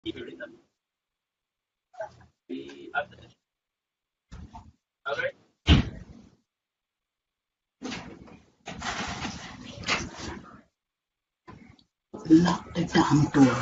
Lock the damn door.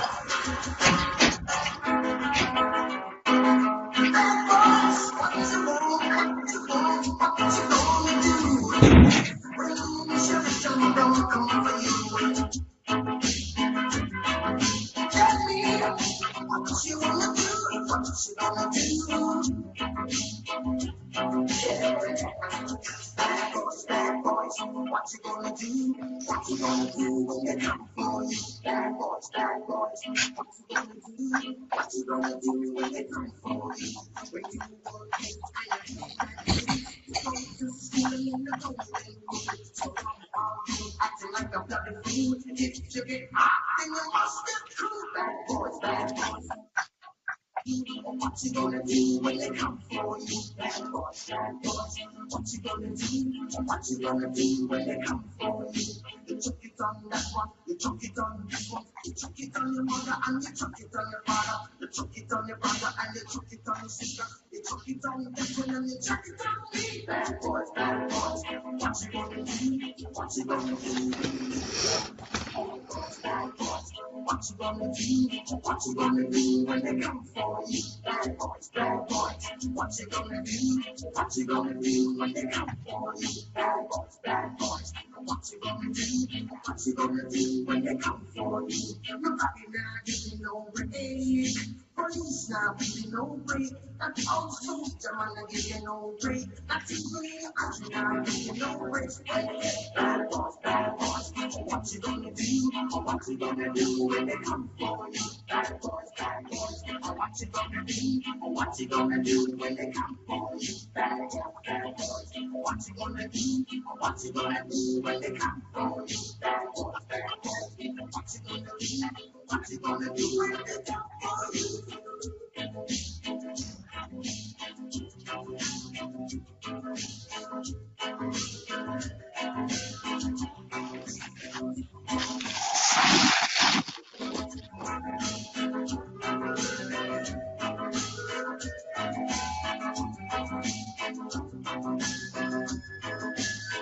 What you gonna do? What you gonna do when they come for you? Bad boys, bad boys. What you gonna do? What you gonna do when they come for you? When you work hate and you go to school and in the golden rule. So come on, you acting like a bloody fool. If you get hot, then you must get cool. Bad boys, bad boys. What you gonna do when they come for you? Bad boys, bad boys. What you gonna do? What you gonna do when they come for you? You took it on that one, you took it on this one, you took it on your mother and you took it on your father, you took it on your brother and you took it on your sister, you took it on that one and you took it on me. Bad boys, bad boys. What you gonna do? What you gonna do? Bad boys, bad boys. What you gonna do? What you gonna do when they come for you? Bad boys, bad boys. What you gonna do? What you gonna do when they come for you? Bad boys, bad boys. What you gonna do? What you gonna do when they come for you? Nobody now giving no break. Police now giving no break. That old soldier man not giving no break. That even I now giving no break. Bad boys, bad boys. What you gonna do? What you gonna do when they come for you? Bad boys, bad boys. What you gonna do? What you gonna do when they come for you? Bad boys, bad boys. What you gonna do? What you gonna do when they come for you? Bad boys, bad boys. What you gonna do? What you gonna do when they come for you?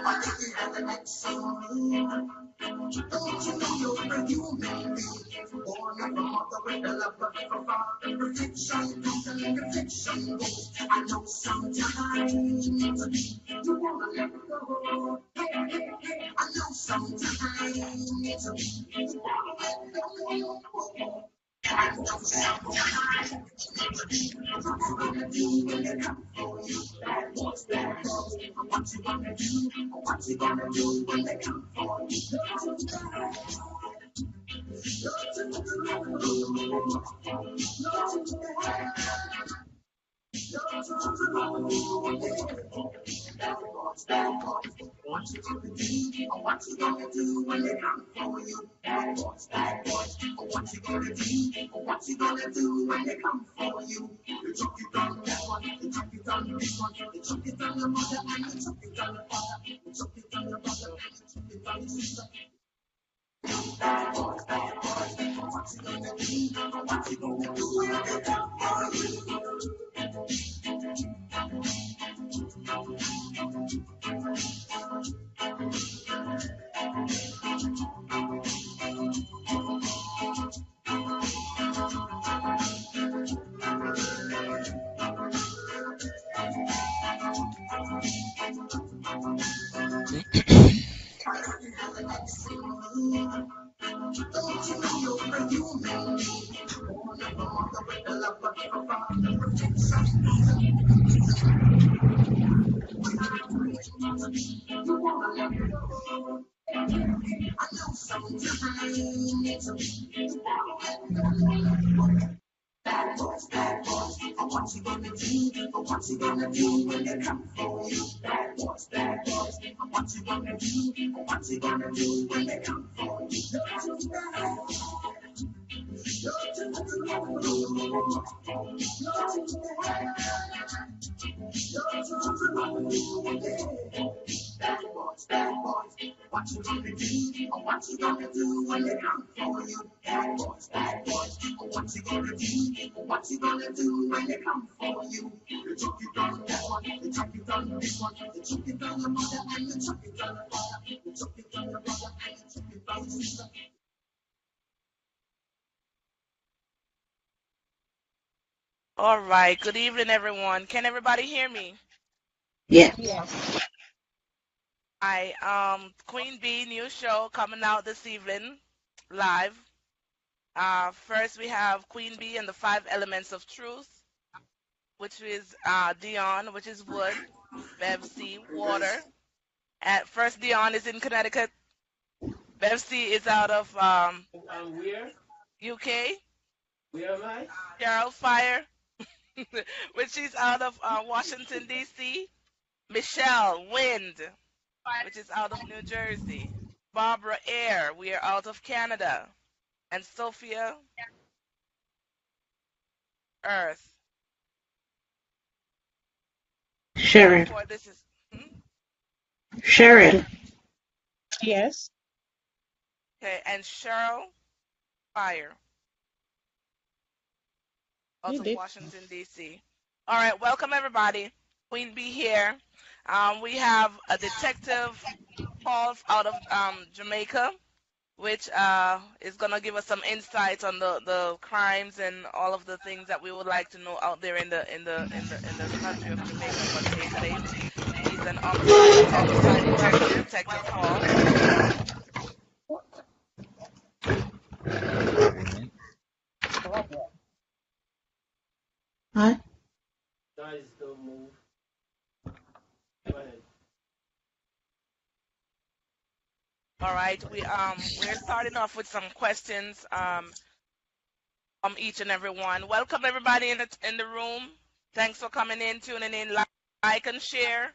Why did you have an excellent? Don't you know you're a human being? Born of a mother with a love of a father. Perfection comes and perfection goes. I know sometimes you wanna let go. Hey, hey, hey. I know sometimes you wanna let go. I know sometimes what you gonna do when they come for you? Bad boys, bad boys. What you gonna do? What you gonna do when they come for you? Bad boys, bad boys. What you gonna do? What you gonna do when they come for you? Bad boys, bad boys. What you gonna do? What you gonna do when they come for you? You took it on that one, you took it on this one, you took it on your mother and you took it on your father, you took it on your brother and you took it on your sister. Bad boys, bad boys. What you gonna do? What you gonna do when they come for you? Don't you know you're a human being? Born of a mother with a love of a father. Perfection. You wanna let it go. I know sometimes you wanna let go. Bad boys, bad boys. What you gonna do? What you gonna do when they come for you? Bad boys, bad boys. What you gonna do? What you gonna do when they come for you? Bad boys, bad boys. What you gonna do? What you gonna do when they come for you? Bad boys, bad boys. What you gonna do? What you gonna do when they come for you? You took it on this one, you took it on this one, you took it on the mother and you took it on the father, you took it on the brother and you took it on the sister. All right. Good evening, everyone. Can everybody hear me? Yeah. Yes. Queen Bee new show coming out this evening, live. First we have Queen Bee and the Five Elements of Truth, which is Dion, which is wood, Bev C, water. At first, Dion is in Connecticut. Bev C is out of Where? UK. Where am I? Cheryl Fire, which is out of Washington D.C. Michelle Wind, which is out of New Jersey. Barbara Air, we are out of Canada. And Sophia Earth. Sharon. This is Sharon. Yes. okay, and Cheryl Fire, out You of did. Washington D.C. All right, welcome everybody. Queen Bee here. We have a detective Paul out of Jamaica, which is gonna give us some insights on the crimes and all of the things that we would like to know out there in the country of Jamaica for today. He's an homicide detective, Detective Paul. Hi. Guys, don't move. Go ahead. All right, we're starting off with some questions from each and every one. Welcome everybody in the room. Thanks for coming in, tuning in, like and share.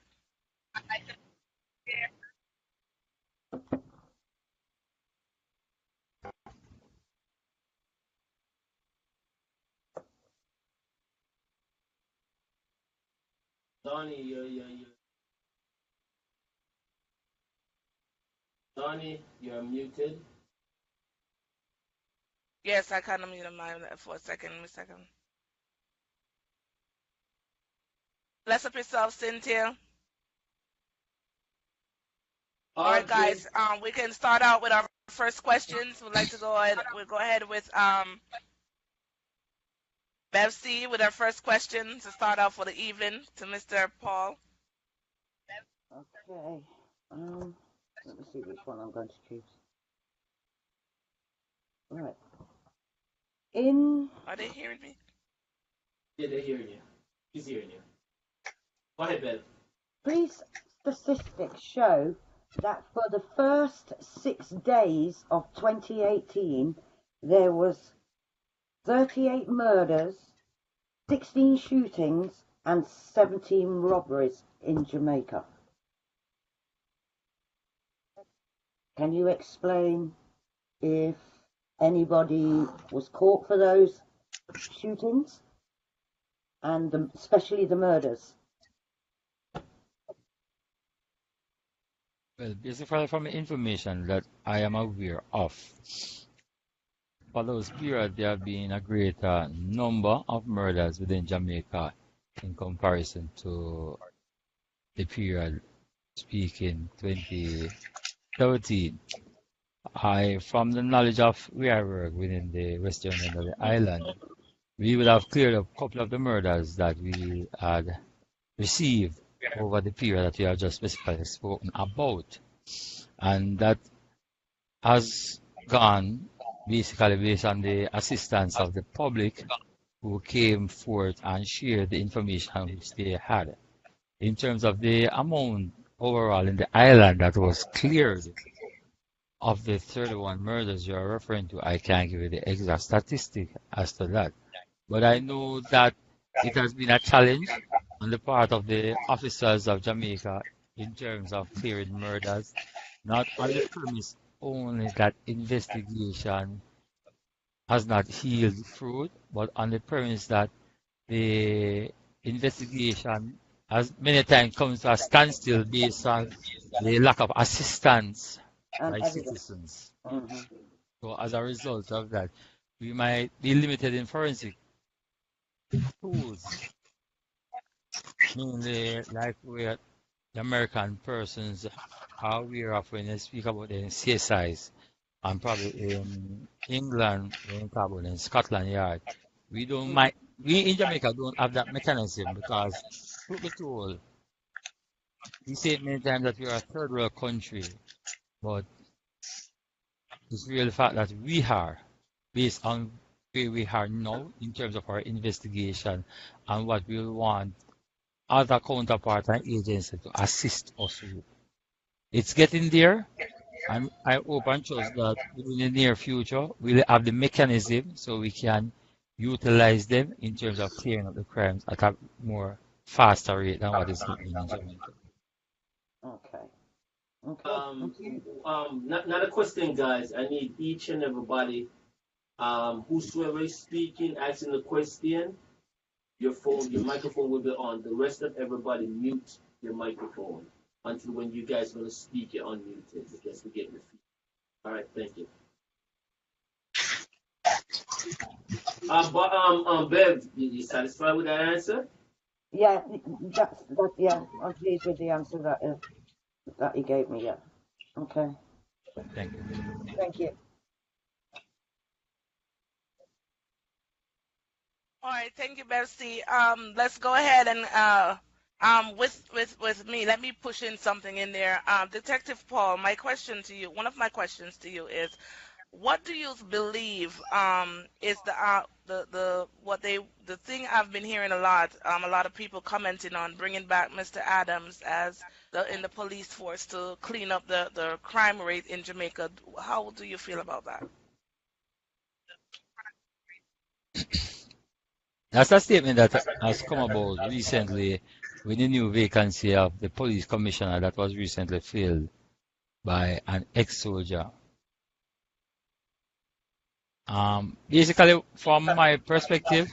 Donnie, you're muted. Yes, I kind of muted mine for a second. Give me a second. Bless up yourself, Cynthia. All right, guys. We can start out with our first questions. We'd like to go ahead. We'll go ahead with Bev C with our first question to start off for the evening to Mr. Paul. Okay. Let me see which one I'm going to choose. Right. Are they hearing me? Yeah, they're hearing you. He's hearing you. Go ahead, Bev. Police statistics show that for the first 6 days of 2018, there was 38 murders, 16 shootings, and 17 robberies in Jamaica. Can you explain if anybody was caught for those shootings and especially the murders? Well, basically from the information that I am aware of, for those periods there have been a greater number of murders within Jamaica in comparison to the period speaking 2013. From the knowledge of where I work within the western end of the island, we would have cleared up a couple of the murders that we had received over the period that we have just specifically spoken about. And that has gone basically based on the assistance of the public who came forth and shared the information which they had. In terms of the amount overall in the island that was cleared of the 31 murders you are referring to, I can't give you the exact statistic as to that. But I know that it has been a challenge on the part of the officers of Jamaica in terms of clearing murders, not on the premise only that investigation has not yielded fruit, but on the premise that the investigation has many times comes to a standstill based on the lack of assistance and by evidence. citizens. Hmm. So as a result of that, we might be limited in forensic tools, mainly like where the American persons are aware of when they speak about the CSIs, and probably in England when you talk about in Scotland Yard. We don't might we in Jamaica don't have that mechanism because truth be told, we say it many times that we are a third world country, but it's real fact that we are based on where we are now in terms of our investigation and what we want other counterparts and agencies to assist us with. It's getting there, and I hope and trust that within the near future we'll have the mechanism so we can utilize them in terms of clearing up the crimes at a more faster rate than what is happening in Jamaica. Okay. Okay. Thank you. Not a question, guys. I need each and everybody, whosoever is speaking, asking the question, your microphone will be on. The rest of everybody mute your microphone until when you guys are gonna speak, you're unmuted because we get your feedback. All right, thank you. Bev, you satisfied with that answer? Yeah, that. Yeah, I'm pleased with the answer that you gave me. Yeah. Okay. Thank you. Thank you. All right, thank you, Bessie. Let's go ahead and with me, let me push in something in there. Detective Paul, my question to you, one of my questions to you is, what do you believe is the thing I've been hearing a lot of people commenting on bringing back Mr. Adams as in the police force to clean up the crime rate in Jamaica. How do you feel about that? That's a statement that has come about recently with the new vacancy of the police commissioner that was recently filled by an ex-soldier. Basically, from my perspective,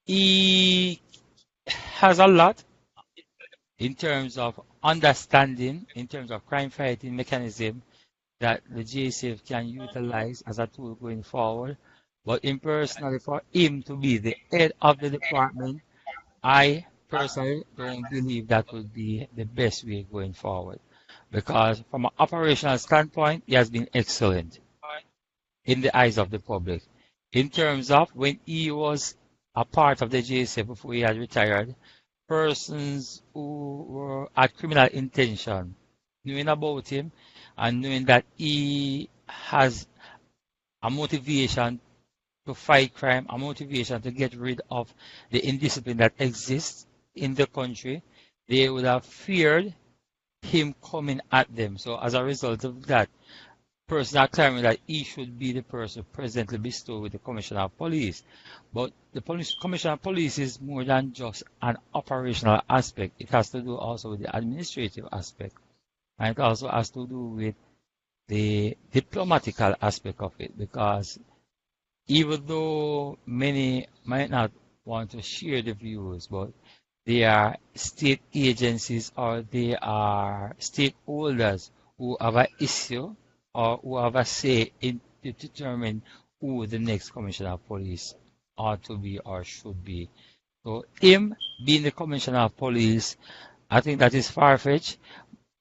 he has a lot in terms of understanding, in terms of crime fighting mechanism that the JSF can utilize as a tool going forward. But in personally, for him to be the head of the department, I personally don't believe that would be the best way going forward. Because from an operational standpoint, he has been excellent in the eyes of the public. In terms of when he was a part of the JSF before he had retired, persons who were had criminal intention, knowing about him and knowing that he has a motivation to fight crime, a motivation to get rid of the indiscipline that exists in the country, they would have feared him coming at them. So as a result of that, person are claiming that he should be the person presently bestowed with the Commissioner of Police. But the Commissioner of Police is more than just an operational aspect. It has to do also with the administrative aspect. And it also has to do with the diplomatical aspect of it. Because even though many might not want to share the views, but they are state agencies or they are stakeholders who have an issue or who have a say in to determine who the next commissioner of police ought to be or should be. So him being the commissioner of police, I think that is far-fetched.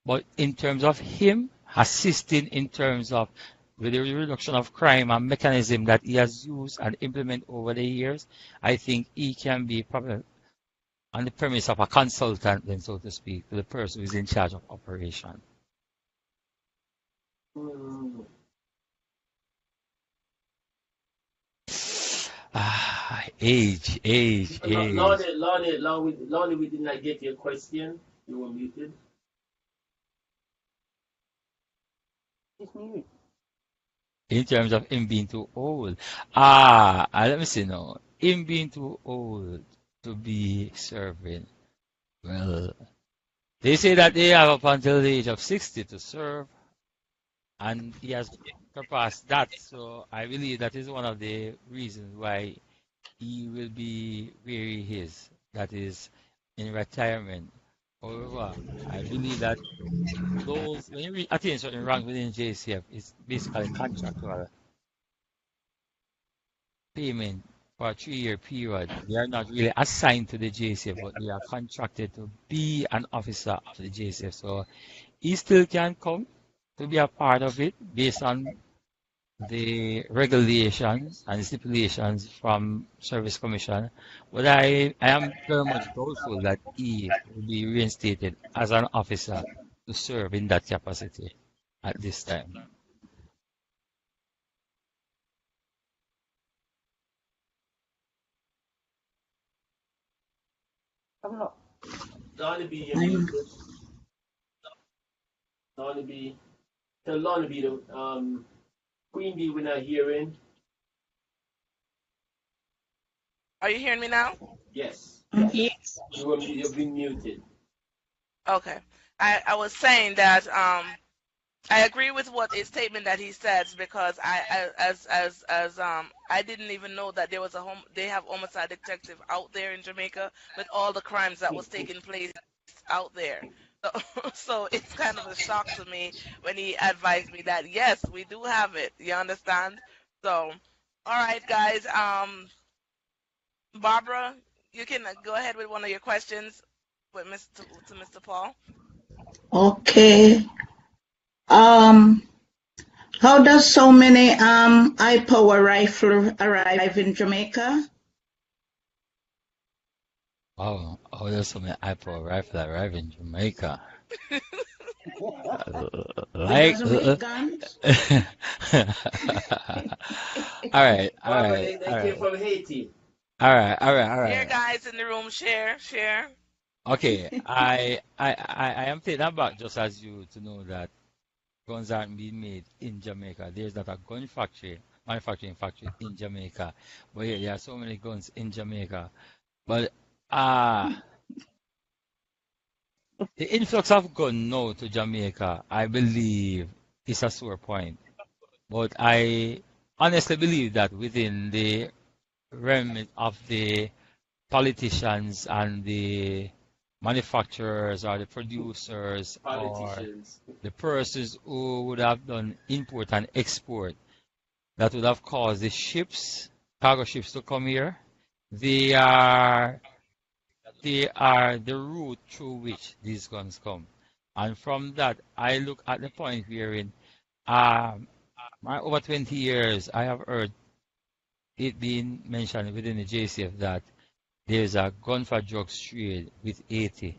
But in terms of him assisting in terms of with the reduction of crime and mechanism that he has used and implemented over the years, I think he can be probably on the premise of a consultant, then so to speak, to the person who is in charge of operation. Mm, Age. Lonnie, we did not get your question. You were muted. It's mute. In terms of him being too old. Let me see now. Him being too old to be serving. Well, they say that they have up until the age of 60 to serve, and he has surpassed that. So I believe that is one of the reasons why he will be where he is. That is in retirement. However, I believe that those, when you attain certain rank within JCF, it's basically contractual payment for a 3-year period. They are not really assigned to the JCF, but they are contracted to be an officer of the JCF. So he still can come to be a part of it based on the regulations and stipulations from Service Commission, but I am very much doubtful that he will be reinstated as an officer to serve in that capacity at this time. I'm not. Lonnie B, you're I'm muted. Lonnie B. Tell Lonnie B to Queen B we're not hearing. Are you hearing me now? Yes. Yes. You've been muted. Okay. I was saying that I agree with what a statement that he says because I didn't even know that there was they have homicide detective out there in Jamaica with all the crimes that was taking place out there. So, so it's kind of a shock to me when he advised me that yes, we do have it. You understand? So, all right, guys. Barbara, you can go ahead with one of your questions with Mr. Paul. okay. How does so many high power rifle arrive in Jamaica? Oh, there's so many Apple rifle arrive in Jamaica. It Like, doesn't make guns. all right, all Barbara, right, they all came right, from Haiti. all right, all right, all Here, right. guys in the room, share. Okay, I am taking that back just as you to know that guns aren't being made in Jamaica. There's not a gun factory, manufacturing factory in Jamaica. But yeah, there are so many guns in Jamaica. But uh the influx of gun now to Jamaica, I believe, is a sore point. But I honestly believe that within the realm of the politicians and the manufacturers or the producers or Politicians. the persons who would have done import and export that would have caused the ships, cargo ships to come here. They are the route through which these guns come. And from that, I look at the point wherein my over 20 years, I have heard it being mentioned within the JCF that there's a gun for drugs trade with 80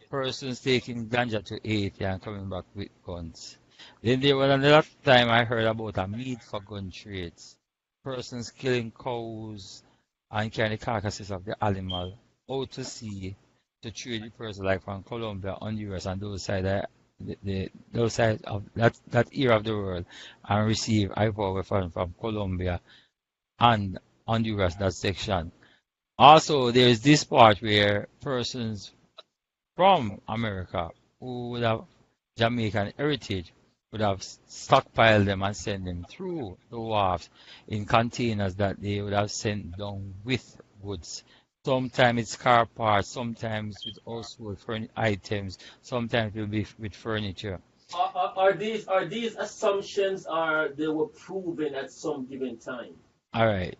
persons taking ganja to 80 and coming back with guns. Then there was another time I heard about a meat for gun trades. Persons killing cows and carrying the carcasses of the animal out to sea to trade with persons like from Colombia, Honduras, and those side those sides of that area of the world and receive ivory weapons from Colombia and Honduras, that section. Also, there is this part where persons from America who would have Jamaican heritage would have stockpiled them and sent them through the wharves in containers that they would have sent down with goods. Sometimes it's car parts, sometimes with household items, sometimes it will be with furniture. Are these assumptions are they were proven at some given time? All right.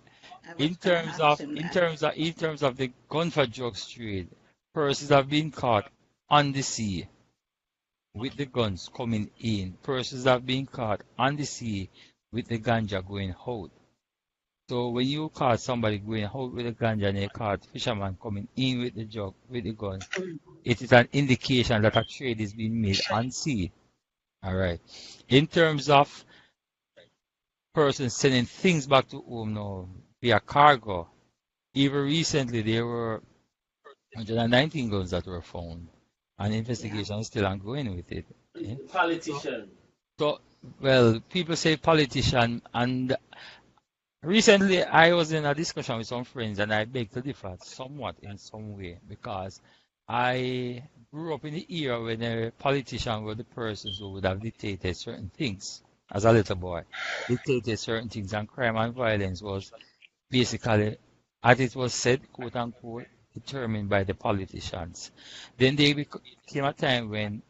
I was In gonna terms ask of him in that. terms of in terms of the gun for drugs trade, persons have been caught on the sea with the guns coming in. Persons have been caught on the sea with the ganja going out. So when you caught somebody going out with the ganja and you caught fisherman coming in with the jug with the gun, it is an indication that a trade is being made on sea. All right. In terms of persons sending things back to home now via cargo, even recently there were 119 guns that were found, and Yeah. investigation is still ongoing with it. Eh? So, Politician. so, well, people say politician, and recently I was in a discussion with some friends, and I beg to differ somewhat in some way because I grew up in the era when a politician were the persons who would have dictated certain things as a little boy, dictated certain things, and crime and violence was basically, as it was said, quote unquote, determined by the politicians. Then there came a time when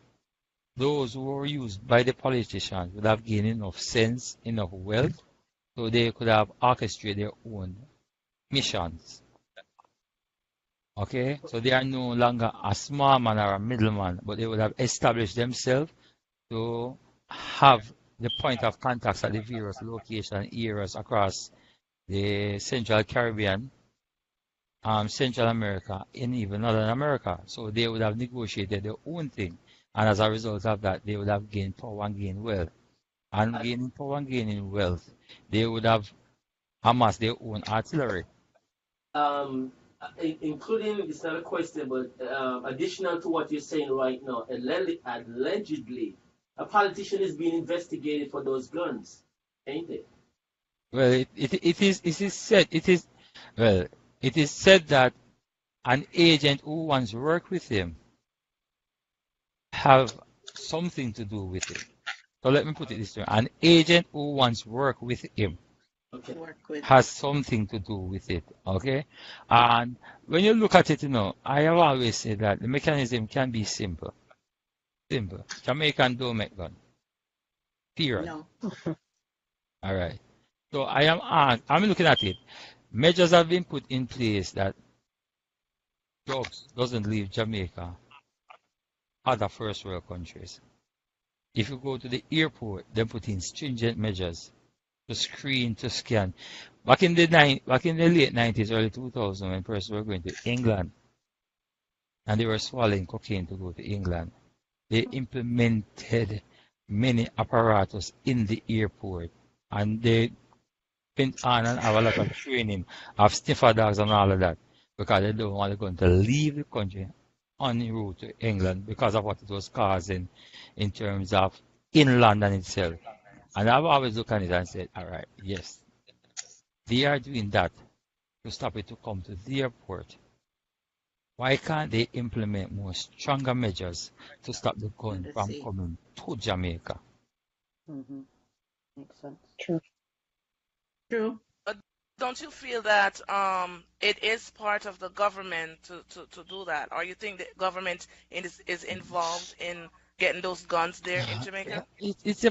those who were used by the politicians would have gained enough sense, enough wealth, so they could have orchestrated their own missions. Okay, so they are no longer a small man or a middleman, but they would have established themselves to have the point of contacts at the various locations, areas across the Central Caribbean, Central America, and even Northern America. So they would have negotiated their own thing, and as a result of that, they would have gained power and gained wealth. And gaining power and gaining wealth, they would have amassed their own artillery. Including, it's not a question, but additional to what you're saying right now, allegedly, a politician is being investigated for those guns, ain't it? Well, it is said that an agent who once worked with him have something to do with it. So let me put it this way: an agent who once worked with him Okay. has something to do with it. Okay, and when you look at it, I have always said that the mechanism can be simple. Simple. Jamaican don't make gun. Period. No. All right. So I'm looking at it. Measures have been put in place that drugs doesn't leave Jamaica, other first world countries. If you go to the airport, they put in stringent measures to screen, to scan. Back in the late 90s, early 2000s, when persons were going to England and they were swallowing cocaine to go to England, they implemented many apparatus in the airport, and they went on and have a lot of training of sniffer dogs and all of that, because they don't want the gun to leave the country on the route to England because of what it was causing in terms of in London itself. And I've always looked at it and said, all right, yes, they are doing that to stop it to come to the airport. Why can't they implement more stronger measures to stop the gun from coming to Jamaica? Mm-hmm. Makes sense. True. Don't you feel that it is part of the government to do that, or you think the government is involved in getting those guns there in Jamaica? It's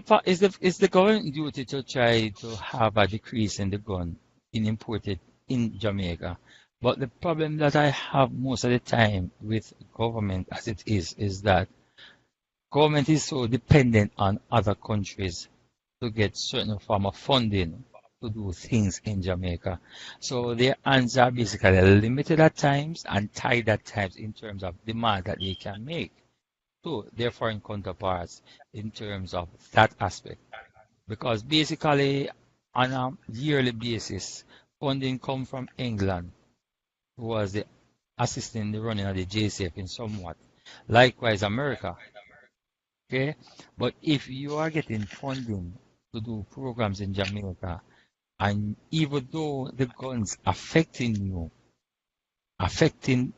the government duty to try to have a decrease in the gun being imported in Jamaica. But the problem that I have most of the time with government as it is that government is so dependent on other countries to get certain form of funding to do things in Jamaica. So their hands are basically limited at times and tied at times in terms of demand that they can make to their foreign counterparts in terms of that aspect. Because basically on a yearly basis, funding comes from England, who was the assisting the running of the JCF in somewhat. Likewise, America. Okay? But if you are getting funding to do programs in Jamaica, and even though the guns affecting you, affecting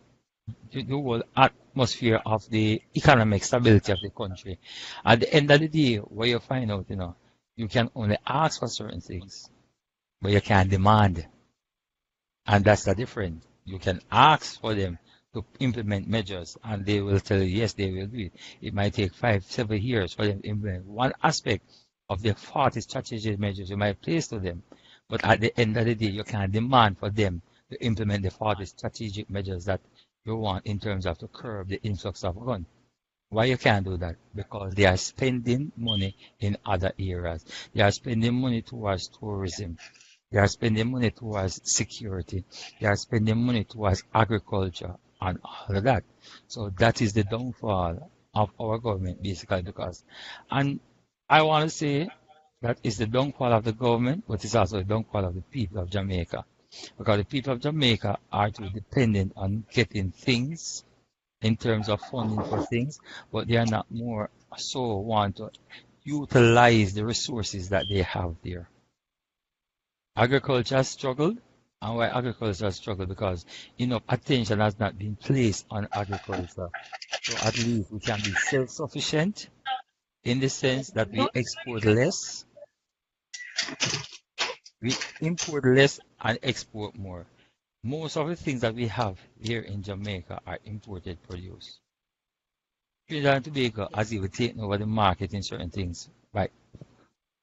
the whole atmosphere of the economic stability of the country, at the end of the day, where you find out, you can only ask for certain things, but you can't demand. And that's the difference. You can ask for them to implement measures, and they will tell you, yes, they will do it. It might take 5-7 years for them to implement one aspect of the 40 strategic measures you might place to them. But at the end of the day, you can't demand for them to implement the 40 strategic measures that you want in terms of to curb the influx of guns. Why you can't do that? Because they are spending money in other areas. They are spending money towards tourism. They are spending money towards security. They are spending money towards agriculture and all of that. So that is the downfall of our government, basically, because, and I want to say that is the downfall of the government, but it's also the downfall of the people of Jamaica. Because the people of Jamaica are too dependent on getting things in terms of funding for things, but they are not more so want to utilize the resources that they have there. Agriculture has struggled, and why agriculture has struggled? Because enough attention has not been placed on agriculture. So at least we can be self-sufficient in the sense that we export less, we import less and export more. Most of the things that we have here in Jamaica are imported produce. Trinidad and Tobago has even taken over the market in certain things by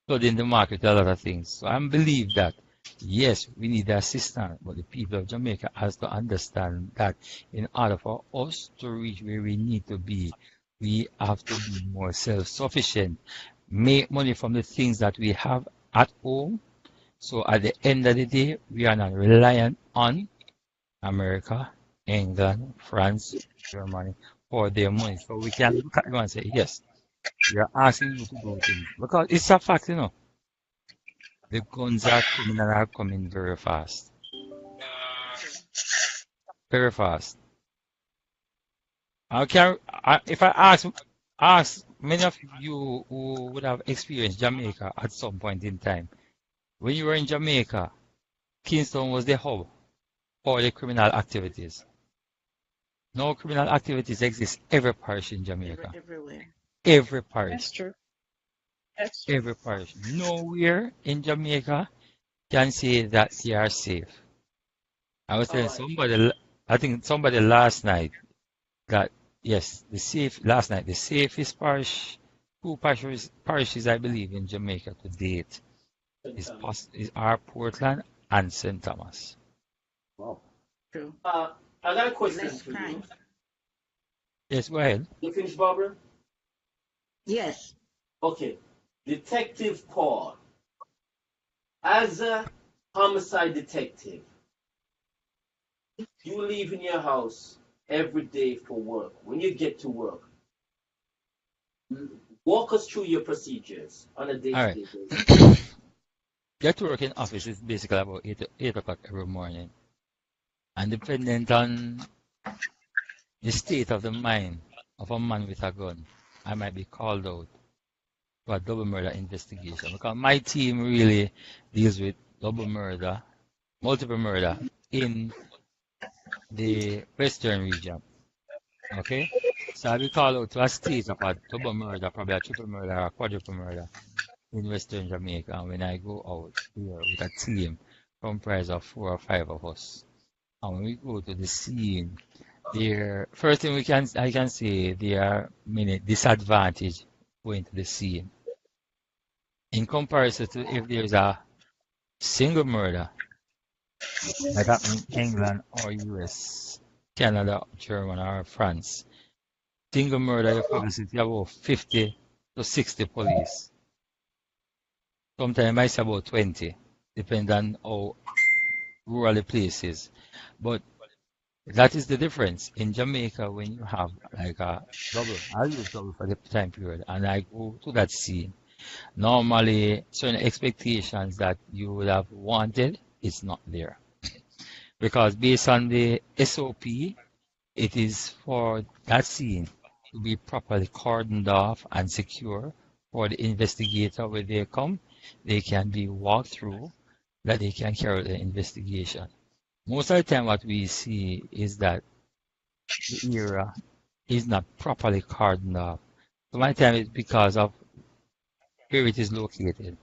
flooding the market with a lot of things. So I believe that yes, we need the assistance, but the people of Jamaica has to understand that in order for us to reach where we need to be, we have to be more self-sufficient, make money from the things that we have at home. So at the end of the day, we are not reliant on America, England, France, Germany for their money. So we can look at them and say, yes, we are asking you to do things. Because it's a fact, the guns are coming and are coming very fast. Very fast. If I ask many of you who would have experienced Jamaica at some point in time, when you were in Jamaica, Kingston was the hub for the criminal activities. No criminal activities exist every parish in Jamaica. Everywhere. Every parish. That's true. That's true. Every parish. Nowhere in Jamaica can say that they are safe. I was telling somebody, I think somebody last night that yes, last night the safest parish, two parishes I believe in Jamaica to date are Portland and St. Thomas. Wow. True. I got a question Less for you. crime. Yes, go ahead. You finished, Barbara? Yes. Okay. Detective Paul, as a homicide detective, you leave in your house every day for work. When you get to work, walk us through your procedures on a day-to-day basis. Get to work in office is basically about 8 o'clock every morning. And dependent on the state of the mind of a man with a gun, I might be called out for a double murder investigation. Because my team really deals with double murder, multiple murder in the Western region. Okay? So I'll be called out to a state of a double murder, probably a triple murder or a quadruple murder in Western Jamaica. And when I go out here with a team comprised of 4 or 5 of us, and when we go to the scene, first thing I can say there are many disadvantages going to the scene. In comparison to if there's a single murder, like happened in England or US, Canada, Germany or France, single murder you probably see about 50 to 60 police. Sometimes I say about 20, depending on how rural the place is. But that is the difference. In Jamaica, when you have like a double, I use double for the time period, and I go to that scene. Normally, certain expectations that you would have wanted is not there. Because based on the SOP, it is for that scene to be properly cordoned off and secure for the investigator when they come. They can be walked through, that they can carry out the investigation. Most of the time what we see is that the area is not properly cordoned off. So my time is because of where it is located.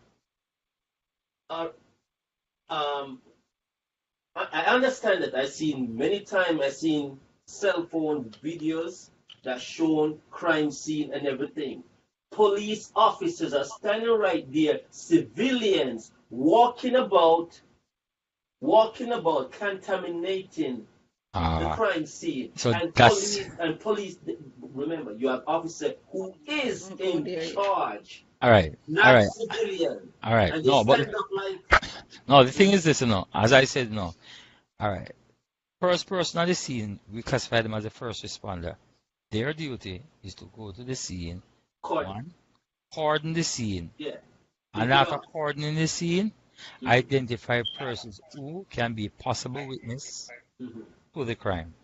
I understand that. I've seen cell phone videos that shown crime scene and everything. Police officers are standing right there, civilians walking about, contaminating the crime scene. So and that's police, remember, you have officer who is in charge, all right. not All right. civilian. All right. And they No, but stand up like, no, the thing is this, as I said, no. All right. First person on the scene, we classify them as a first responder. Their duty is to go to the scene, one, cordon the scene, yeah. and after cordoning the scene, identify persons who can be possible witness to the crime.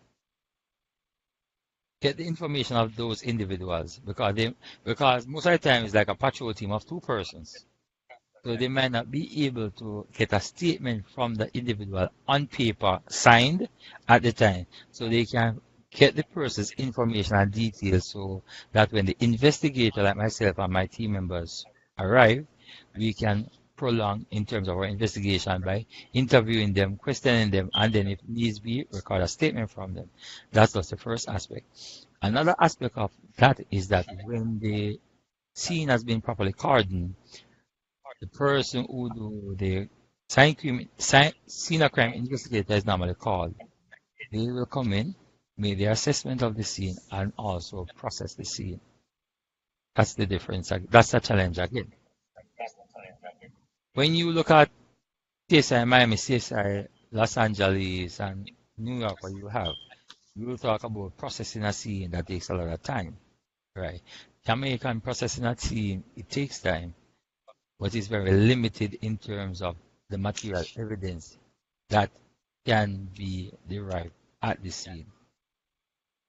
Get the information of those individuals because most of the time it's like a patrol team of 2 persons. So they might not be able to get a statement from the individual on paper signed at the time. So they can get the person's information and details so that when the investigator like myself and my team members arrive, we can prolong in terms of our investigation by interviewing them, questioning them, and then if needs be, record a statement from them. That's just the first aspect. Another aspect of that is that when the scene has been properly cordoned, the person who do the scene of crime investigator is normally called. They will come in, make the assessment of the scene, and also process the scene. That's the difference. That's the challenge again. When you look at CSI Miami, CSI Los Angeles, and New York, what you will talk about processing a scene that takes a lot of time, right? Jamaican processing a scene, it takes time, but it's very limited in terms of the material evidence that can be derived at the scene.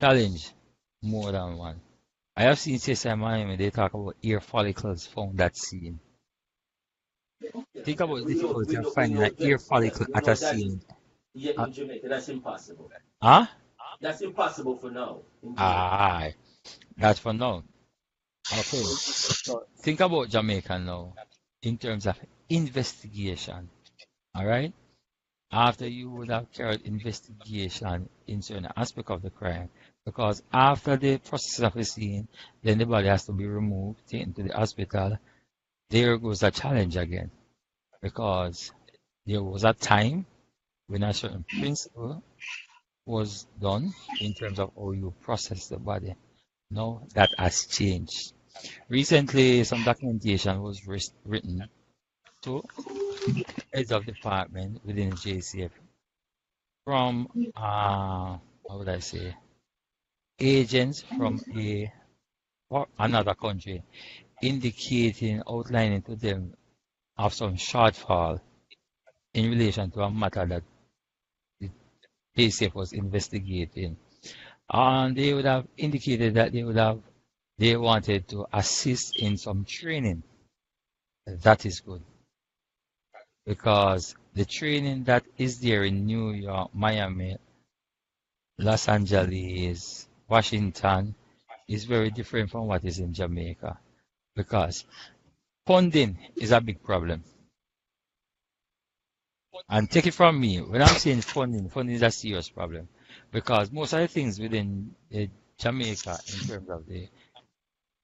Challenge, more than one. I have seen CSI Miami, they talk about ear follicles found at scene. Think about the difficulty of finding an ear follicle at a scene. Yeah, in Jamaica, that's impossible. Huh? That's impossible for now. Aye, that's for now. Okay, so think about Jamaica now in terms of investigation. All right? After you would have carried investigation in certain aspect of the crime, because after the process of the scene, then the body has to be removed, taken to the hospital. There goes a challenge again, because there was a time when a certain principle was done in terms of how you process the body. Now that has changed. Recently, some documentation was written to heads of department within the JCF from, how would I say, agents from another country, indicating, outlining to them of some shortfall in relation to a matter that the JCF was investigating. And they would have indicated that they wanted to assist in some training. That is good, because the training that is there in New York, Miami, Los Angeles, Washington is very different from what is in Jamaica, because funding is a big problem. And take it from me, when I'm saying funding is a serious problem, because most of the things within Jamaica in terms of the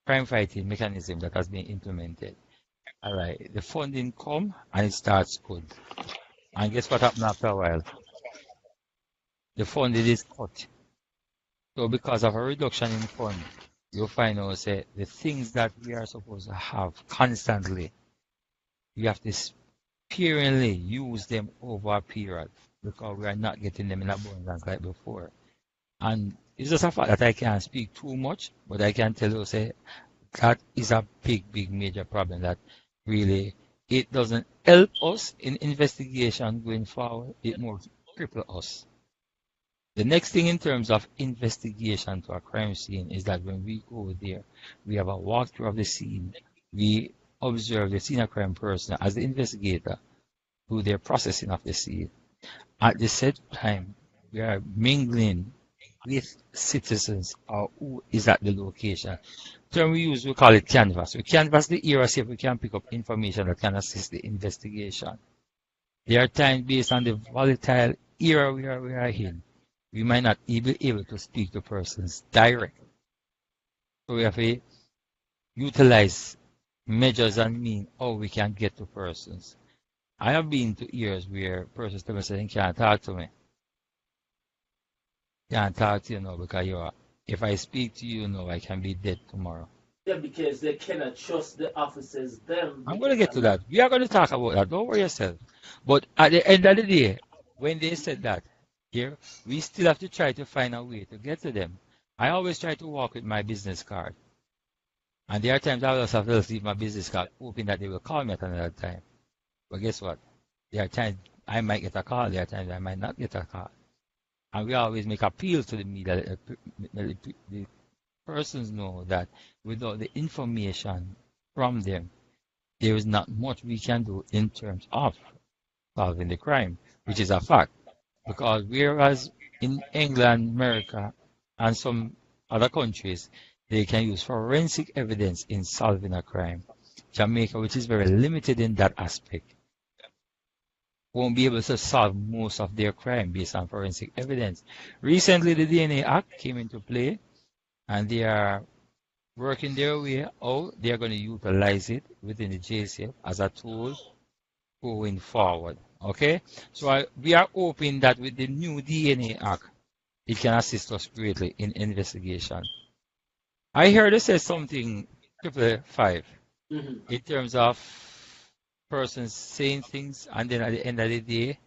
crime fighting mechanism that has been implemented, all right, the funding come and it starts good. And guess what happened after a while? The funding is cut. So because of a reduction in fund, you'll find out say the things that we are supposed to have constantly, we have to sparingly use them over a period, because we are not getting them in abundance like before. And it's just a fact that I can't speak too much, but I can tell you say that is a big major problem that really it doesn't help us in investigation going forward, it more cripple us. The next thing in terms of investigation to a crime scene is that when we go there, we have a walkthrough of the scene. We observe the scene of crime person as the investigator do their processing of the scene. At the same time, we are mingling with citizens or who is at the location. The term we use, we call it canvas. We canvas the area, see if we can pick up information that can assist the investigation. There are times based on the volatile era we are in, we might not be able to speak to persons directly. So we have to utilize measures and means how we can get to persons. I have been to areas where persons tell me say they can't talk to me. Can't talk to you now because if I speak to you now, I can be dead tomorrow. Yeah, because they cannot trust the officers them. I'm going to get to that. We are going to talk about that. Don't worry yourself. But at the end of the day, when they said that, here, we still have to try to find a way to get to them. I always try to walk with my business card. And there are times I will also have to leave my business card, hoping that they will call me at another time. But guess what? There are times I might get a call, there are times I might not get a call. And we always make appeals to the media. The persons know that without the information from them, there is not much we can do in terms of solving the crime, which is a fact. Because whereas in England, America, and some other countries, they can use forensic evidence in solving a crime. Jamaica, which is very limited in that aspect, won't be able to solve most of their crime based on forensic evidence. Recently, the DNA Act came into play, and they are working their way out. They are going to utilize it within the JCF as a tool going forward. Okay, so we are hoping that with the new DNA Act, it can assist us greatly in investigation. I heard you say something, 555, in terms of persons saying things, and then at the end of the day,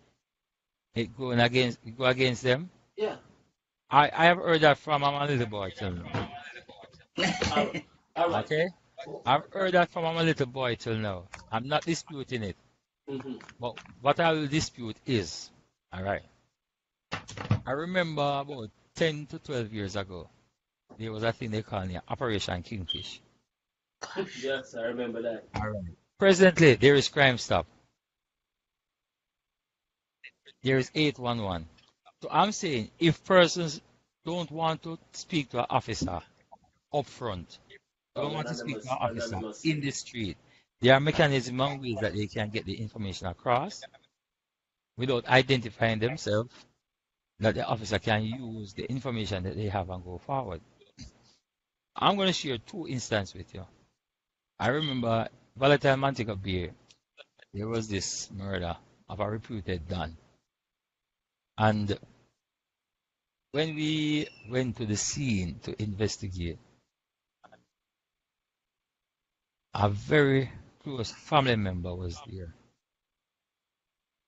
it go against them. Yeah. I have heard that from my little boy till now. All right. Okay, I've heard that from my little boy till now. I'm not disputing it, but what I will dispute is, all right. I remember about 10 to 12 years ago, there was a thing they call Operation Kingfish. Yes, I remember that. All right. Presently, there is Crime Stop. There is 811. So I'm saying, if persons don't want to speak to an officer up front, don't want to speak to an officer in the street, there are mechanisms and ways that they can get the information across without identifying themselves, that the officer can use the information that they have and go forward. I'm going to share 2 instances with you. I remember Volatile Montego Bay, there was this murder of a reputed Don. And when we went to the scene to investigate, a very close family member was there.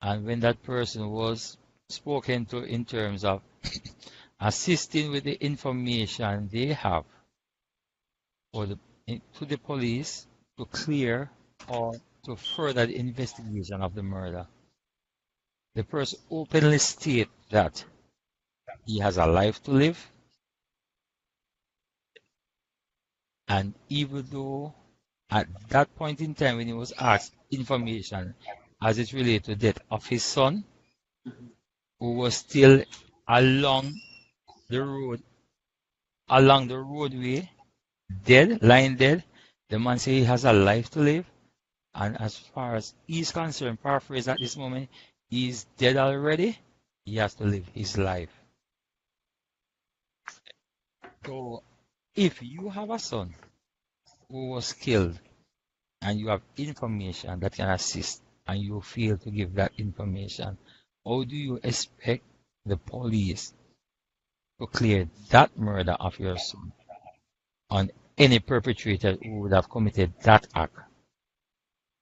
And when that person was spoken to in terms of assisting with the information they have to the police to clear or to further the investigation of the murder, the person openly stated that he has a life to live, and even though at that point in time when he was asked information as it related to the death of his son, who was still along the roadway, lying dead, the man said he has a life to live, and as far as he's concerned, paraphrase at this moment, he's dead already, he has to live his life. So if you have a son who was killed and you have information that can assist and you fail to give that information, how do you expect the police to clear that murder of your son on any perpetrator who would have committed that act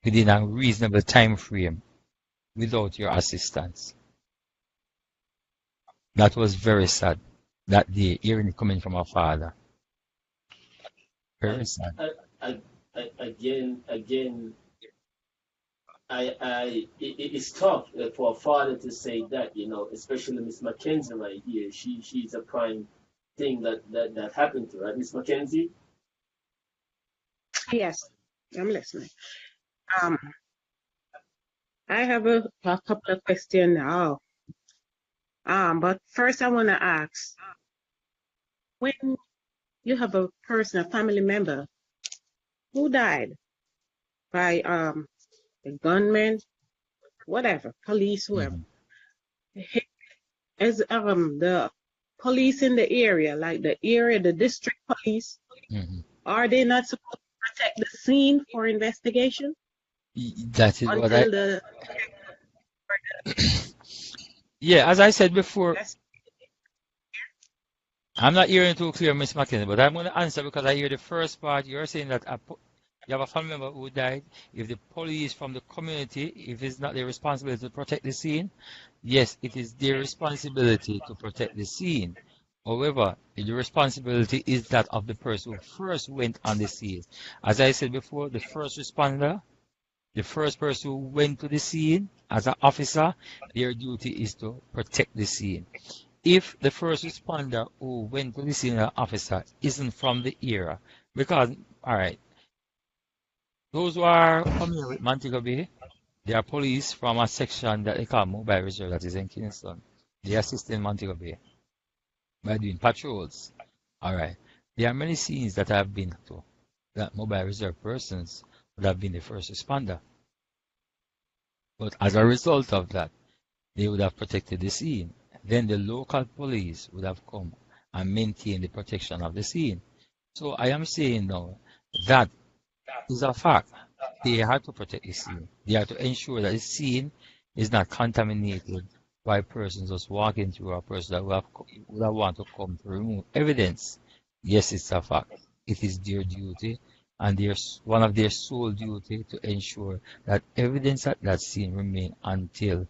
within a reasonable time frame without your assistance? That was very sad that day, hearing it coming from our father. Very sad. Again, it's tough for a father to say that, especially Miss Mackenzie right here. She's a prime thing that happened to her, right, Miss Mackenzie? Yes, I'm listening. I have a couple of questions now. But first I want to ask, when you have a person, a family member who died by a gunman, whatever, police, whoever, as the police in the area, like the district police, are they not supposed to protect the scene for investigation? That is what yeah, as I said before, I'm not hearing too clear, Miss McKinney, but I'm going to answer because I hear the first part. You're saying that you have a family member who died. If the police from the community, if it's not their responsibility to protect the scene, yes, it is their responsibility to protect the scene. However, the responsibility is that of the person who first went on the scene. As I said before, the first responder, the first person who went to the scene as an officer, their duty is to protect the scene. If the first responder who went to the scene as an officer isn't from the area, because, all right, those who are familiar with Montego Bay, they are police from a section that they call Mobile Reserve that is in Kingston. They assist in Montego Bay by doing patrols. All right. There are many scenes that I've been to that Mobile Reserve persons would have been the first responder. But as a result of that, they would have protected the scene. Then the local police would have come and maintained the protection of the scene. So I am saying now that is a fact. They have to protect the scene. They have to ensure that the scene is not contaminated by persons just walking through, a person that would have want to come to remove evidence. Yes, it's a fact. It is their duty, and one of their sole duty to ensure that evidence at that scene remain until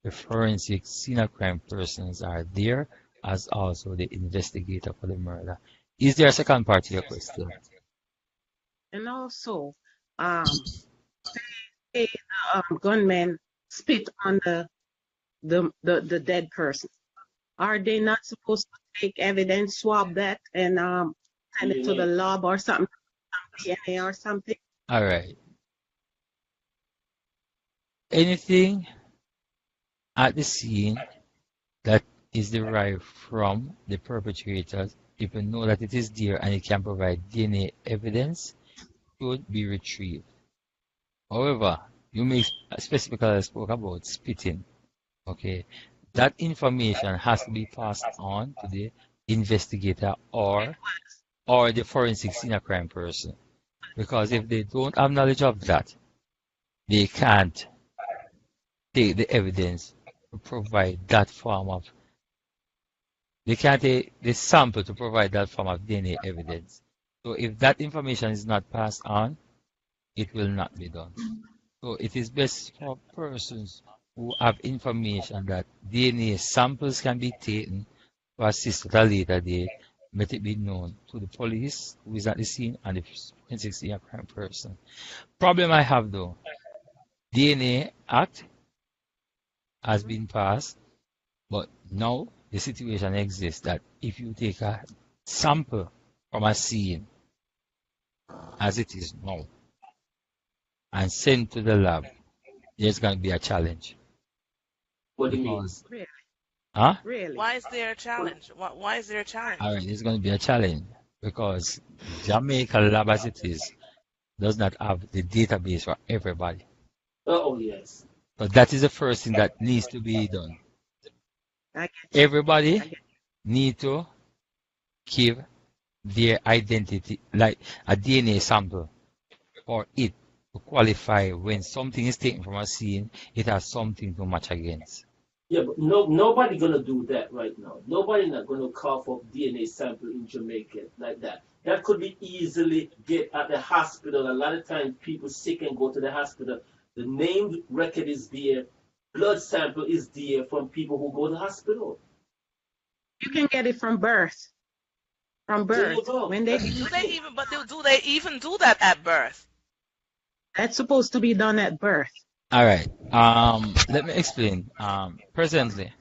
the forensic scene of crime persons are there, as also the investigator for the murder. Is there a second part to your question? And also, say gunmen spit on the dead person. Are they not supposed to take evidence, swab that, and send it to the DNA. lab or something, DNA or something? All right. Anything at the scene that is derived from the perpetrators, if you know that it is there and it can provide DNA evidence, should be retrieved. However, you may specifically spoke about spitting. Okay, that information has to be passed on to the investigator or the forensic scene of crime person, because if they don't have knowledge of that, they can't take the evidence to provide that form of. They can't take the sample to provide that form of DNA evidence. So if that information is not passed on, it will not be done. So it is best for persons who have information that DNA samples can be taken to assist at a later date, let it be known to the police who is at the scene and the forensic scene crime person. Problem I have though, DNA Act has been passed, but now the situation exists that if you take a sample from a scene as it is now and send to the lab, there's going to be a challenge. What do you mean? Because, Really? huh? Really? Why is there a challenge? Why is there a challenge? All right, there's going to be a challenge because Jamaica lab as it is does not have the database for everybody. Oh, yes. But that is the first thing that needs to be done. I get you. Everybody I get need to give their identity, like a DNA sample for it to qualify when something is taken from a scene, it has something to match against. Yeah, but nobody gonna do that right now. Nobody not gonna cough up DNA sample in Jamaica like that. That could be easily get at the hospital. A lot of times people sick and go to the hospital. The name record is there. Blood sample is there from people who go to the hospital. You can get it from birth. From There you birth. go. When they Do they even do that at birth? That's supposed to be done at birth. All right. Let me explain. Presently,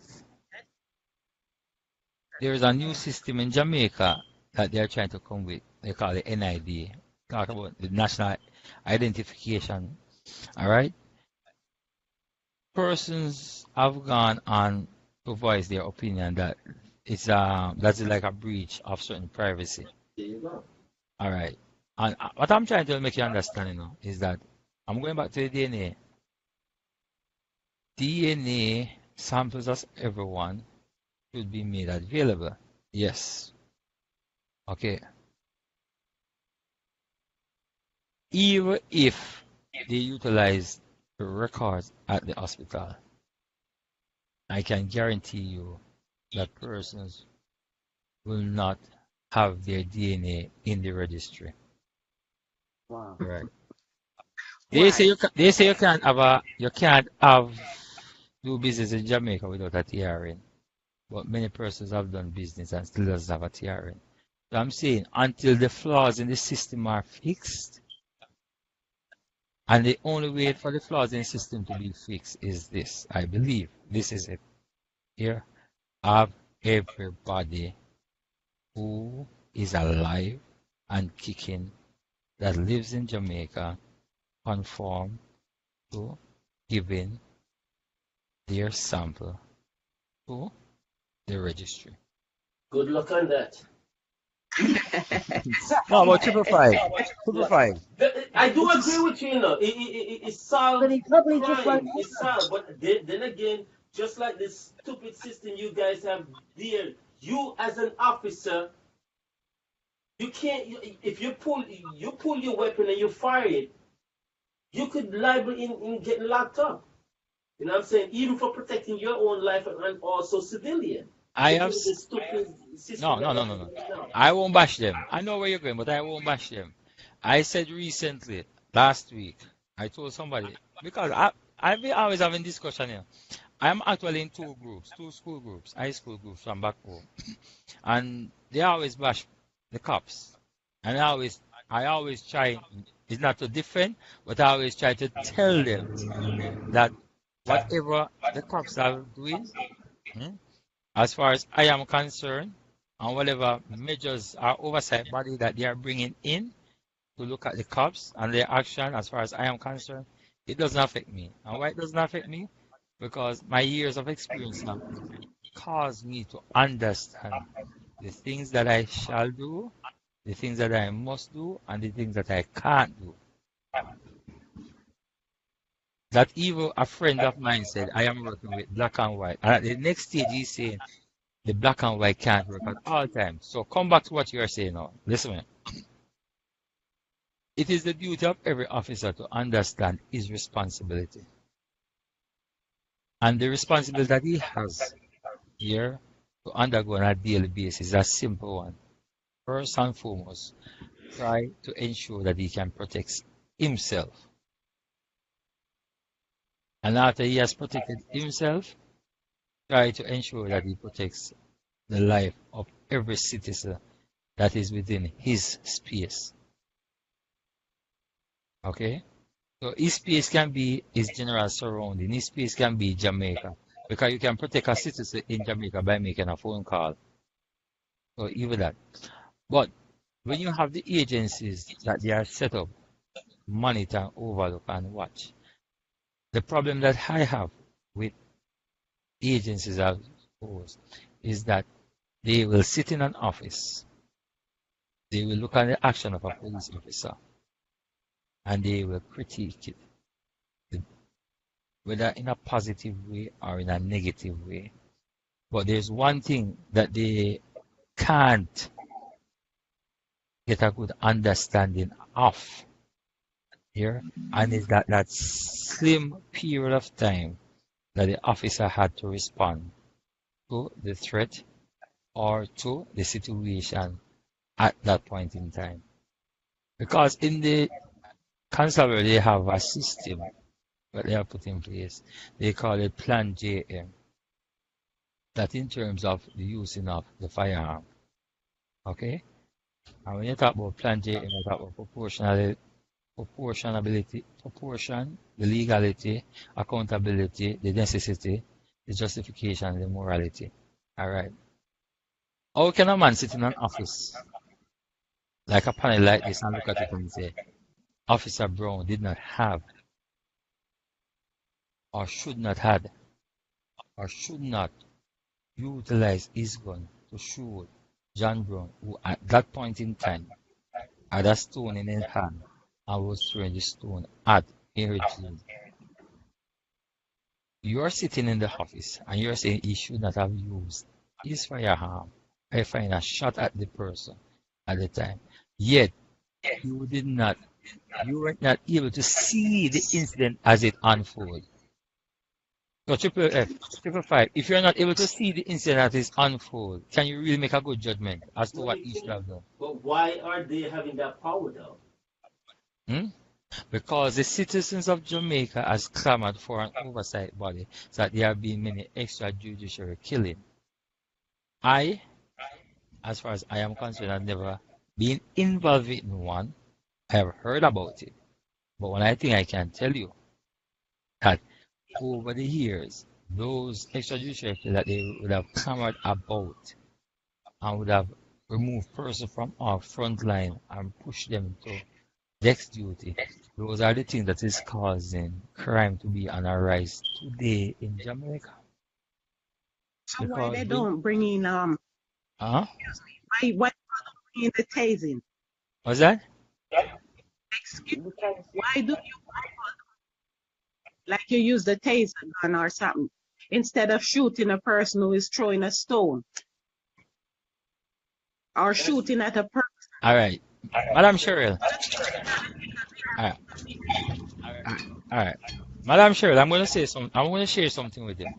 there is a new system in Jamaica that they are trying to come with. They call it NID. Talk about the National Identification. All right. Persons have gone on to voice their opinion that that's like a breach of certain privacy. There you go. All right. And what I'm trying to make you understand, is that I'm going back to the DNA. DNA samples of everyone should be made available. Yes. Okay. Even if they utilize the records at the hospital, I can guarantee you that persons will not have their DNA in the registry. Wow. Right. They say you can't do business in Jamaica without a TRN. But many persons have done business and still doesn't have a TRN. So I'm saying until the flaws in the system are fixed, and the only way for the flaws in the system to be fixed is this. I believe this is it. Here, have everybody who is alive and kicking that lives in Jamaica conform to giving their sample to the registry. Good luck on that. No, about triple five. Triple five. I do It's agree just, with you, it but solves he probably just won't crime. It solves, but then again, just like this stupid system you guys have there, you as an officer, you can't. If you pull your weapon and you fire it, you could liable in getting locked up. You know what I'm saying? Even for protecting your own life and also civilian. I have Because of the stupid no, system no, that we no, have no, no. right now. I won't bash them. I know where you're going, but I won't bash them. I said recently, last week, I told somebody because I've been always having discussion here. I'm actually in two groups, two school groups, high school groups from back home, and they always bash the cops, and I always try. It's not to defend, but I always try to tell them that whatever the cops are doing, hmm, as far as I am concerned, and whatever measures or oversight body that they are bringing in to look at the cops and their action, as far as I am concerned, it doesn't affect me. And why it doesn't affect me? Because my years of experience have caused me to understand the things that I shall do, the things that I must do, and the things that I can't do. That even a friend of mine said, I am working with black and white. And at the next stage, he's saying, the black and white can't work at all times. So come back to what you are saying now. Listen, it is the duty of every officer to understand his responsibility. And the responsibility that he has here to undergo on a daily basis is a simple one. First and foremost, try to ensure that he can protect himself. And after he has protected himself, try to ensure that he protects the life of every citizen that is within his space. Okay? So his space can be his general surrounding. His space can be Jamaica. Because you can protect a citizen in Jamaica by making a phone call. So even that. But when you have the agencies that they are set up, monitor, overlook, and watch, the problem that I have with agencies, I suppose, is that they will sit in an office, they will look at the action of a police officer, and they will critique it, whether in a positive way or in a negative way. But there's one thing that they can't get a good understanding of here, and is that slim period of time that the officer had to respond to the threat or to the situation at that point in time. Because in the constabulary, they have a system that they have put in place. They call it Plan JM. That in terms of the using of the firearm. Okay? And when you talk about Plan JM, you talk about proportion, the legality, accountability, the necessity, the justification, the morality. Alright. How can a man sit in an office like a panel like this and look at it and say, Officer Brown did not have or should not had or should not utilize his gun to shoot John Brown, who at that point in time had a stone in his hand and was throwing the stone at Henry James. You're sitting in the office and you're saying he should not have used his firearm. I find a shot at the person at the time. Yet you were not able to see the incident as it unfolded. So triple five, if you're not able to see the incident as it unfolds, can you really make a good judgment as to No, what you he should can't. have done? But why are they having that power though? Hmm? Because the citizens of Jamaica has clamored for an oversight body so that there have been many extrajudicial killings. I, as far as I am concerned, have never been involved in one. I have heard about it. But one I think I can tell you that over the years, those extrajudicial killings that they would have clamored about and would have removed persons from our front line and pushed them to death duty. Those are the things that is causing crime to be on a rise today in Jamaica. So why Because they when, don't bring in huh? why bring in the tasing? What's that? we can Why do you, like you use the taser gun or something, instead of shooting a person who is throwing a stone or That's shooting at a person? All right, Madam Cheryl. All right, all right, Madam Cheryl. I'm gonna say some. I'm gonna share something with you.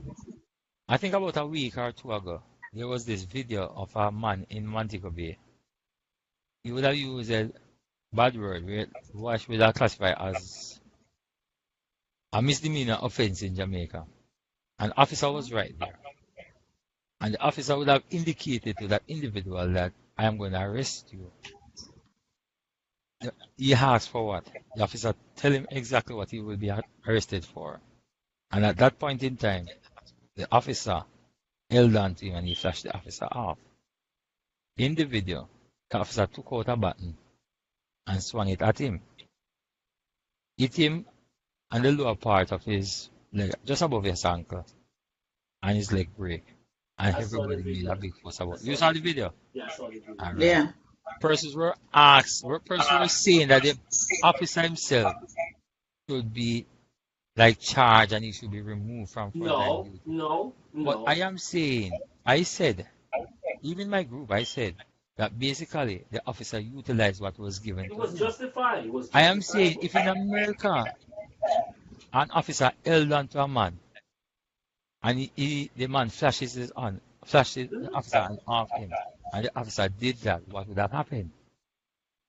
I think about a week or two ago, there was this video of a man in Montego Bay. He would have used a bad word, which would have classified as a misdemeanor offense in Jamaica. An officer was right there. And the officer would have indicated to that individual that I am going to arrest you. He asked for what? The officer tell him exactly what he will be arrested for. And at that point in time, the officer held on to him and he flashed the officer off. In the video, the officer took out a baton and swung it at him. Hit him on the lower part of his leg, just above his ankle, and his leg break. And I saw the everybody made a video. big fuss I about it. saw You the saw the video. video? Yeah, I saw the video. All right. Yeah. Persons were asked, persons were saying that the officer himself should be like charged and he should be removed from frontline No, duty. no, But I no. am saying, I said, even my group, I said that basically the officer utilized what was given It to was him. justified. It was I am saying justifiable. if in America an officer held on to a man and the man flashes the Mhm. officer and off him, and the officer did that, what would have happened?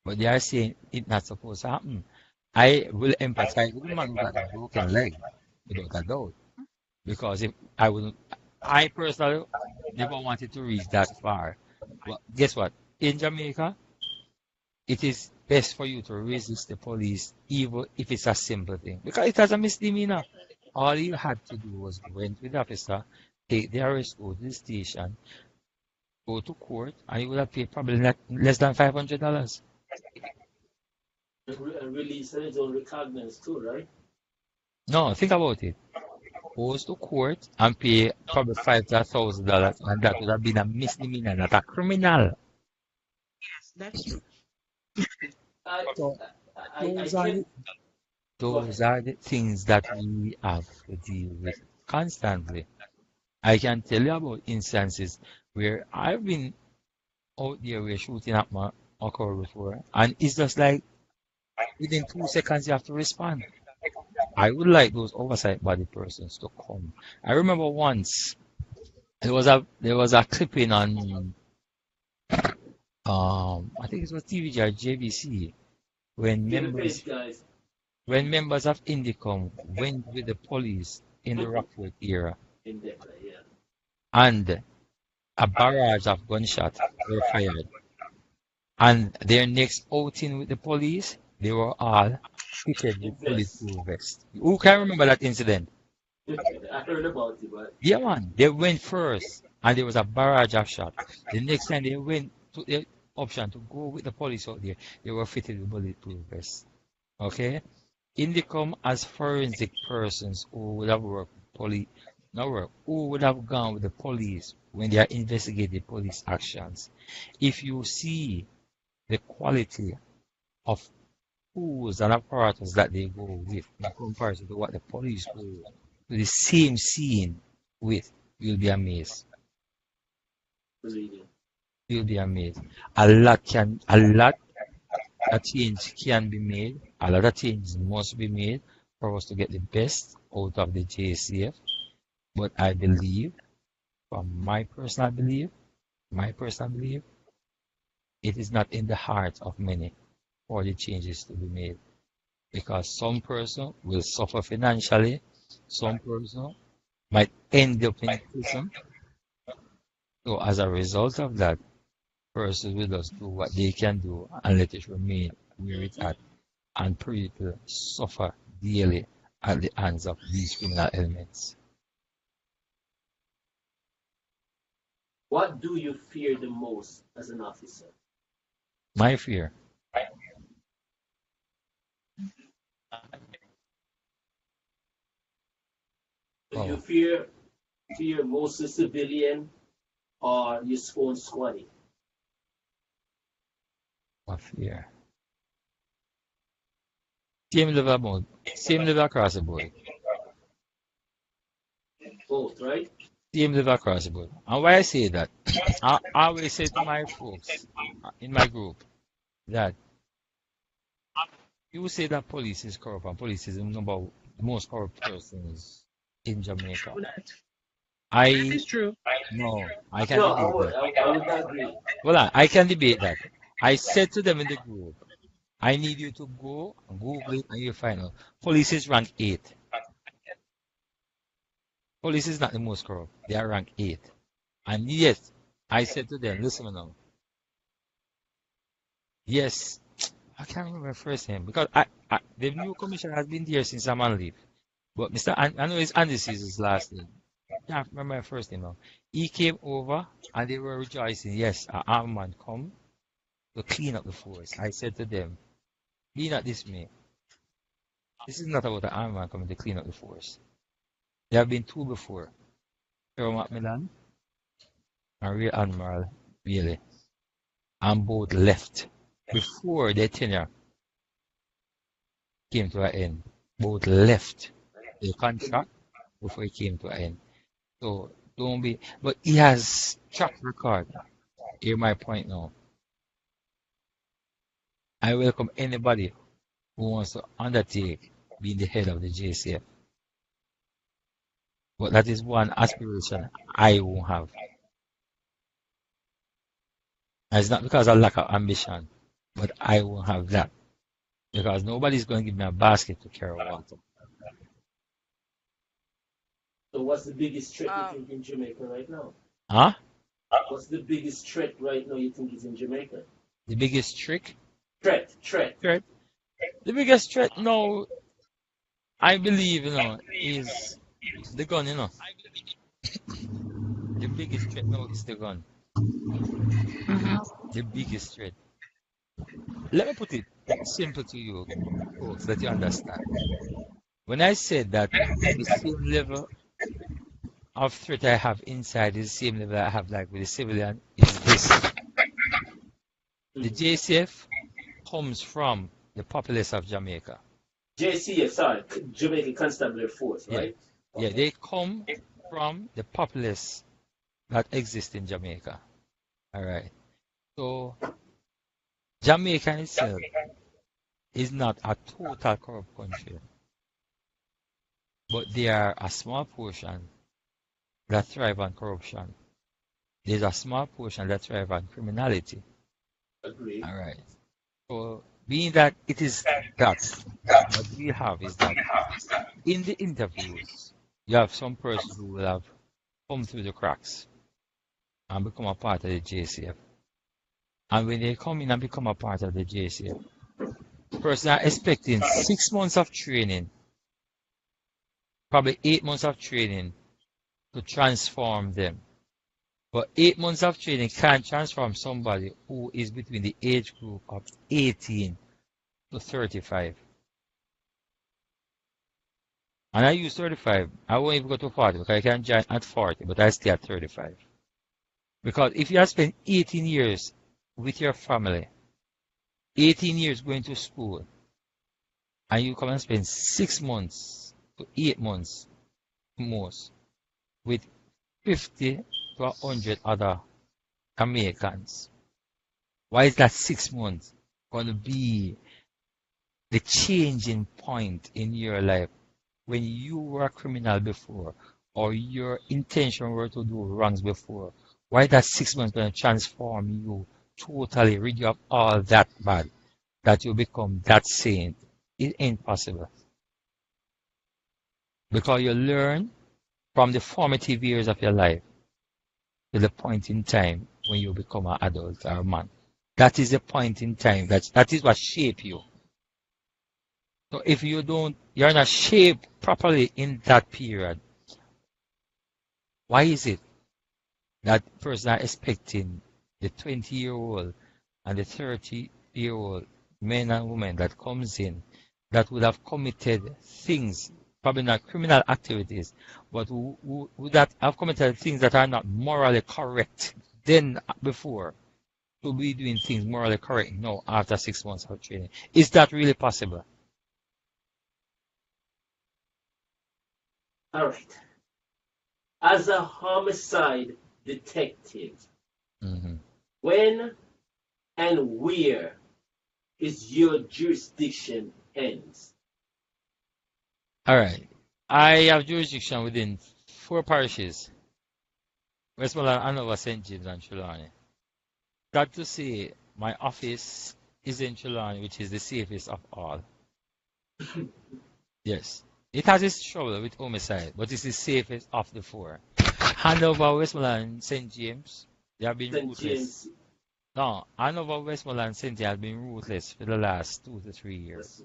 But they are saying it's not supposed to happen. I will empathize with the man who got a broken leg, without a doubt. Because if I wouldn't, I personally never wanted to reach that far. But guess what? In Jamaica, it is best for you to resist the police, even if it's a simple thing. Because it has a misdemeanor. All you had to do was went with the officer, take the arrest, go to the station, go to court, and you would have paid probably not less than $500. And release his own recognizance too, right? No, think about it. Goes to court and pay probably $5,000, and that would have been a misdemeanor, not a criminal. Yes, that's true. I, So I those are can the, go those ahead. are the things that we have to deal with constantly. I can tell you about instances where I've been out there where shooting at my occur before, and it's just like within 2 seconds you have to respond. I would like those oversight body persons to come. I remember once there was a clipping on I think it was TVG or JVC when Give the members page, guys. when members of Indicom went with the police in the Rockford era In depth, yeah. and a barrage of gunshots were fired. And their next outing with the police, they were all fitted with Invest. bulletproof vests. Who can remember that incident? I heard about it, but Yeah, man. They went first, and there was a barrage of shot. The next time they went to the option to go with the police out there, they were fitted with bulletproof vests. Okay? Indicom as forensic persons who would have worked with police, not work, who would have gone with the police when they are investigating police actions. If you see the quality of tools and apparatus that they go with in comparison to what the police go to the same scene with, you'll be amazed. believe it. You'll be amazed. A lot of change can be made. A lot of changes must be made for us to get the best out of the JCF. But I believe, from my personal belief, it is not in the heart of many for the changes to be made. Because some person will suffer financially, some person might end up in prison. So as a result of that, persons will just do what they can do and let it remain where it's Mhm. at, and people suffer daily at the hands of these criminal elements. What do you fear the most as an officer? My fear, Do you oh, fear mostly civilian or your own squaddy? my fear. Same level both. Same level across the board. Both, right? Same level across the board. And why I say that, I always say to my folks in my group that you say that police is corrupt and police is the most corrupt persons in Jamaica. That I is true. no, I can No, debate that. I would not agree. Well, I can debate that. I said to them in the group, I need you to go and Google it and you'll find out. Police is rank 8. Police is not the most corrupt. They are rank 8. And yes, I said to them, listen now. Yes, I can't remember my first name because the new commissioner has been there since I'm on leave. But I know it's Andy's his last name. I can't remember my first name now. He came over and they were rejoicing. Yes, an armed man come to clean up the force. I said to them, be not dismayed. This is not about an armed man coming to clean up the force. There have been 2 before. Earl Macmillan and Rear Admiral Bailey. And both left before their tenure came to an end. Both left the contract before it came to an end. So don't be, but he has track record. Hear my point now. I welcome anybody who wants to undertake being the head of the JCF. But that is one aspiration I won't have. And it's not because of lack of ambition, but I won't have that. Because nobody's going to give me a basket to carry water. So what's the biggest threat you think in Jamaica right now? Huh? What's the biggest threat right now you think is in Jamaica? The biggest trick? Threat. Threat? The biggest threat now, I believe, is the gun, The biggest threat now is the gun. The biggest threat. Let me put it simple to you, folks, that you understand. When I said that the same level of threat I have inside is the same level I have like with the civilian, is this. The JCF comes from the populace of Jamaica. JCF, sorry, Jamaican Constabulary Force, right? Yeah, they come from the populace that exists in Jamaica. All right. So Jamaica itself is not a total corrupt country, but there are a small portion that thrive on corruption. There's a small portion that thrive on criminality. Agreed. All right. So being that it is that, what we have is that in the interviews, you have some persons who will have come through the cracks and become a part of the JCF. And when they come in and become a part of the JCF, persons are expecting 6 months of training, probably 8 months of training to transform them. But 8 months of training can't transform somebody who is between the age group of 18 to 35. And I use 35. I won't even go to 40 because I can join at 40, but I stay at 35. Because if you have spent 18 years with your family, 18 years going to school, and you come and spend 6 months to 8 months most with 50 to 100 other Americans, why is that 6 months going to be the changing point in your life when you were a criminal before or your intention were to do wrongs before? Why that 6 months going to transform you totally, rid you of all that bad, that you become that saint? It ain't possible. Because you learn from the formative years of your life to the point in time when you become an adult or a man. That is the point in time. That is what shapes you. So if you're not shaped properly in that period, why is it that person are expecting the 20-year-old and the 30-year-old men and women that comes in that would have committed things, probably not criminal activities, but who that have committed things that are not morally correct then before, to be doing things morally correct now after 6 months of training? Is that really possible? All right. As a homicide detective, Mhm. when and where is your jurisdiction ends? All right. I have jurisdiction within 4 parishes: Westmoreland, Hanover, St. James, and Trelawney. Got to say, my office is in Trelawney, which is the safest of all. Yes. It has its trouble with homicide, but it's the safest of the 4. Hanover, Westmoreland, St. James, they have been St. ruthless. James. No, Hanover, Westmoreland, St. James have been ruthless for the last 2 to 3 That's years.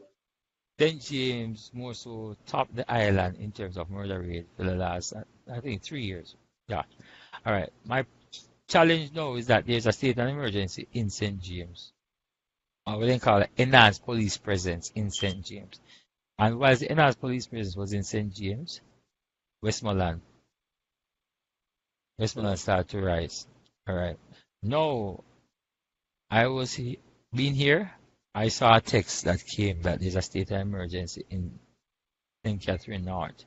St. James more so topped the island in terms of murder rate for the last, I think, 3 years. Yeah. All right. My challenge now is that there's a state of emergency in St. James. Or what they call it, enhanced police presence in St. James. And while the enhanced police presence was in St. James, Westmoreland started to rise. All right. No, I was being here. I saw a text that came that there's a state of emergency in St. Catherine North.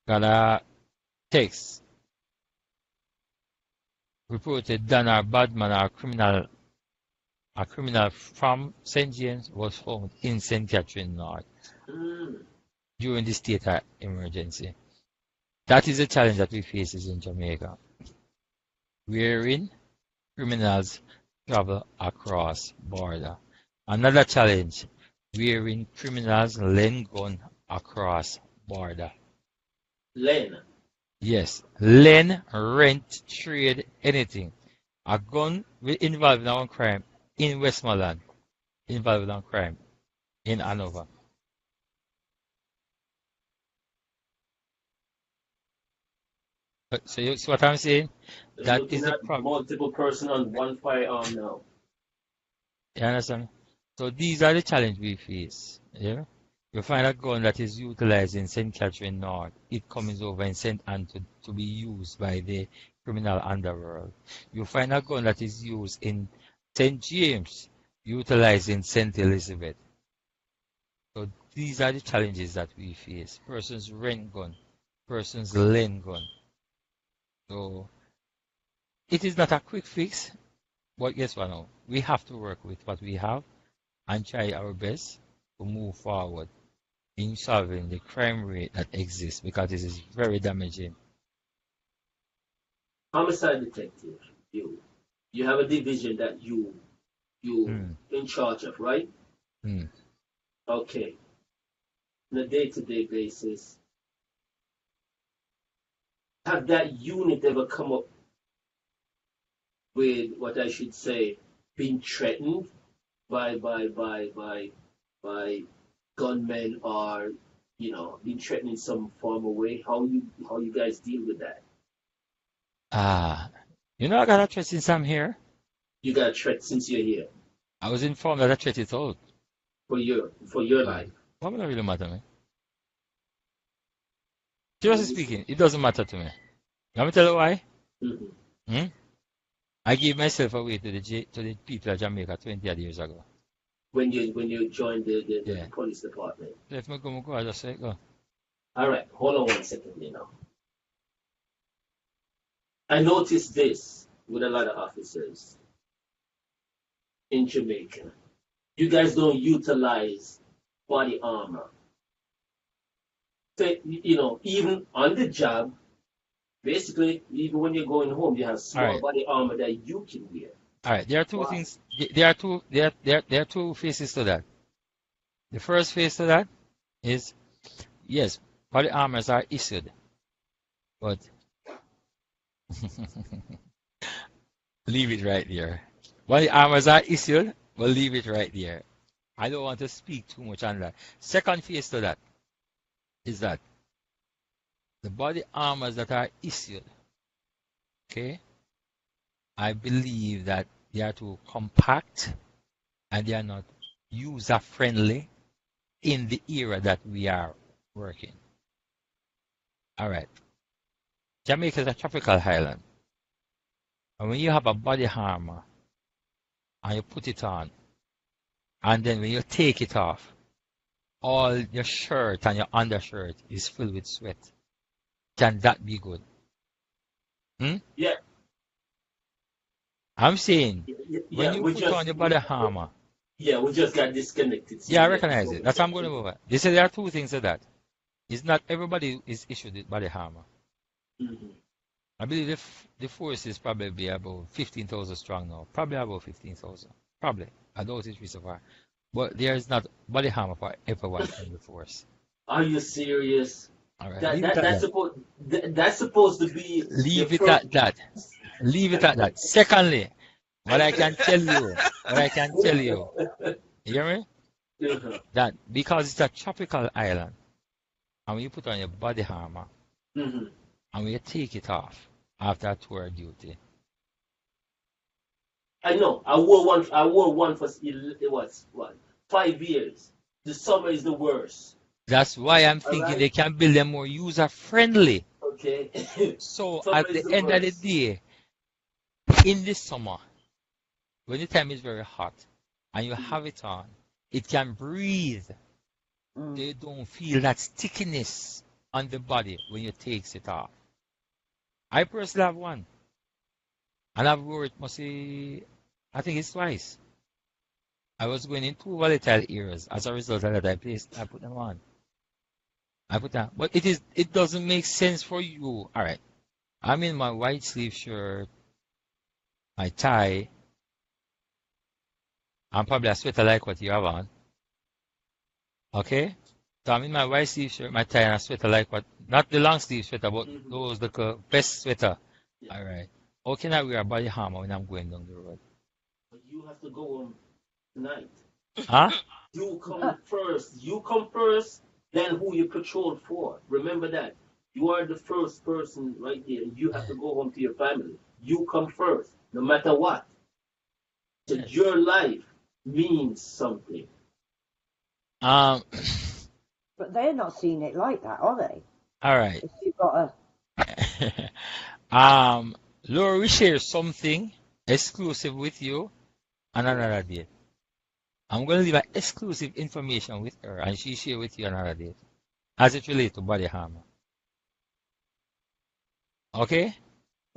Got a text reported that a badman or a criminal from St. James was found in St. Catherine North Mm. during the state of emergency. That is a challenge that we face in Jamaica, wherein criminals travel across border. Another challenge, wherein criminals lend gun across border. Len. Yes, lend, rent, trade, anything. A gun will involve in one crime in Westmoreland, involved in one crime in Hanover. So you see what I'm saying? That is Looking the at problem. multiple person on one firearm now. You understand? So these are the challenges we face. Yeah? You find a gun that is utilized in St. Catherine North, it comes over in St. Anne to be used by the criminal underworld. You find a gun that is used in St. James, utilized in St. Elizabeth. So these are the challenges that we face. Persons rent gun, persons lend gun. So it is not a quick fix, but guess what now? We have to work with what we have and try our best to move forward in solving the crime rate that exists because this is very damaging. Homicide detective. You have a division that you Mm, in charge of, right? mm. Okay. On a day-to-day basis, have that unit ever come up with what I should say, being threatened by gunmen or being threatened in some form or way? How you guys deal with that? Ah, I got a threat since I'm here. You got a threat since you're here I was informed that a threat is out. for your So, life. what will really matter to me? Seriously speaking, it doesn't matter to me. Let me tell you why. Mhm. Hmm? I gave myself away to the people of Jamaica 20 odd years ago. When you joined the Yeah. police department. Let me go, I just say go. All right, hold on 1 second, I noticed this with a lot of officers in Jamaica. You guys don't utilize body armor. So, even on the job, basically, even when you're going home, you have All small right. body armor that you can wear. All right. There are two Why? things. There are two faces to that. The first face to that is yes, body armors are issued, but leave it right there. Body armors are issued, but leave it right there. I don't want to speak too much on that. Second face to that is that the body armors that are issued, okay, I believe that they are too compact and they are not user friendly in the era that we are working. All right. Jamaica is a tropical island. And when you have a body armor and you put it on, and then when you take it off, all your shirt and your undershirt is filled with sweat. Can that be good? Hmm? Yeah, I'm saying, when yeah. you We put on just your body armor, yeah, we just got disconnected. So yeah, I yeah, recognize so it. That's how I'm going to move it. They say there are two things to that. It's not everybody is issued with body armor. mhm. I believe the force is probably about 15,000 strong now. Probably about 15,000. Probably. I doubt it is so far. But there is not body armor for everyone in the force. Are you serious? All right, That leave it that at that's that. supposed that's supposed to be your Leave it first. at that. Leave it at that. Secondly, what I can tell you, you hear me? Mhm. That because it's a tropical island, and when you put on your body armor, Mhm. and when you take it off after tour duty, I know. I wore one. I wore one for it was what 5 years. The summer is the worst. that's why I'm All thinking right. they can build them more user friendly. Okay. So Summer at is the the end of the worst. day, in the summer, when the time is very hot and you Mhm. have it on, it can breathe. Mm. They don't feel that stickiness on the body when you takes it off. I personally have one, and I've worn it mostly, I think it's twice. I was going in two volatile areas. As a result of that, I put them on. I put that, but it doesn't make sense for you. All right, I'm in my white sleeve shirt, my tie. I'm probably a sweater like what you have on. Okay? So I'm in my white sleeve shirt, my tie, and a sweater like what, not the long sleeve sweater, but Mhm. those, the vest sweater. Yeah. All right. How can I wear a body armor when I'm going down the road? But you have to go home tonight. Huh? You come first. You come first. Then who you patrol for? Remember that. You are the first person right there. You have to go home to your family. You come first, no matter what. So Yes. your life means something. Um, But they're not seeing it like that, are they? all right. If you've got a um, Laura will share something exclusive with you on Yeah. another day. I'm going to leave an exclusive information with her, and she share with you another day as it relates to body armor. Okay?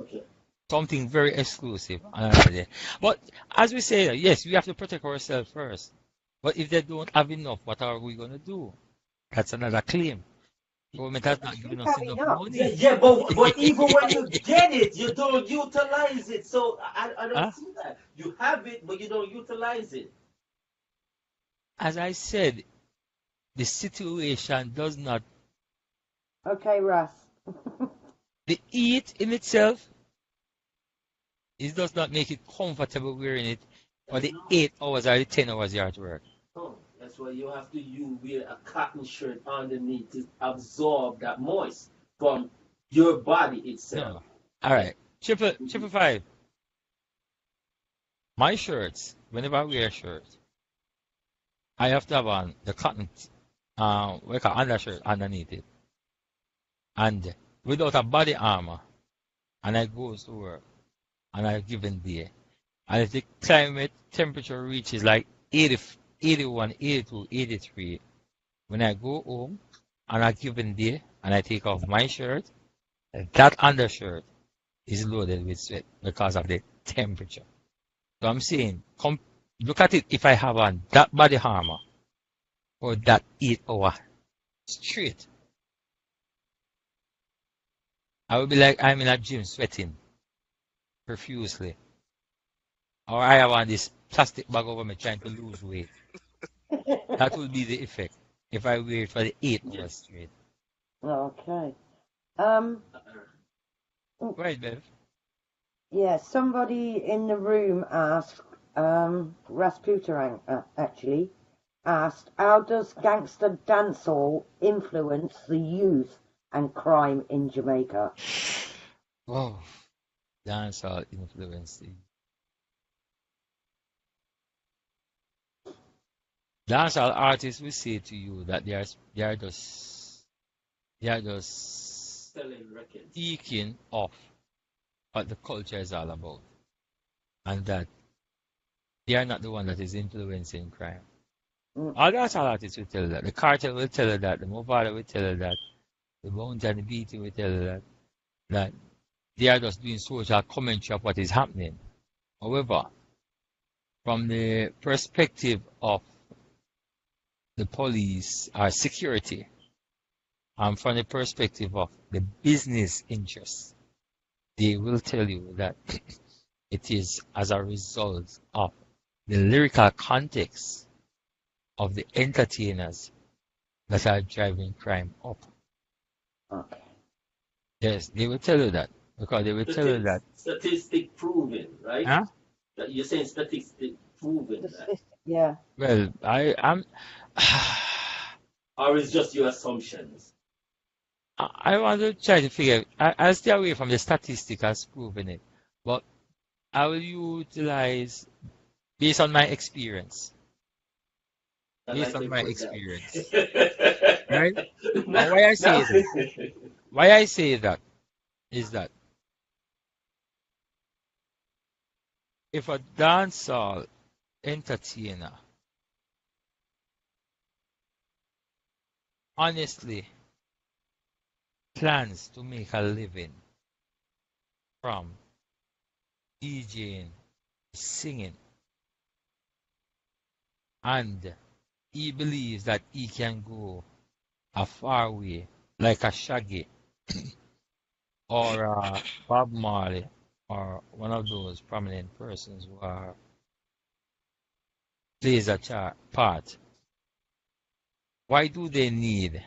Okay. Something very exclusive another day. But as we say, yes, we have to protect ourselves first. But if they don't have enough, what are we going to do? That's another claim. Government has but they not should given us have enough enough. Yeah, money. yeah, but even when you get it, you don't utilize it. So I don't Huh? see that. You have it, but you don't utilize it. As I said, the situation does not, Okay, Russ. the heat in itself, it does not make it comfortable wearing it for I the know. 8 hours or the 10 hours you're at work. Oh, that's why you have to you wear a cotton shirt underneath to absorb that moist from your body itself. No. All Yeah. right. Triple five. My shirts, whenever I wear a shirt, I have to have on the cotton, what you call undershirt underneath it. And without a body armor, and I go to work on a given day, and if the climate temperature reaches like 80, 81, 82, 83, when I go home on a given day and I take off my shirt, that undershirt is loaded with sweat because of the temperature. So I'm saying, look at it if I have on that body armor for that 8 hour straight. I would be like I'm in a gym sweating profusely. Or I have on this plastic bag over me trying to lose weight. That will be the effect if I wear it for the 8 hours Yes. straight. Okay. Um. Right, Bev? Yeah. Somebody in the room asked. Rasputin actually asked, "How does gangster dancehall influence the youth and crime in Jamaica?" Wow. Dancehall influencing. Dancehall artists will say to you that they are just Selling records. speaking of what the culture is all about, and that they are not the one that is influencing crime. All the authorities will tell you that. The cartel will tell you that. The Movada will tell you that. The Bounty and the BT will tell you that they are just doing social commentary of what is happening. However, from the perspective of the police or security, and from the perspective of the business interests, they will tell you that it is as a result of the lyrical context of the entertainers that are driving crime up. Okay. Yes, they will tell you that because they will tell you that. Statistic proven, right? Huh? That you're saying statistic proven, that. Yeah. Well, I'm. Or is just your assumptions? I want to try to figure. I'll stay away from the statistics as proven it, but I will utilize based on my experience. Based on my experience, right? And why I say that? Why I say that is that if a dancehall entertainer honestly plans to make a living from DJing, singing, and he believes that he can go a far way, like a Shaggy or a Bob Marley or one of those prominent persons who are plays a part. Why do they need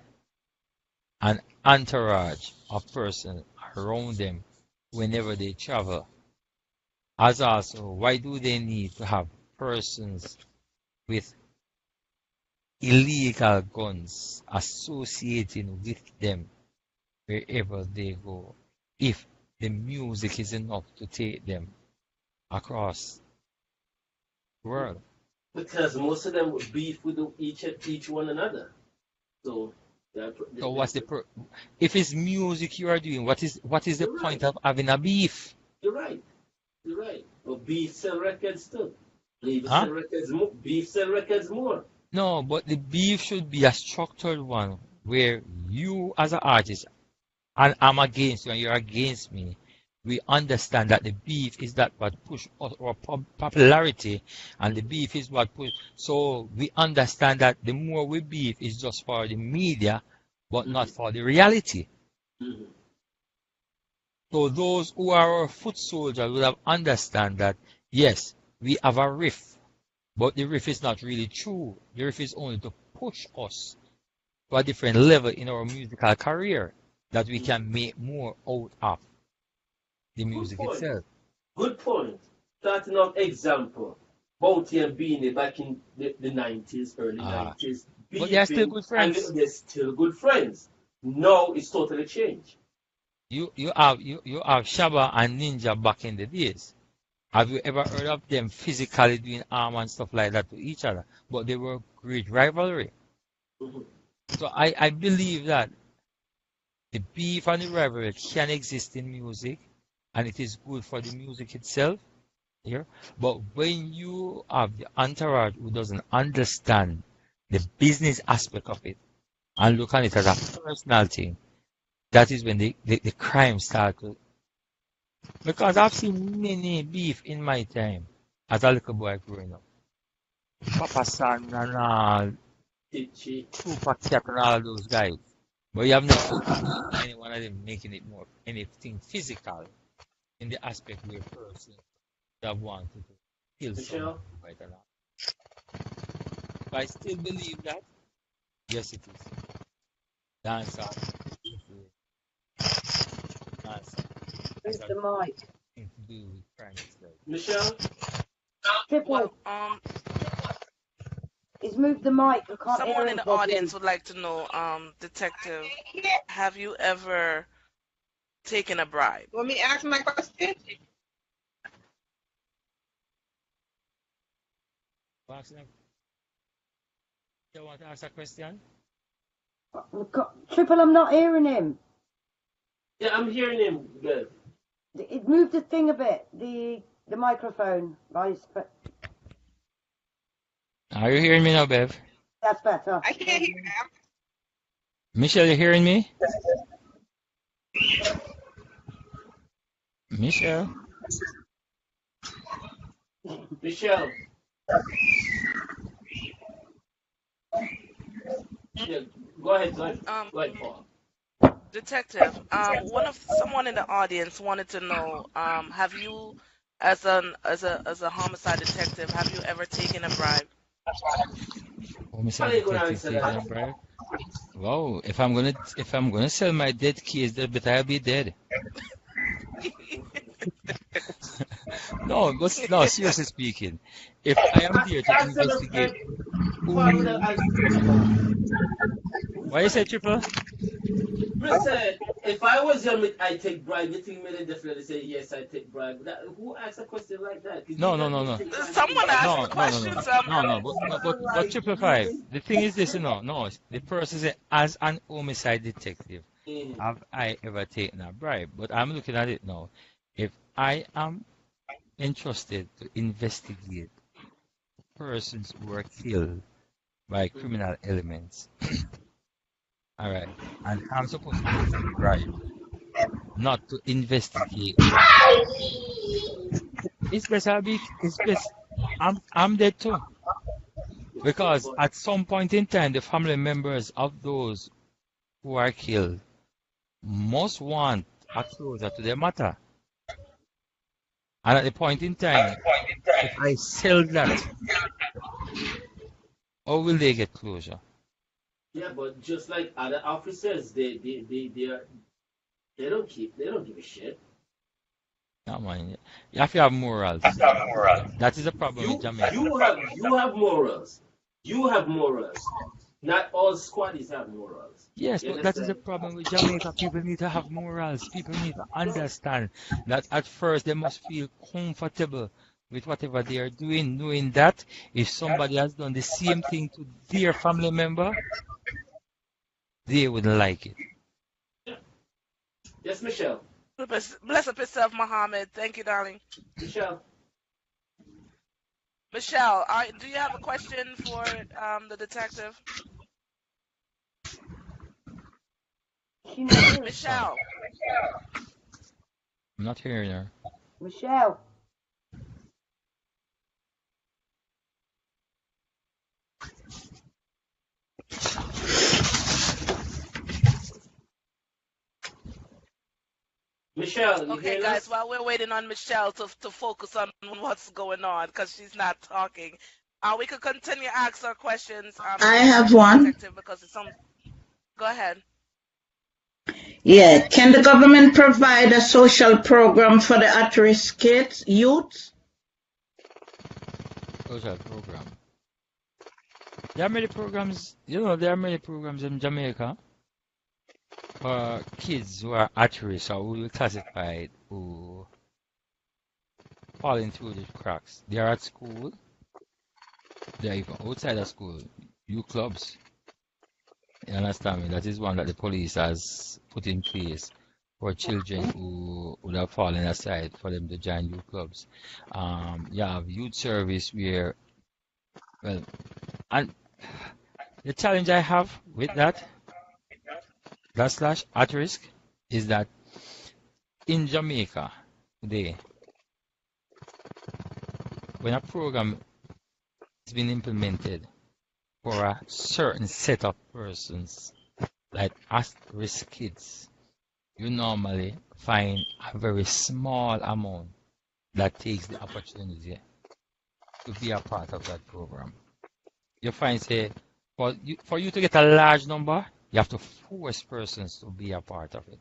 an entourage of persons around them whenever they travel? As also, why do they need to have persons with illegal guns associating with them wherever they go, if the music is enough to take them across the world? Because most of them would beef with each one another. So what's the if it's music you are doing, what is the point of having a beef? You're right. You're right. But beef sell records too. Beef sell records more. No, but the beef should be a structured one where you as an artist, and I'm against you and you're against me, we understand that the beef is that what push our popularity, and the beef is what push. So we understand that the more we beef is just for the media, but not for the reality. So those who are our foot soldiers will have understand that yes, we have a riff, but the riff is not really true. The riff is only to push us to a different level in our musical career, that we can make more out of the music itself. Good point. Starting off example, Bounty and Beanie back in the 90s, early 90s. But they are still good friends. And they're still good friends. Now it's totally changed. You have Shabba and Ninja back in the days. Have you ever heard of them physically doing arm and stuff like that to each other? But they were great rivalry. So I believe that the beef and the rivalry can exist in music, and it is good for the music itself. Here, but when you have the entourage who doesn't understand the business aspect of it and look at it as a personal thing, that is when the crime starts to. Because I've seen many beef in my time as a little boy growing up. Papa San and all, Tupac Cat and all those guys. But you have not seen any one of them making it more anything physical in the aspect where persons have wanted to kill someone quite a lot. But I still believe that yes, it is. Dance art. Where's the mic? To do with crime itself. Michelle? Triple. He's moved the mic. I can't Someone hear in the audience would like to know, Detective, have you ever taken a bribe? Want me to ask my question? You want to ask a question? Triple, I'm not hearing him. Yeah, I'm hearing him good. It moved the thing a bit, the microphone. Right? Are you hearing me now, Bev? That's better. I can't hear. Michelle, you hearing me? Michelle? Michelle. Yeah, go ahead, Paul. Detective, someone in the audience wanted to know, have you, as a homicide detective, have you ever taken a bribe? Homicide How are you gonna detective answer taking a that? bribe? Wow, if I'm gonna sell my dead case, then better I'll be dead. No, but no, seriously speaking, if I am there to Answer the investigate Paul would have who, answered the question. why you say triple? Me said, if I was you, I take bribe. You think me they definitely say yes, I take bribe. Who asked a question like that? Because No, you no, not no, even no, take bribe from Someone nobody. asked no, the no, no, no, question, no, no. But Like triple five. you. The thing is this, no. The person said, as an homicide detective, Mm. have I ever taken a bribe? But I'm looking at it now. If I am entrusted to investigate persons who were killed by criminal elements, all right, and I'm supposed to take a bribe, not to investigate them. It's best I'm dead too. Because But at some point in time, the family members of those who are killed must want a closure to their matter. And at the point in time, if I sell that, how will they get closure? yeah, but just like other officers, they don't give a shit. No, man. You have to have morals. That is the problem with You Jamaica. you have morals. You have morals. Not all squaddies have morals. Yes, You but that is the understand? problem with Jamaica. People need to have morals. People need to understand that at first they must feel comfortable with whatever they are doing, knowing that if somebody has done the same thing to their family member, they wouldn't like it. Yes, Michelle. Bless up yourself, Muhammad. Thank you, darling. Michelle. Michelle, do you have a question for the detective? She not here. Michelle. I'm not hearing her. Michelle. Michelle, you Okay, hear guys, us? while we're waiting on Michelle to focus on what's going on, because she's not talking, we could continue to ask our questions I to have the one. detective because it's some. Go ahead. Yeah. Can the government provide a social program for the at-risk kids, youth? Social program. There are many programs, there are many programs in Jamaica for kids who are at risk or who we classified who falling through the cracks. They are at school, they are even outside of school, youth clubs. You understand me? That is one that the police has put in place for children who would have fallen aside for them to join youth clubs. You have youth service where, well, and the challenge I have with that slash at risk is that in Jamaica today, when a program has been implemented for a certain set of persons, like at-risk kids, you normally find a very small amount that takes the opportunity to be a part of that program. You find, say, for you to get a large number, you have to force persons to be a part of it.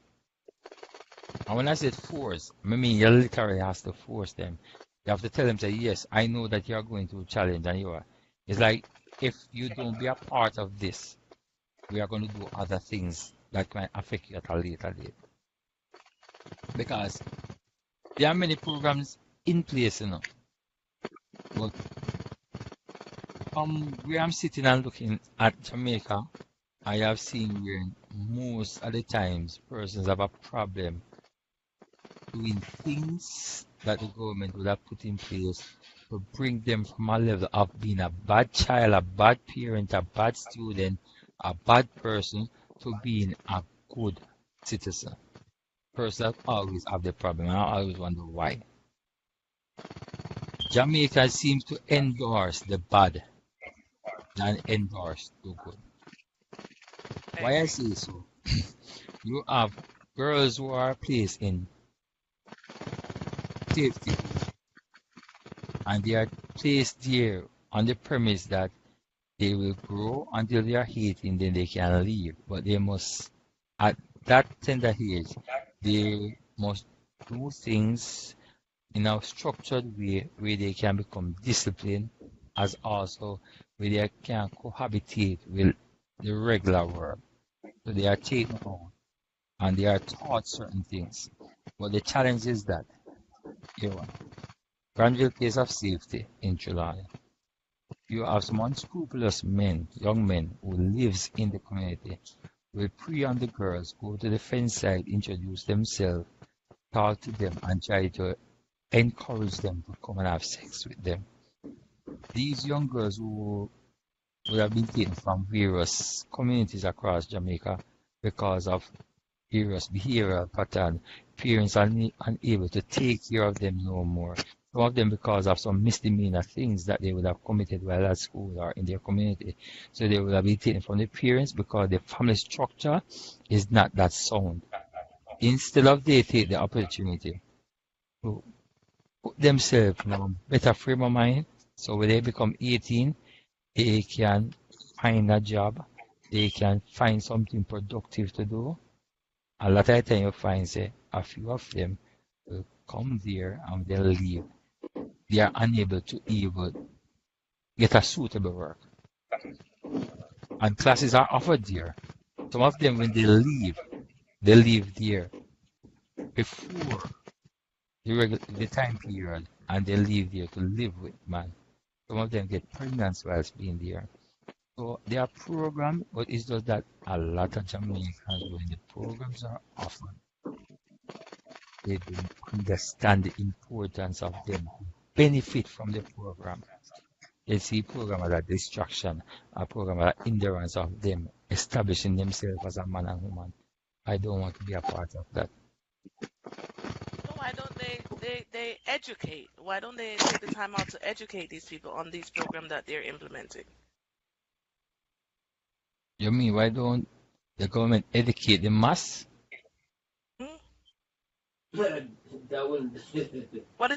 And when I said force, I mean you literally have to force them. You have to tell them, say, yes, I know that you are going to challenge and you are. It's like, if you don't be a part of this, we are going to do other things that can affect you at a later date. Because there are many programs in place, But where I'm sitting and looking at Jamaica, I have seen where most of the times persons have a problem doing things that the government would have put in place to bring them from a level of being a bad child, a bad parent, a bad student, a bad person, to being a good citizen. Person that always have the problem, and I always wonder why. Jamaica seems to endorse the bad than endorse the good. Why I say so? You have girls who are placed in safety, and they are placed there on the premise that they will grow until they are 18, then they can leave. But they must, at that tender age, they must do things in a structured way where they can become disciplined, as also where they can cohabitate with the regular world. So they are taken on and they are taught certain things. But the challenge is that, Granville case of safety in July. You have some unscrupulous men, young men, who lives in the community, will prey on the girls, go to the fence side, introduce themselves, talk to them, and try to encourage them to come and have sex with them. These young girls who would have been taken from various communities across Jamaica because of various behavioral patterns, parents are unable to take care of them no more. Some of them because of some misdemeanor things that they would have committed while at school or in their community. So they would have been taken from the parents because the family structure is not that sound. Instead of they take the opportunity to put themselves in a better frame of mind, so when they become 18, they can find a job, they can find something productive to do. A lot of time you find say a few of them will come there and they'll leave. They are unable to even get a suitable work. And classes are offered there. Some of them when they leave there before the time period and they leave there to live with man. Some of them get pregnant whilst being there. So they are programmed, but it's just that a lot of Jamaicans, when the programs are offered, they don't understand the importance of them who benefit from the program. They see program as a distraction, a program as an hindrance of them establishing themselves as a man and woman. I don't want to be a part of that. So why don't they educate? Why don't they take the time out to educate these people on these programs that they're implementing? You mean why don't the government educate the mass? That will. What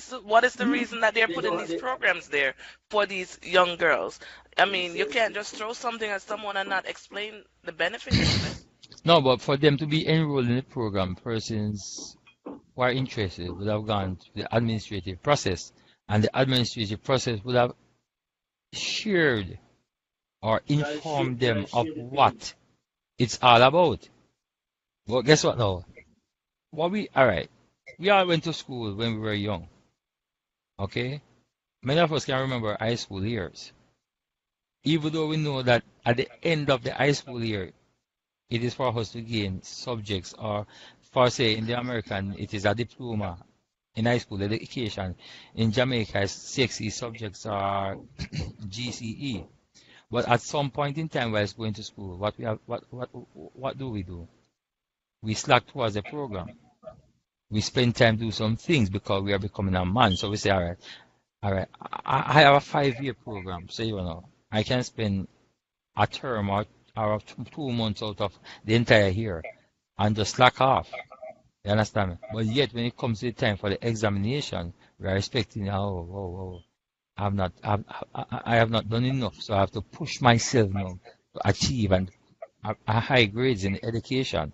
is the reason that they're putting these programs there for these young girls? I mean, you can't just throw something at someone and not explain the benefits of it. No, but for them to be enrolled in the program, persons who are interested would have gone through the administrative process, and the administrative process would have shared or informed them of what it's all about. But guess what now? Alright, we all went to school when we were young. Okay? Many of us can remember high school years. Even though we know that at the end of the high school year, it is for us to gain subjects, or for say in the American, it is a diploma in high school education. In Jamaica, 6 subjects are GCE. But at some point in time while going to school, what do? We slack towards the program. We spend time do some things because we are becoming a man. So we say, all right, I have a 5-year program. So, I can spend a term or 2 months out of the entire year and just slack off. You understand me? But yet, when it comes to the time for the examination, we are expecting, I have not done enough. So I have to push myself now to achieve and a high grades in education.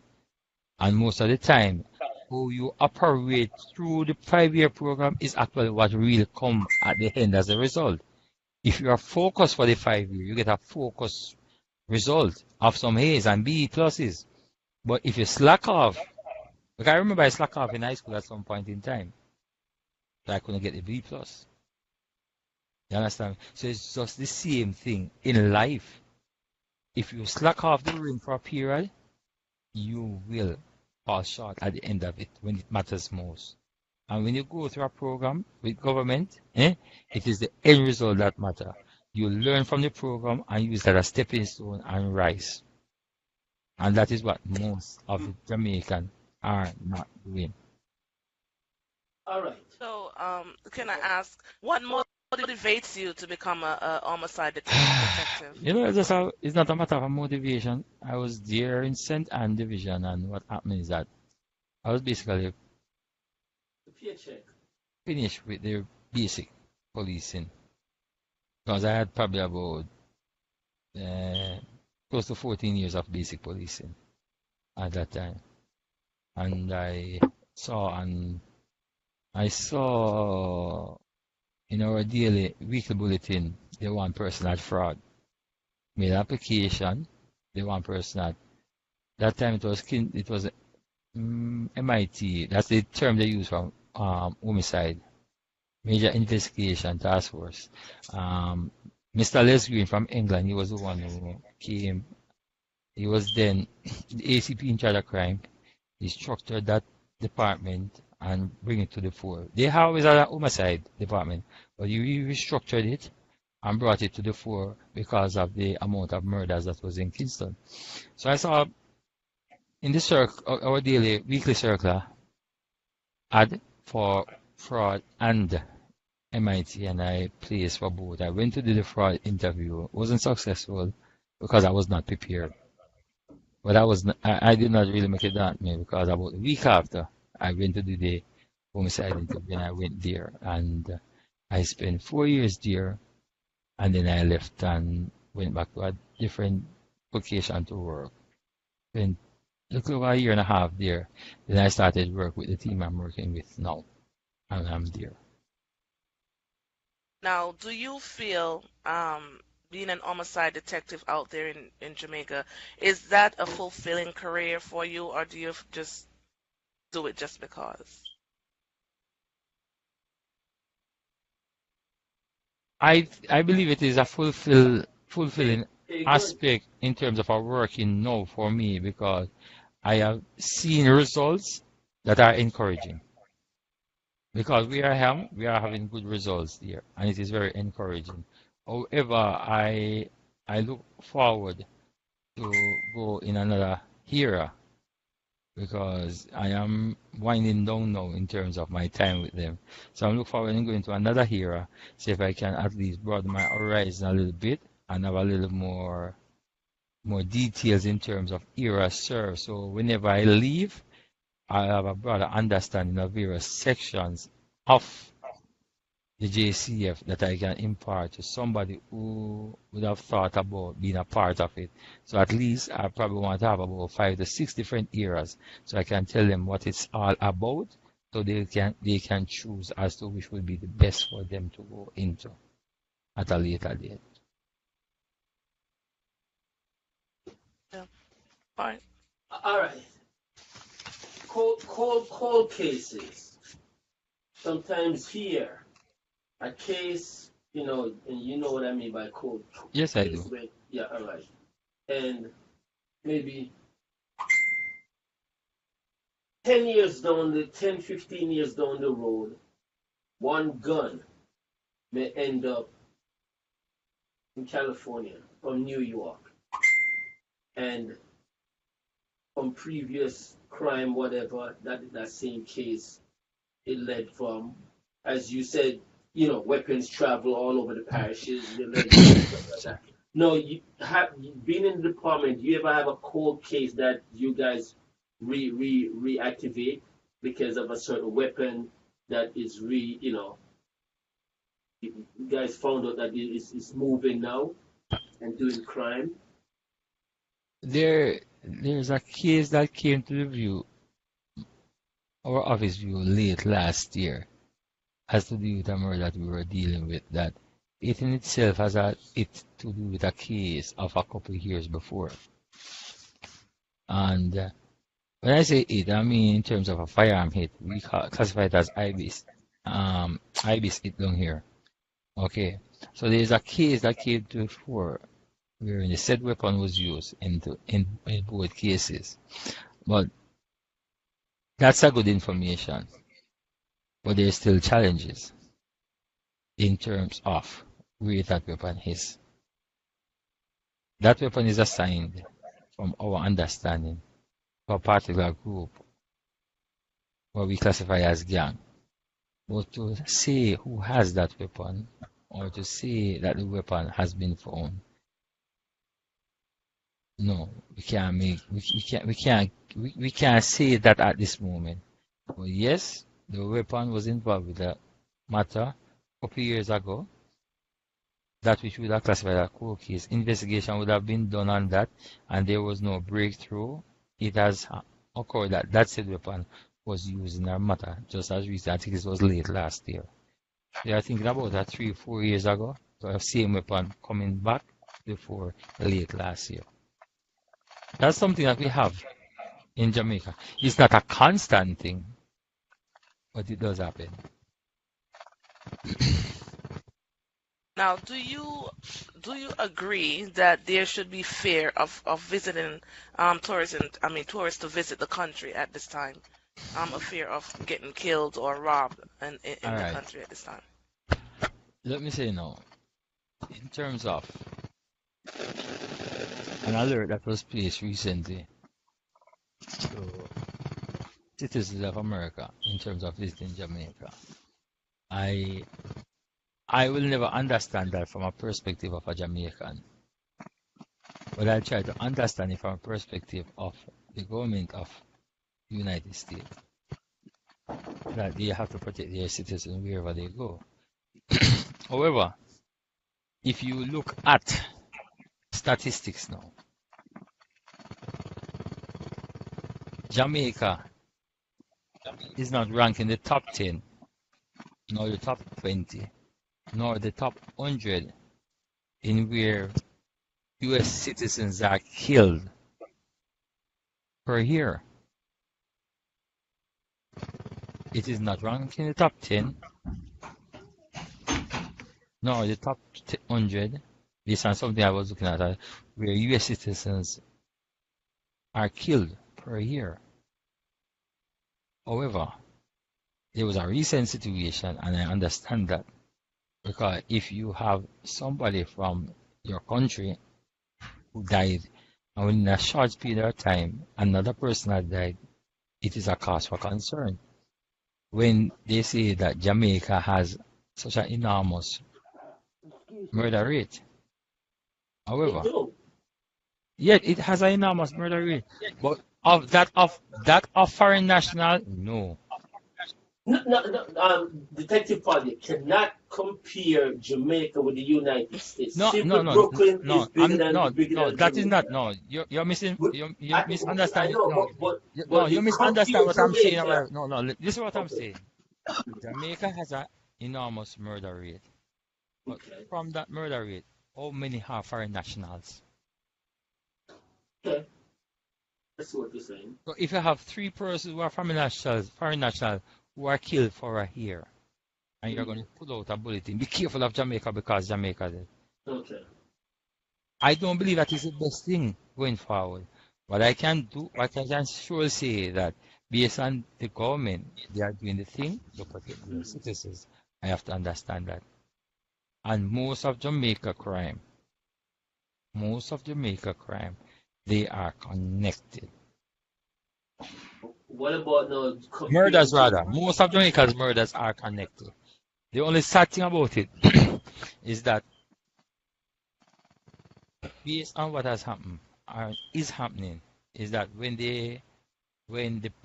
And most of the time, who you operate through the 5-year program is actually what really come at the end as a result. If you are focused for the 5 year, you get a focused result of some A's and B pluses. But if you slack off, like I remember I slack off in high school at some point in time, so I couldn't get a B plus. You understand? So it's just the same thing in life. If you slack off the ring for a period, you will fall short at the end of it when it matters most. And when you go through a program with government, it is the end result that matter. You learn from the program and use that as stepping stone and rise. And that is what most of the Jamaican are not doing. All right. So, can I ask, what motivates you to become a homicide detective? You know, it's not a matter of motivation. I was there in St. Anne Division, and what happened is that I was basically The paycheck. finished with the basic policing because I had probably about close to 14 years of basic policing at that time, and I saw in our daily weekly bulletin the one person had fraud, made application, the one person had that time it was MIT. That's the term they use for homicide, major investigation task force. Mr. Les Green from England, he was the one who came. He was then the ACP in charge of crime. He structured that department and bring it to the fore. They always had a homicide department, but he restructured it and brought it to the fore because of the amount of murders that was in Kingston. So I saw in the circle, our daily weekly circular, ad for fraud and MIT, and I placed for both. I went to do the fraud interview, wasn't successful because I was not prepared. But I did not really make it that way because about a week after I went to do the homicide interview, and I went there and I spent 4 years there, and then I left and went back to a different location to work. Spent a little over a year and a half there. Then I started work with the team I'm working with now, and I'm there. Now, do you feel being an homicide detective out there in Jamaica, is that a fulfilling career for you, or do you just do it just because? I believe it is a fulfilling Hey, good. aspect in terms of our working now for me because I have seen results that are encouraging. Because we are having good results there, and it is very encouraging. However, I look forward to go in another era because I am winding down now in terms of my time with them. So I'm looking forward to going to another era, see if I can at least broaden my horizon a little bit and have a little more details in terms of era served. So whenever I leave, I have a broader understanding of various sections of the JCF that I can impart to somebody who would have thought about being a part of it. So at least I probably want to have about 5 to 6 different eras so I can tell them what it's all about so they can choose as to which would be the best for them to go into at a later date. Yeah. All right. All right. Cold cases. Sometimes here, a case, and you know what I mean by cold Yes, I case. do. Yeah, all right. And maybe 10, 15 years down the road, one gun may end up in California from New York. And from previous crime, whatever, that same case, it led from, as you said, weapons travel all over the parishes, stuff like that. No, you have been in the department. Do you ever have a cold case that you guys reactivate because of a certain weapon that is you guys found out that it's moving now and doing crime? There's a case that came to the view, our office view late last year, has to do with a murder that we were dealing with that it in itself has it to do with a case of a couple of years before. And when I say it, I mean in terms of a firearm hit, we classify it as IBIS. IBIS hit down here. Okay. So there's a case that came to the fore where the said weapon was used in both cases. But that's a good information. but there are still challenges in terms of where that weapon is. That weapon is assigned, from our understanding, to a particular group what we classify as gang. But to say who has that weapon, or to say that the weapon has been found, no, we can't say that at this moment. But yes, the weapon was involved with the matter a couple years ago. That which would have classified as a cold case. Investigation would have been done on that, and there was no breakthrough. It has occurred that that said weapon was used in our matter just as recent. I think it was late last year. They are thinking about that 3-4 years ago. The same weapon coming back before late last year. That's something that we have in Jamaica. It's not a constant thing, but it does happen. Now, do you agree that there should be fear of visiting tourists to visit the country at this time? A fear of getting killed or robbed in the country at this time. Let me say now, in terms of an alert that was placed recently to citizens of America in terms of visiting Jamaica, I will never understand that from a perspective of a Jamaican, but I'll try to understand it from a perspective of the government of the United States, that they have to protect their citizens wherever they go. However, if you look at statistics now, Jamaica is not ranked in the top 10, nor the top 20, nor the top 100 in where U.S. citizens are killed per year. It is not ranked in the top 10, nor the top 100, based on something I was looking at, where U.S. citizens are killed per year. However, there was a recent situation, and I understand that, because if you have somebody from your country who died, and within a short period of time, another person has died, it is a cause for concern. When they say that Jamaica has such an enormous murder rate. However, yet it has an enormous murder rate. But of foreign national, no. Detective Paul, you cannot compare Jamaica with the United States. No, Brooklyn is bigger than that is not. No, you're misunderstanding. No, you misunderstand what I'm saying. No, this is what I'm saying. Jamaica has an enormous murder rate. But from that murder rate, how many are foreign nationals? Okay. That's what you're saying. So if you have 3 persons who are foreign nationals who are killed for a year, and you're going to pull out a bulletin, be careful of Jamaica because Jamaica did. Okay. I don't believe that is the best thing going forward. What I can surely say that based on the government, they are doing the thing to protect their citizens. I have to understand that. And most of Jamaica crime, they are connected. What about no murders rather? Most of Jamaica's murders are connected. The only sad thing about it is that based on what has happened or is happening, is that when the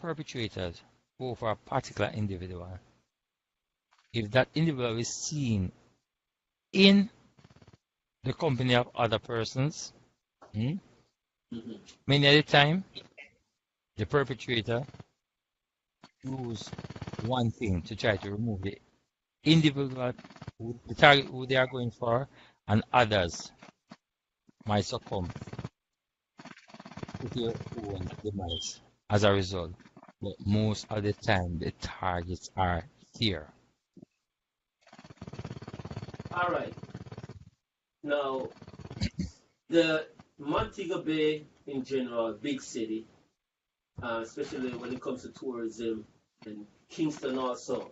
perpetrators go for a particular individual, if that individual is seen in the company of other persons, many of the time the perpetrator use one thing to try to remove the individual the target who they are going for, and others might succumb to their own demise as a result. But most of the time the targets are here. All right. Now, the Montego Bay in general, big city, especially when it comes to tourism, and Kingston also,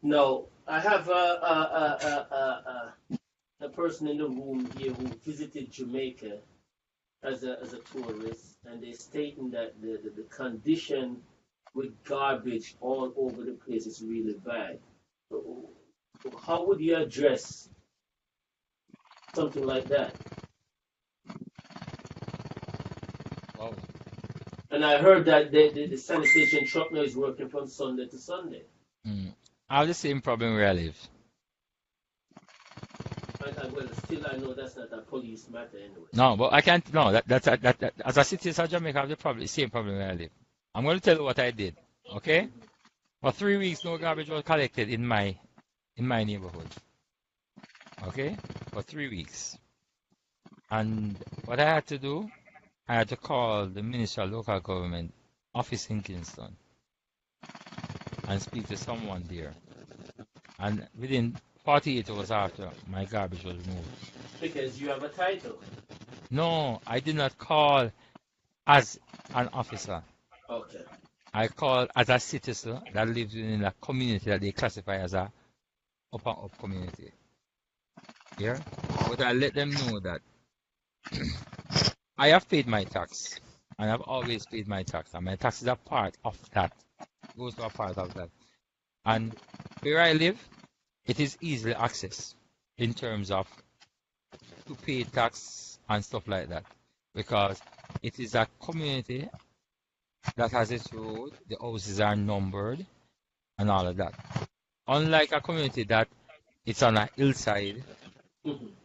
No, I have a person in the room here who visited Jamaica as a tourist, and they're stating that the condition with garbage all over the place is really bad. So how would you address something like that? Wow. And I heard that the sanitation truck now is working from Sunday to Sunday. I have the same problem where I live. Well, still I know that's not a police matter anyway. No, but I can't. No, that as a citizen of Jamaica, I have the same problem where I live. I'm going to tell you what I did. Okay, for 3 weeks, no garbage was collected in my neighborhood. Okay, for 3 weeks, and what I had to do, I had to call the Ministry of Local Government office in Kingston and speak to someone there. And within 48 hours after, my garbage was removed. Because you have a title. No, I did not call as an officer. Okay. I called as a citizen that lives in a community that they classify as a up and up community. Yeah? But I let them know that I have paid my tax. And I've always paid my tax. And my tax is a part of that. Goes to a part of that. And where I live, it is easily accessed in terms of to pay tax and stuff like that. Because it is a community that has its road, the houses are numbered, and all of that. Unlike a community that it's on a hillside,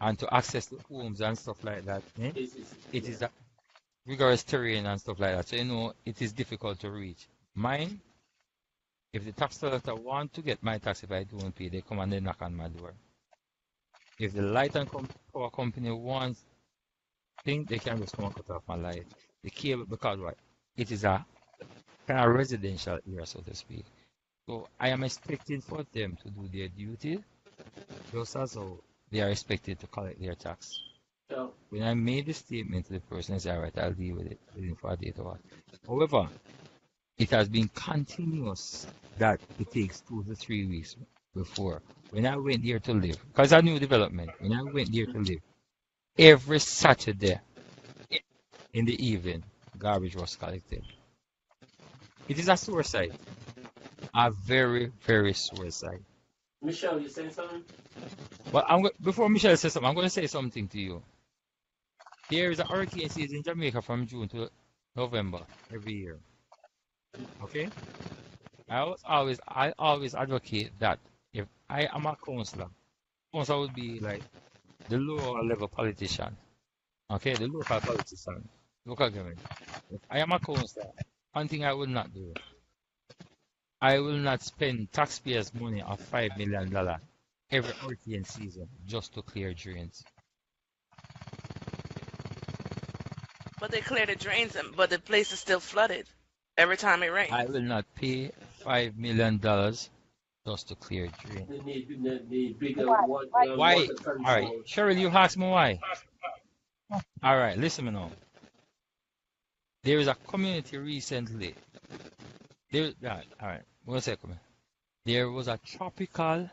and to access the homes and stuff like that, it is a rigorous terrain and stuff like that. So, it is difficult to reach. Mine, if the tax collector want to get my tax if I don't pay, they come and they knock on my door. If the light and power company wants thing, they can just come and cut off my light. The cable, because what? It is a kind of residential area, so to speak. So I am expecting for them to do their duty, just as how they are expected to collect their tax. So, when I made the statement to the person, I said, all right, I'll deal with it within 48 hours. However, it has been continuous that it takes 2 to 3 weeks before. When I went there to live, because I knew development, when I went there to live, every Saturday in the evening, garbage was collected. It is a sore site. A very, very sore site. Michelle, you saying something? But before Michelle says something, I'm going to say something to you. There is a hurricane season in Jamaica from June to November every year. Okay? I always advocate that if I am a counselor would be like the lower level politician. Okay, the local politician, local government. If I am a counselor, one thing I will not do, I will not spend taxpayers' money of $5 million every hurricane season just to clear drains. But they clear the drains, but the place is still flooded every time it rains. I will not pay $5 million just to clear drains. They need bigger Why? water control. All right, Cheryl, you asked me why. All right, listen me now. There is a community recently. All right, 1 second. There was a tropical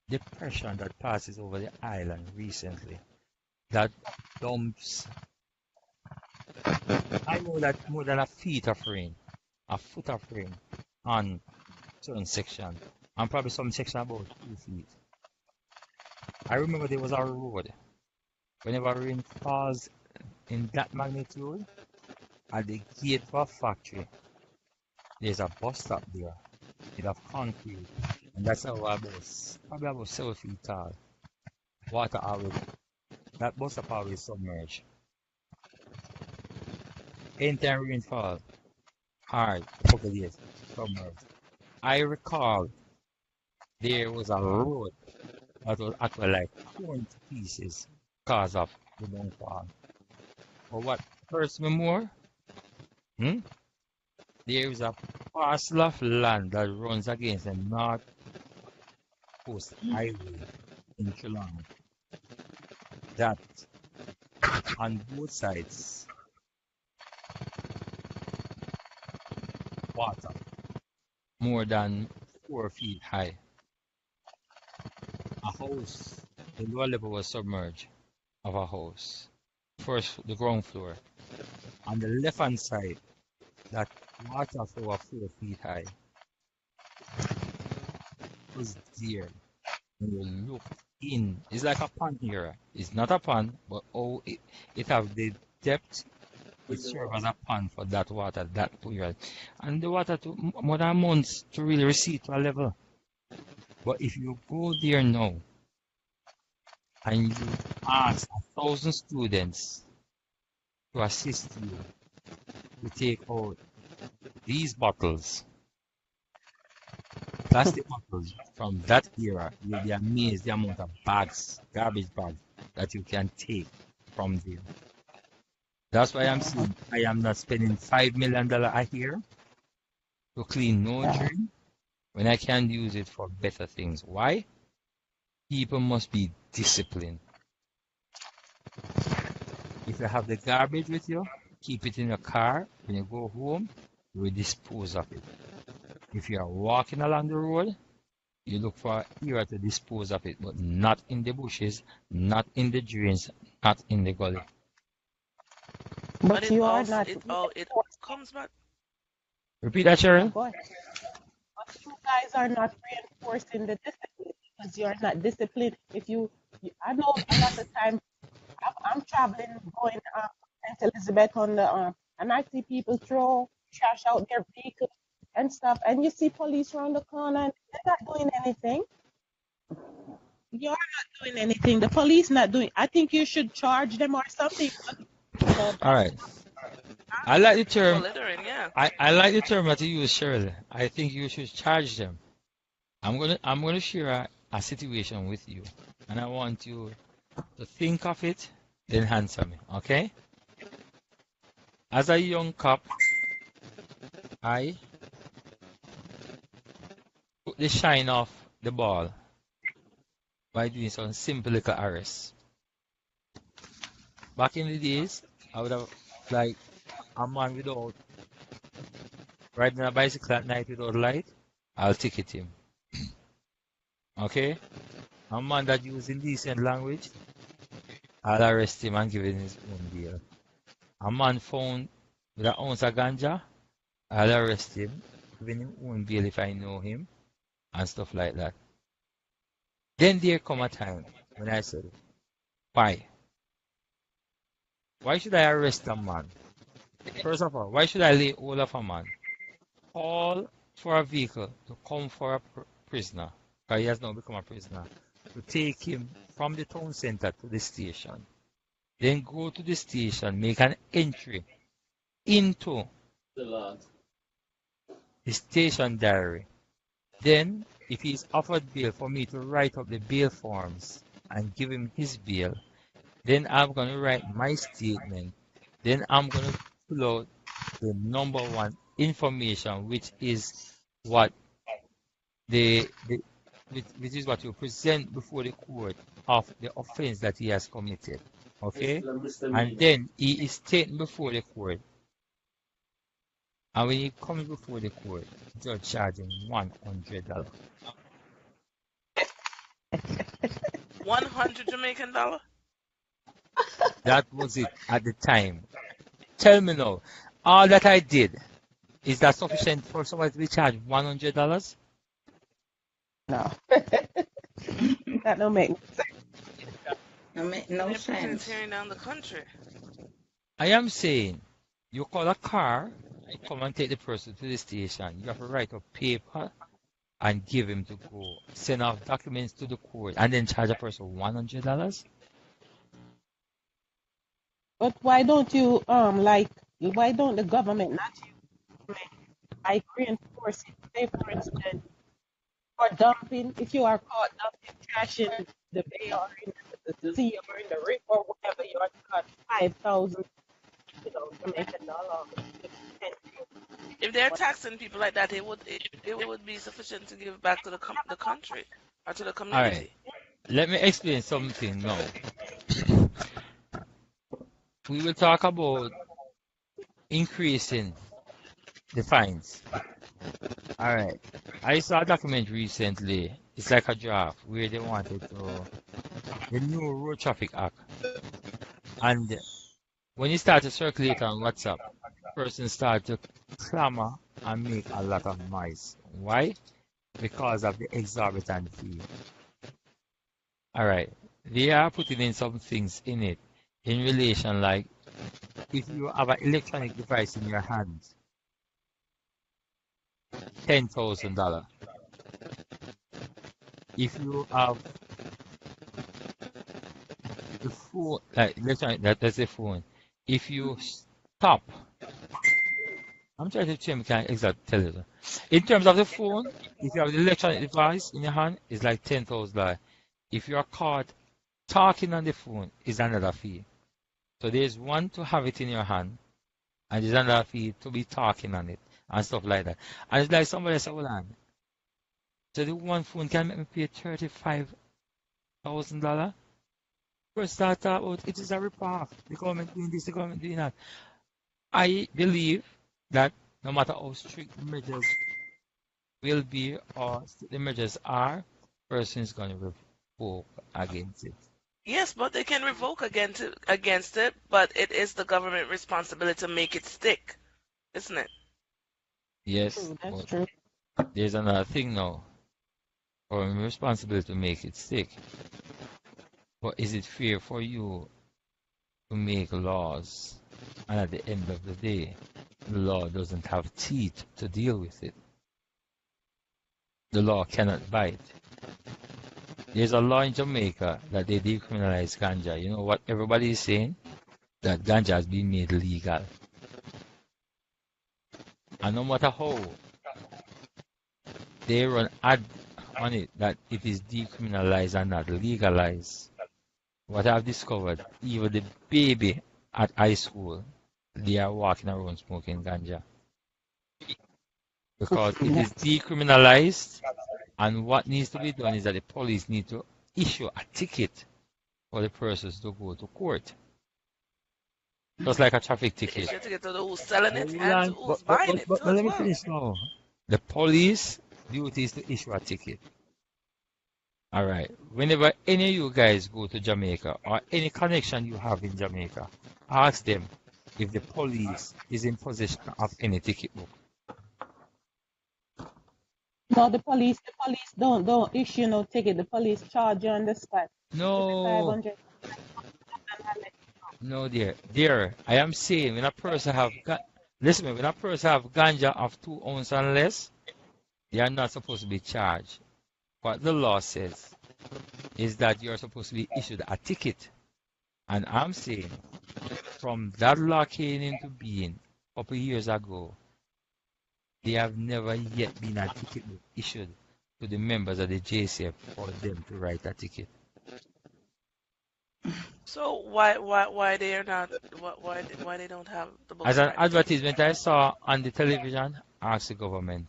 depression that passes over the island recently that dumps, I know that more than a foot of rain on certain section, and probably some section about 2 feet. I remember there was a road. Whenever rain falls in that magnitude, at the gate of a factory, there's a bus stop there with a concrete, and that's probably about 7 feet tall. Water always, that bus stop always submerged. Anytime rainfall, hard, a couple days, submerged. I recall there was a road that was actually like torn to pieces because of the downfall. But what hurts me more? There is a parcel of land that runs against the North Coast Highway in Geelong that on both sides water more than 4 feet high. A house, the lower level was submerged of a house. First, the ground floor. On the left-hand side, that water over 4 feet high was there. When you look in, it's like a pond here. It's not a pond, but it have the depth. It serves as a pond for that water, that period. And the water took more than months to really recede to a level. But if you go there now and you ask 1,000 students to assist you to take out these bottles, plastic bottles from that era, you'll be amazed the amount of bags, garbage bags, that you can take from there. That's why I'm saying I am not spending $5 million a year to clean no drain when I can use it for better things. Why? People must be disciplined. If you have the garbage with you, keep it in your car. When you go home, you will dispose of it. If you are walking along the road, you look for an area to dispose of it, but not in the bushes, not in the drains, not in the gully. But it you are also not. it comes back. Repeat that, Cheryl. Go ahead. But you guys are not reinforcing the discipline because you're not disciplined. If I know a lot of time I'm traveling, going St. Elizabeth on the and I see people throw trash out their vehicle and stuff, and you see police around the corner and they're not doing anything. You're not doing anything. The police not doing. I think you should charge them or something. All right. I like the For term. littering, yeah. I like the term that you use, Cheryl. I think you should charge them. I'm gonna share a situation with you, and I want you to think of it, then answer me. Okay? As a young cop, I took the shine off the ball by doing some simple little arrests. Back in the days, I would have like a man without riding a bicycle at night without light, I'll ticket him. Okay? A man that uses indecent language, I'll arrest him and give him his own bail. A man found with an ounce of ganja, I'll arrest him, give him own bail if I know him, and stuff like that. Then there come a time when I said, why? Why should I arrest a man? First of all, why should I lay hold of a man? Call for a vehicle to come for a prisoner, because he has now become a prisoner, to take him from the town center to the station. Then go to the station, make an entry into the station diary. Then, if he is offered bail, for me to write up the bail forms and give him his bail, then I'm going to write my statement. Then I'm going to pull out the number one information, which is what which is what you present before the court of the offense that he has committed. Okay? And then he is taken before the court. And when he comes before the court, the judge charging $100. 100 Jamaican dollar? That was it at the time. Tell me now, all that I did, is that sufficient for somebody to be charged $100? No. That don't make sense. No, no They're sense. tearing down the country. I am saying, you call a car, and come and take the person to the station. You have to write a paper and give him to go. Send off documents to the court and then charge a person $100? But why don't you why don't the government, not you, like reinforce it? Say for instance, for dumping, if you are caught dumping trash in the bay or in the sea or in the river or whatever, you are cut 5,000, Jamaican dollar. If they're taxing people like that, it would be sufficient to give back to the country or to the All right. community. Let me explain something now. We will talk about increasing the fines All right. I saw a document recently. It's like a draft where they wanted to the new Road Traffic Act, and when it started to circulate on WhatsApp, persons started to clamor and make a lot of noise. Why? Because of the exorbitant fee. All right. They are putting in some things in it in relation, like if you have an electronic device in your hand, $10,000. If you have the phone, like electronic, that's a phone. If you stop, I'm trying to check, can exact tell you. In terms of the phone, if you have the electronic device in your hand, it's like $10,000. If you are caught talking on the phone, is another fee. So there's one to have it in your hand, and there's another fee to be talking on it and stuff like that. And it's like somebody said, hold on. So the one phone can make me pay $35,000. First start out, it is a ripoff. The government doing this, the government doing that. I believe that no matter how strict the measures will be or the measures are, person is going to revoke against it. Yes, but they can revoke against it, but it is the government responsibility to make it stick, isn't it? Yes, That's but true. there's another thing now. Government responsibility to make it stick. But is it fair for you to make laws and at the end of the day, the law doesn't have teeth to deal with it? The law cannot bite. There's a law in Jamaica that they decriminalize ganja. You know what everybody is saying? That ganja has been made legal. And no matter how they run ad on it that it is decriminalized and not legalized, what I've discovered, even the baby at high school, they are walking around smoking ganja. Because it is decriminalized, and what needs to be done is that the police need to issue a ticket for the persons to go to court. Just like a traffic ticket. Issue a ticket to who's selling it Hold and to on, who's buying it too but as let me well. finish now. The police duty is to issue a ticket. All right. Whenever any of you guys go to Jamaica or any connection you have in Jamaica, ask them if the police is in possession of any ticket book. No, the police don't issue no ticket. The police charge you on the spot. No, 500. no, dear. I am saying when a person have listen to me, when a person have ganja of 2 ounces and less, they are not supposed to be charged. What the law says is that you are supposed to be issued a ticket. And I'm saying from that law came into being a couple of years ago, there have never yet been a ticket book issued to the members of the JCF for them to write a ticket. So why they are not why they don't have the books As an right? advertisement I saw on the television, ask the government.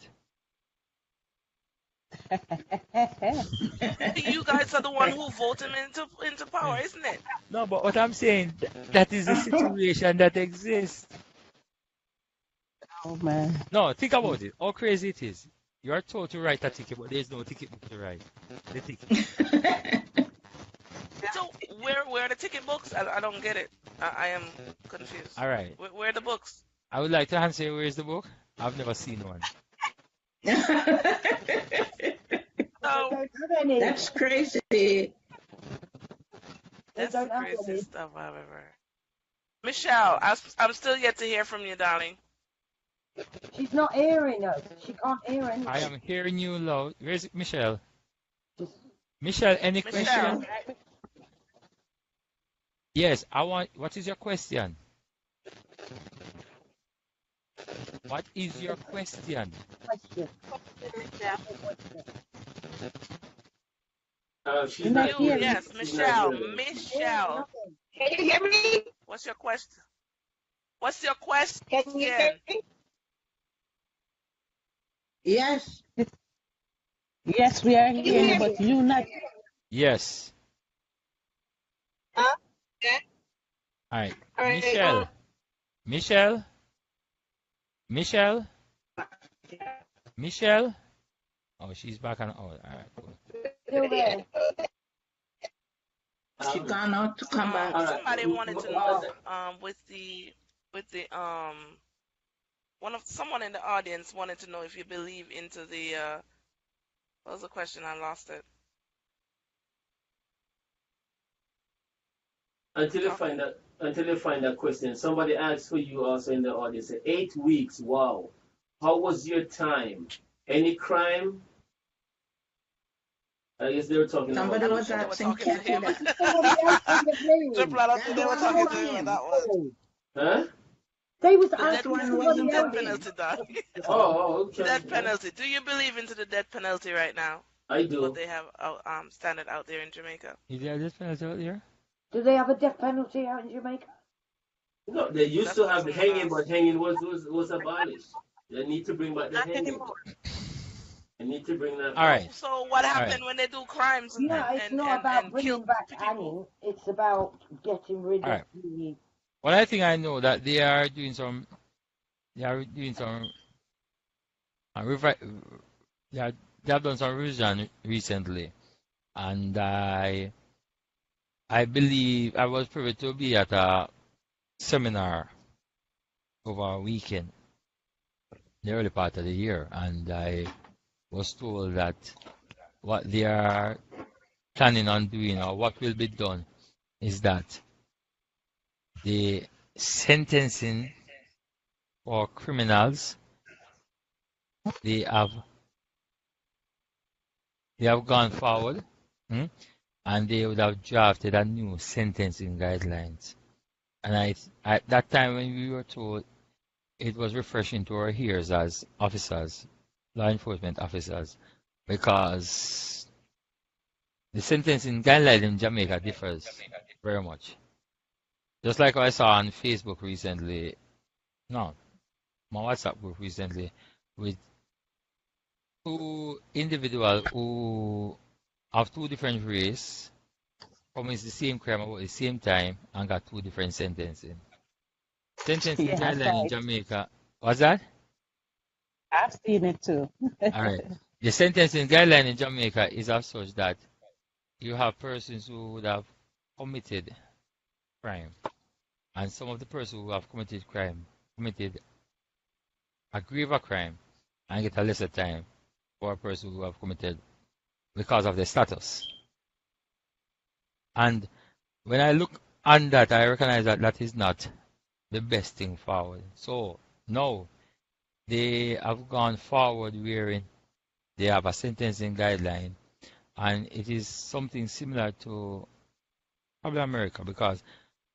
You guys are the one who voted him into power, isn't it? No, but what I'm saying, that is the situation that exists. Oh man. No, think about it. How crazy it is. You are told to write a ticket, but there's no ticket book to write. The ticket. So where are the ticket books? I don't get it. I am confused. All right. Where are the books? I would like to answer where is the book? I've never seen one. So That's crazy. that's the craziest stuff I've ever heard. Michelle, I'm still yet to hear from you, darling. She's not hearing us. She can't hear anything. I am hearing you loud. Where's Michelle? Just- Michelle, any Michelle. question? Yes, what is your question? What is your question? Question. She's not You, here. Yes, She's not Michelle. here. Michelle. Can you hear me? What's your question? What's your question? Can you hear me? Yes. yes, we are Can you hearing you, hear but me? you not. Yes. Huh? Okay. All right. All right. Michelle. Michelle. Michelle? Oh, she's back on. Oh, all right, cool. Still there. She gone out to come back. Somebody wanted to know someone in the audience wanted to know if you believe into the what was the question? I lost it. Until you find that question, somebody asked for you also in the audience. 8 weeks. Wow. How was your time? Any crime? I guess they were talking Somebody about was They were asking talking to him. Somebody else in the room. Triple, I don't think they were talking to him. That was Huh? They was the death, asking one somebody wasn't death else. penalty, Doc. Oh, okay. Death penalty. Do you believe into the death penalty right now? I What do. they have standard out there in Jamaica? Is there a difference out here? Do they have a death penalty out in Jamaica? No, they used That's to what have someone hanging, asked. but hanging was abolished. They need to bring back the Not hanging. anymore. They need to bring that. All right. So what All happened right. when they do crimes No, it's and not about kill bringing back people? hanging. It's about getting rid All of right. the. Well, I think I know that they are doing some they have done some revision recently, and I believe I was privileged to be at a seminar over a weekend, the early part of the year, and I was told that what they are planning on doing or what will be done is that the sentencing for criminals they have gone forward, and they would have drafted a new sentencing guidelines. And at that time when we were told, it was refreshing to our ears as officers, law enforcement officers, because the sentencing guideline in Jamaica differs very much. Just like I saw on Facebook recently, no, my WhatsApp group recently, with two individuals who have two different races, commits the same crime about the same time, and got two different sentencing. Sentencing Yeah, guideline in right. Jamaica, what's that? I've seen it too. All right. The sentencing guideline in Jamaica is of such that you have persons who would have committed crime, and some of the persons who have committed a graver crime, and get a lesser time for a person who have committed because of their status. And when I look on that, I recognize that that is not the best thing forward. So no, they have gone forward wherein they have a sentencing guideline, and it is something similar to probably America, because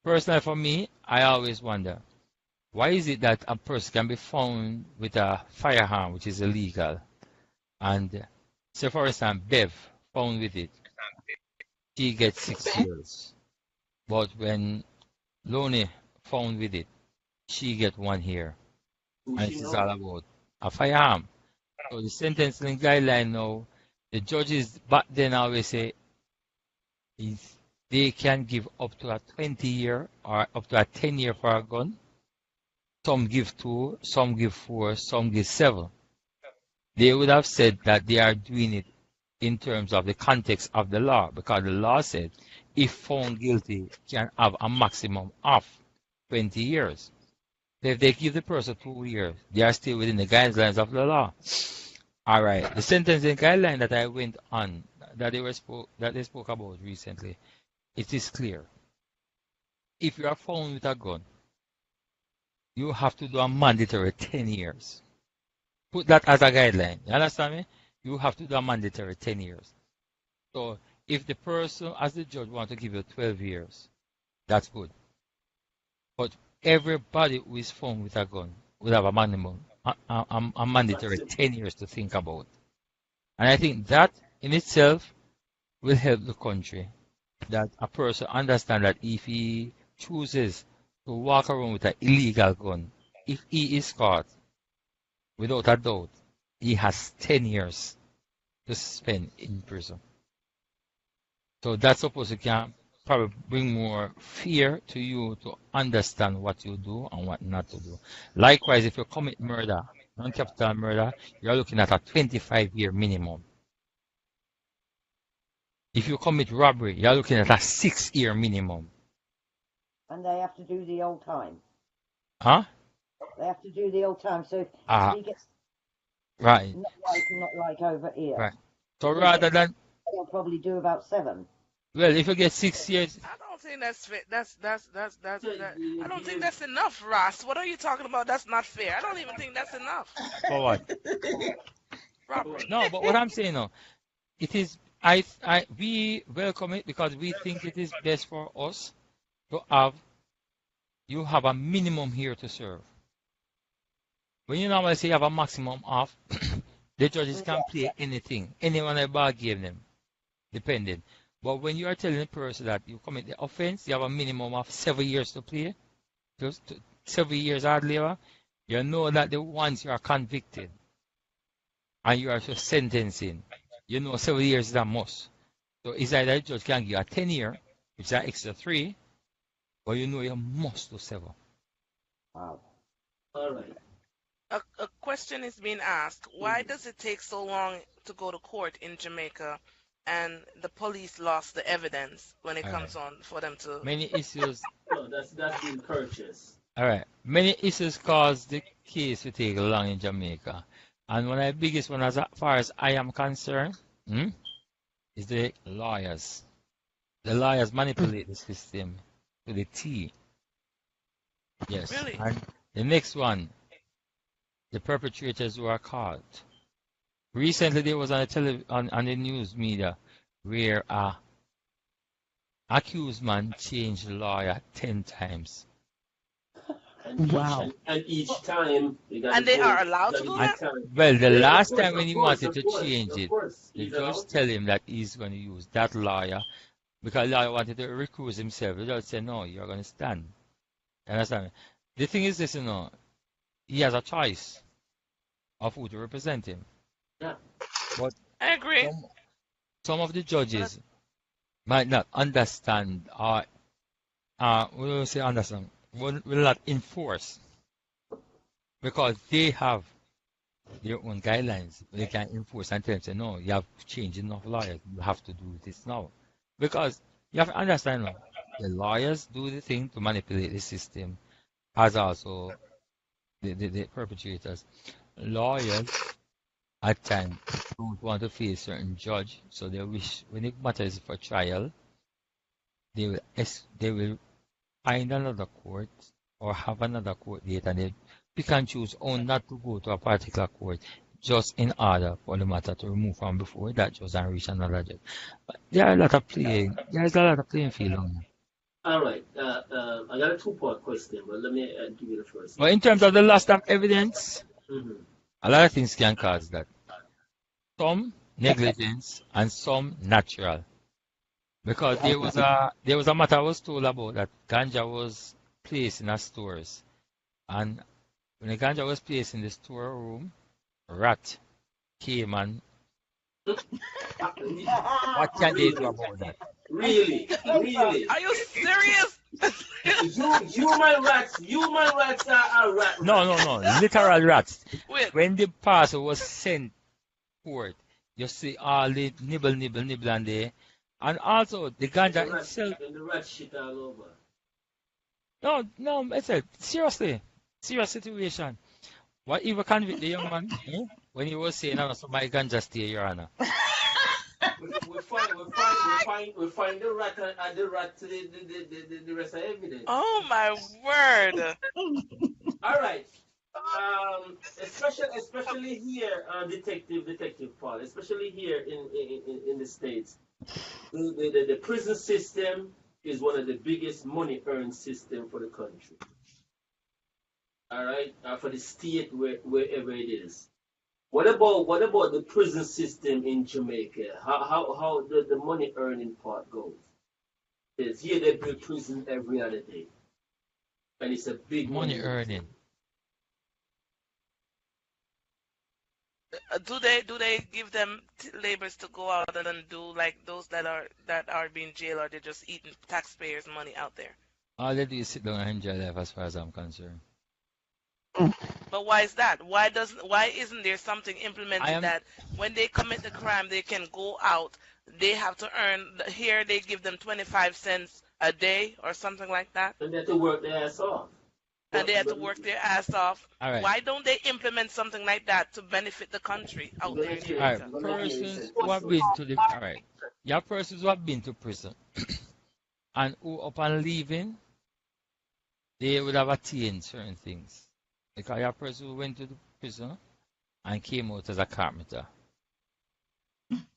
personally for me, I always wonder, why is it that a person can be found with a firearm, which is illegal, and say for instance, Bev found with it, she gets 6 years, but when Lonnie found with it, she get 1 year, and it is all about a firearm. So the sentencing guideline now, the judges back then always say is they can give up to a 20-year or up to a 10-year for a gun. Some give 2, some give 4, some give 7. They would have said that they are doing it in terms of the context of the law, because the law said if found guilty can have a maximum of 20 years. So if they give the person 2 years, they are still within the guidelines of the law. All right, the sentencing guideline that I went on, that they spoke about recently, it is clear. If you are found with a gun, you have to do a mandatory 10 years. Put that as a guideline. You understand me? You have to do a mandatory 10 years. So if the person, as the judge, want to give you 12 years, that's good. But everybody who is found with a gun will have a minimum, a mandatory 10 years to think about. And I think that in itself will help the country, that a person understand that if he chooses to walk around with an illegal gun, if he is caught, without a doubt, he has 10 years to spend in prison. So that's supposed to can probably bring more fear to you to understand what you do and what not to do. Likewise, if you commit murder, non-capital murder, you're looking at a 25-year minimum. If you commit robbery, you're looking at a 6-year minimum. And they have to do the old time. Huh? They have to do the old time. So if he gets Right. not like over here. Right. So They rather get, than, they'll probably do about 7. well, if you get 6 years, I don't think that's fair. That. Yeah, I don't think that's enough, Ross. What are you talking about? That's not fair. I don't even think that's enough. for what? Robbery. No, but what I'm saying now, it is, we welcome it because we think it is best for us to have, you have a minimum here to serve. When you normally say you have a maximum of, the judges can play anything, anyone they bargain them, depending. But when you are telling a person that you commit the offense, you have a minimum of 7 years to play, 7 years hard labor, you know that the ones you are convicted and you are just sentencing, you know 7 years is a must. So it's either the judge can give you a 10-year, which is an extra 3, or you know you must do 7. Wow. All right. A question is being asked. Why does it take so long to go to court in Jamaica, and the police lost the evidence when it comes on for them to? Many issues. No, that's been purchased. All right. Many issues cause the case to take long in Jamaica. And one of the biggest one, as far as I am concerned, is the lawyers. The lawyers manipulate the system to the T. Yes. Really? And the next one, the perpetrators who are caught. Recently, there was on the news media where a accused man changed lawyer 10 times. Wow. And each time they are allowed to do that? Well, the Yeah, last of course, time when he of course, wanted to of course, change of it, course. the He's judge allowed. tell him that he's going to use that lawyer because the lawyer wanted to recuse himself. The judge said, no, you're going to stand. You understand? The thing is this, he has a choice of who to represent him. Yeah. But I agree. some of the judges might not understand or we will say understand, will not enforce because they have their own guidelines. They can enforce and tell them, say, no, you have changed enough lawyers. You have to do this now. Because you have to understand now, the lawyers do the thing to manipulate the system, as also the perpetrators. Lawyers, at times, don't want to face certain judge, so they wish, when it matters for trial, they will find another court or have another court date, and they pick and choose not to go to a particular court just in order for the matter to remove from before that judge and reach another judge. But there's a lot of playing field on that. All right. I got a 2-part question, but let me give you the first. But in terms of the loss of evidence, Mm-hmm. a lot of things can cause that. Some negligence and some natural. Because there was a matter I was told about that ganja was placed in our stores. And when the ganja was placed in the storeroom, rat came and what can they do about that? Really? Are you serious? Human rats are rat. No, literal rats. Wait. When the parcel was sent forth, you see all the nibble and there. And also the ganja itself. And the rat shit all over. No, I said, seriously, serious situation. What even convict the young man when he was saying, no, so my ganja stay, Your Honor. We find the rat and the rat the rest of the evidence. Oh my word! All right. Especially here, Detective Paul, especially here in the States, the prison system is one of the biggest money earned system for the country. All right, for the state wherever it is. What about the prison system in Jamaica? How the money earning part goes? Because here they build prison every other day, and it's a big Money earning. Do they give them labors to go out and do like those that are being jailed, or they're just eating taxpayers' money out there? All they do is sit down and enjoy life as far as I'm concerned. But But why is that? Why isn't there something I implemented am that when they commit the crime they can go out, they have to earn here they give them 25 cents a day or something like that, And they have to work their ass off. and But, they have to but work their ass off. all right. Why don't they implement something like that to benefit the country you're out gonna there in hear All right. Jamaica? you're gonna hear he Persons said who have push. been to the all right. You have persons who have been to prison and who upon leaving they would have attained certain things. Because you have persons who went to the prison and came out as a carpenter.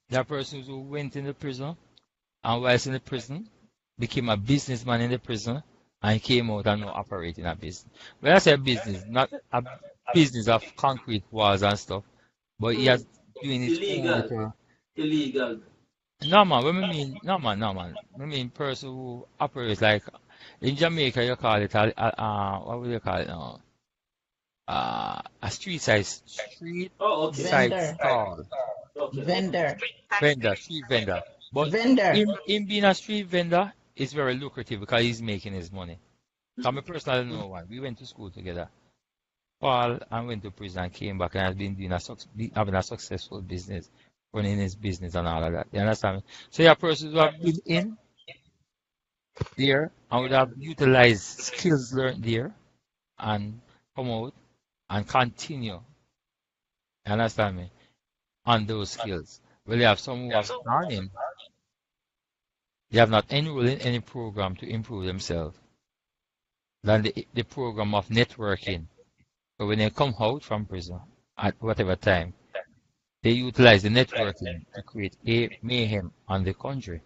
There are persons who went in the prison and whilst in the prison became a businessman in the prison and came out and now operating a business. When I say business, not a business of concrete walls and stuff, but he has doing his own Illegal. little. Illegal. No man, what I mean, no man. I mean person who operates like in Jamaica you call it what would you call it now? A street Oh, okay. side Vendor. stall. Okay. Vendor. Vendor, street vendor. But Vendor. him being a street vendor is very lucrative because he's making his money. So I personally know one. We went to school together. Paul and went to prison and came back and has been doing having a successful business, running his business and all of that. You understand me? So you have persons who have been in there and would have utilized skills learned there and come out and continue. You understand me? On those skills. Well, you have some who have gone in. They have not enrolled in any program to improve themselves than the program of networking. So when they come out from prison at whatever time, they utilize the networking to create a mayhem on the country.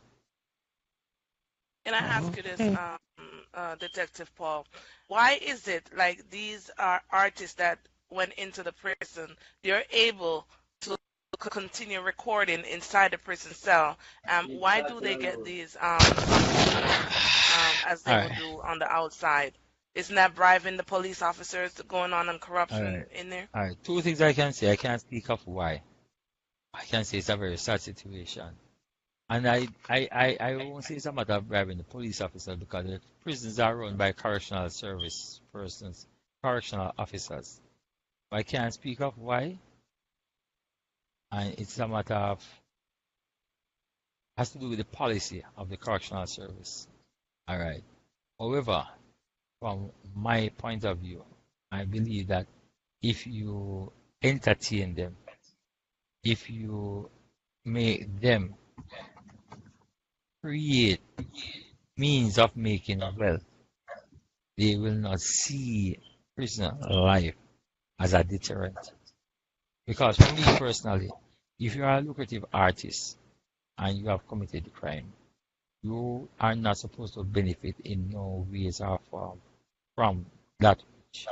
Can I ask you this, Okay. Detective Paul? Why is it like these are artists that went into the prison, they're able to continue recording inside the prison cell? Leave Why do Tati they get alone. these money as All they would right, do on the outside? Isn't that bribing the police officers going on and all corruption right, in there? all right. Two things I can say. I can't speak of why. I can say it's a very sad situation. And I won't say it's a matter of bribing the police officer because the prisons are run by correctional service persons, correctional officers. I can't speak of why, and it's a matter of has to do with the policy of the correctional service. All right. However, from my point of view, I believe that if you entertain them, if you make them create means of making wealth, they will not see prisoner life as a deterrent. Because for me personally, if you are a lucrative artist and you have committed a crime, you are not supposed to benefit in no ways or form from that which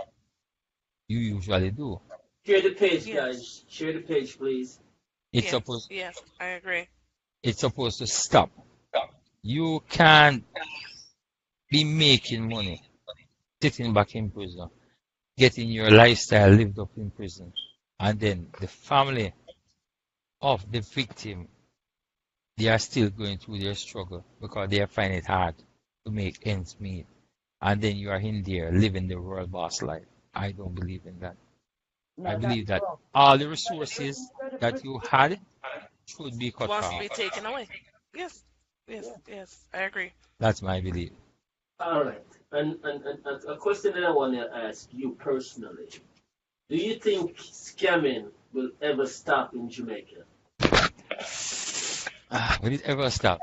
you usually do. Share the page, Yes, guys. Share the page, please. It's yes, supposed yes, I agree. it's supposed to stop. You can't be making money sitting back in prison, getting your lifestyle lived up in prison, and then the family of the victim they are still going through their struggle because they are finding it hard to make ends meet. And then you are in there living the world boss life. I don't believe in that. I No, that's believe that wrong. all the When resources you go to that prison, you had should be cut Wants to off. be taken away. Yes, yes, yeah. yes, I agree. That's my belief. All right. And a question that I want to ask you personally. Do you think scamming will ever stop in Jamaica? Will it ever stop?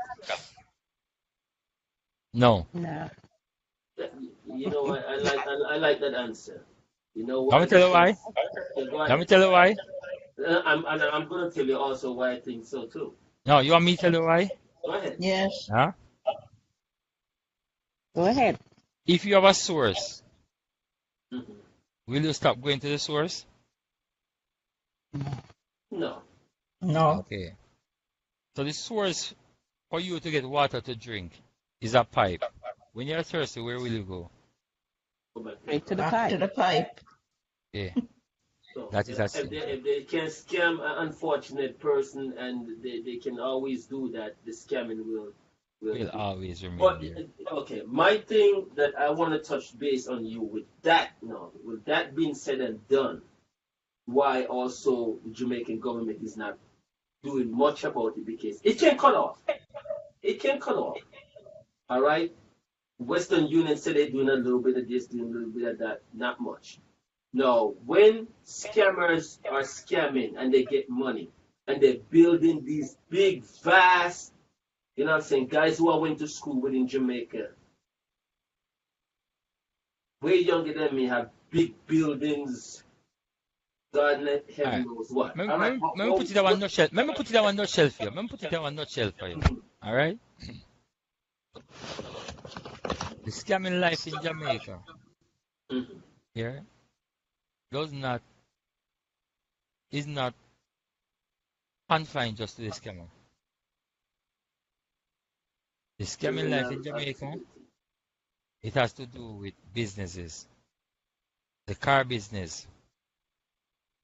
No. Nah. You know, I like that answer. You know Let why? me tell you why. Because yeah, go Let me ahead. tell you why. I'm gonna tell you also why I think so too. No, you want me to tell you why? Go ahead. Yes. Huh? Go ahead. If you have a source, Mhm. will you stop going to the source? No. No. Okay. So the source for you to get water to drink is a pipe. When you're thirsty, where will you go? Go back to the Straight to the pipe. Back to pipe. the pipe. Okay. So That is as if simple. they can scam an unfortunate person and they can always do that, the scamming will will always remain But there. okay, my thing that I want to touch base on you with that now, with that being said and done, why also the Jamaican government is not doing much about it because it can cut off. It can cut off. All right. Western Union said they're doing a little bit of this, doing a little bit of that, not much. No, when scammers are scamming and they get money and they're building these big, vast, you know what I'm saying, guys who I went to school with in Jamaica, way younger than me, have big buildings, God All heaven right. knows what. Let All right, me put it in one nutshell. Let me put it in one nutshell for you. Let me put it in one nutshell for you. All right. The scamming life in Jamaica Mhm. here does not is not confined just to the scammer. The scamming life Criminal in Jamaica, activity. it has to do with businesses, the car business,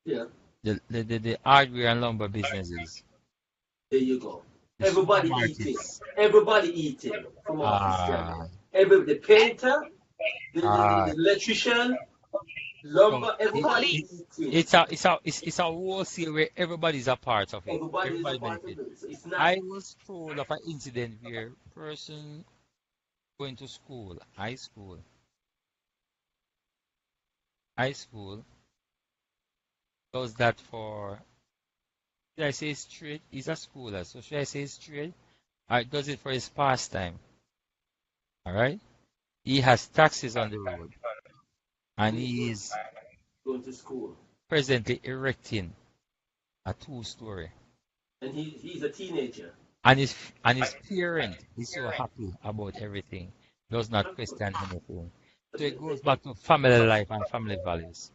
Yeah, the hardware and lumber businesses, there you go. the Everybody eating. supermarkets. Everybody eating from off the scamming. Ah, The painter, the ah. electrician, So lumber, everybody Police. eating. it's a wholesale where everybody's a part of it. Everybody is a Everybody part of benefit. it. So it's not. I was told of an incident where a person going to school, high school, does that for, should I say straight? He's a schooler, so should I say straight? Or does it for his pastime? All right. He has taxes on the road, and He's he is going to school. presently erecting a two-story. And he's a teenager. And his parent is so happy about everything, does not question anything. So it goes back to family life and family values.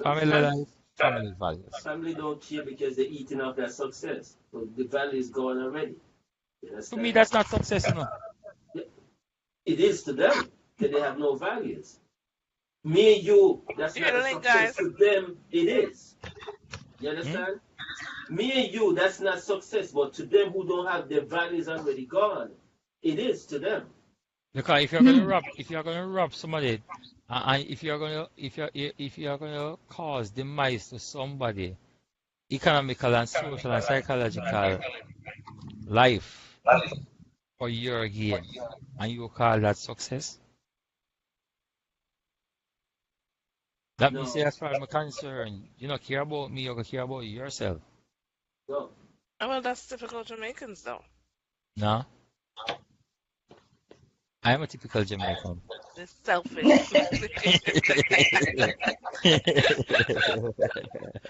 Family Fam- life, family values. Family don't care because they're eating off their success. So the value is gone already. You To me, understand? that's not success, you know. It is to them that they have no values. Me and you, that's Share not the a link, success. guys. To them, it is. You Hmm? understand? Me and you, that's not success. But to them who don't have their values already gone, it is to them. Because if you're gonna rob somebody, and if you're gonna cause demise to somebody, economical and social and psychological life for your gain, and you call that success, that means No, as far as I'm concerned, you don't care about me, you don't care about yourself. no. Oh, well, that's typical Jamaicans, though. No, I am a typical Jamaican. They're selfish.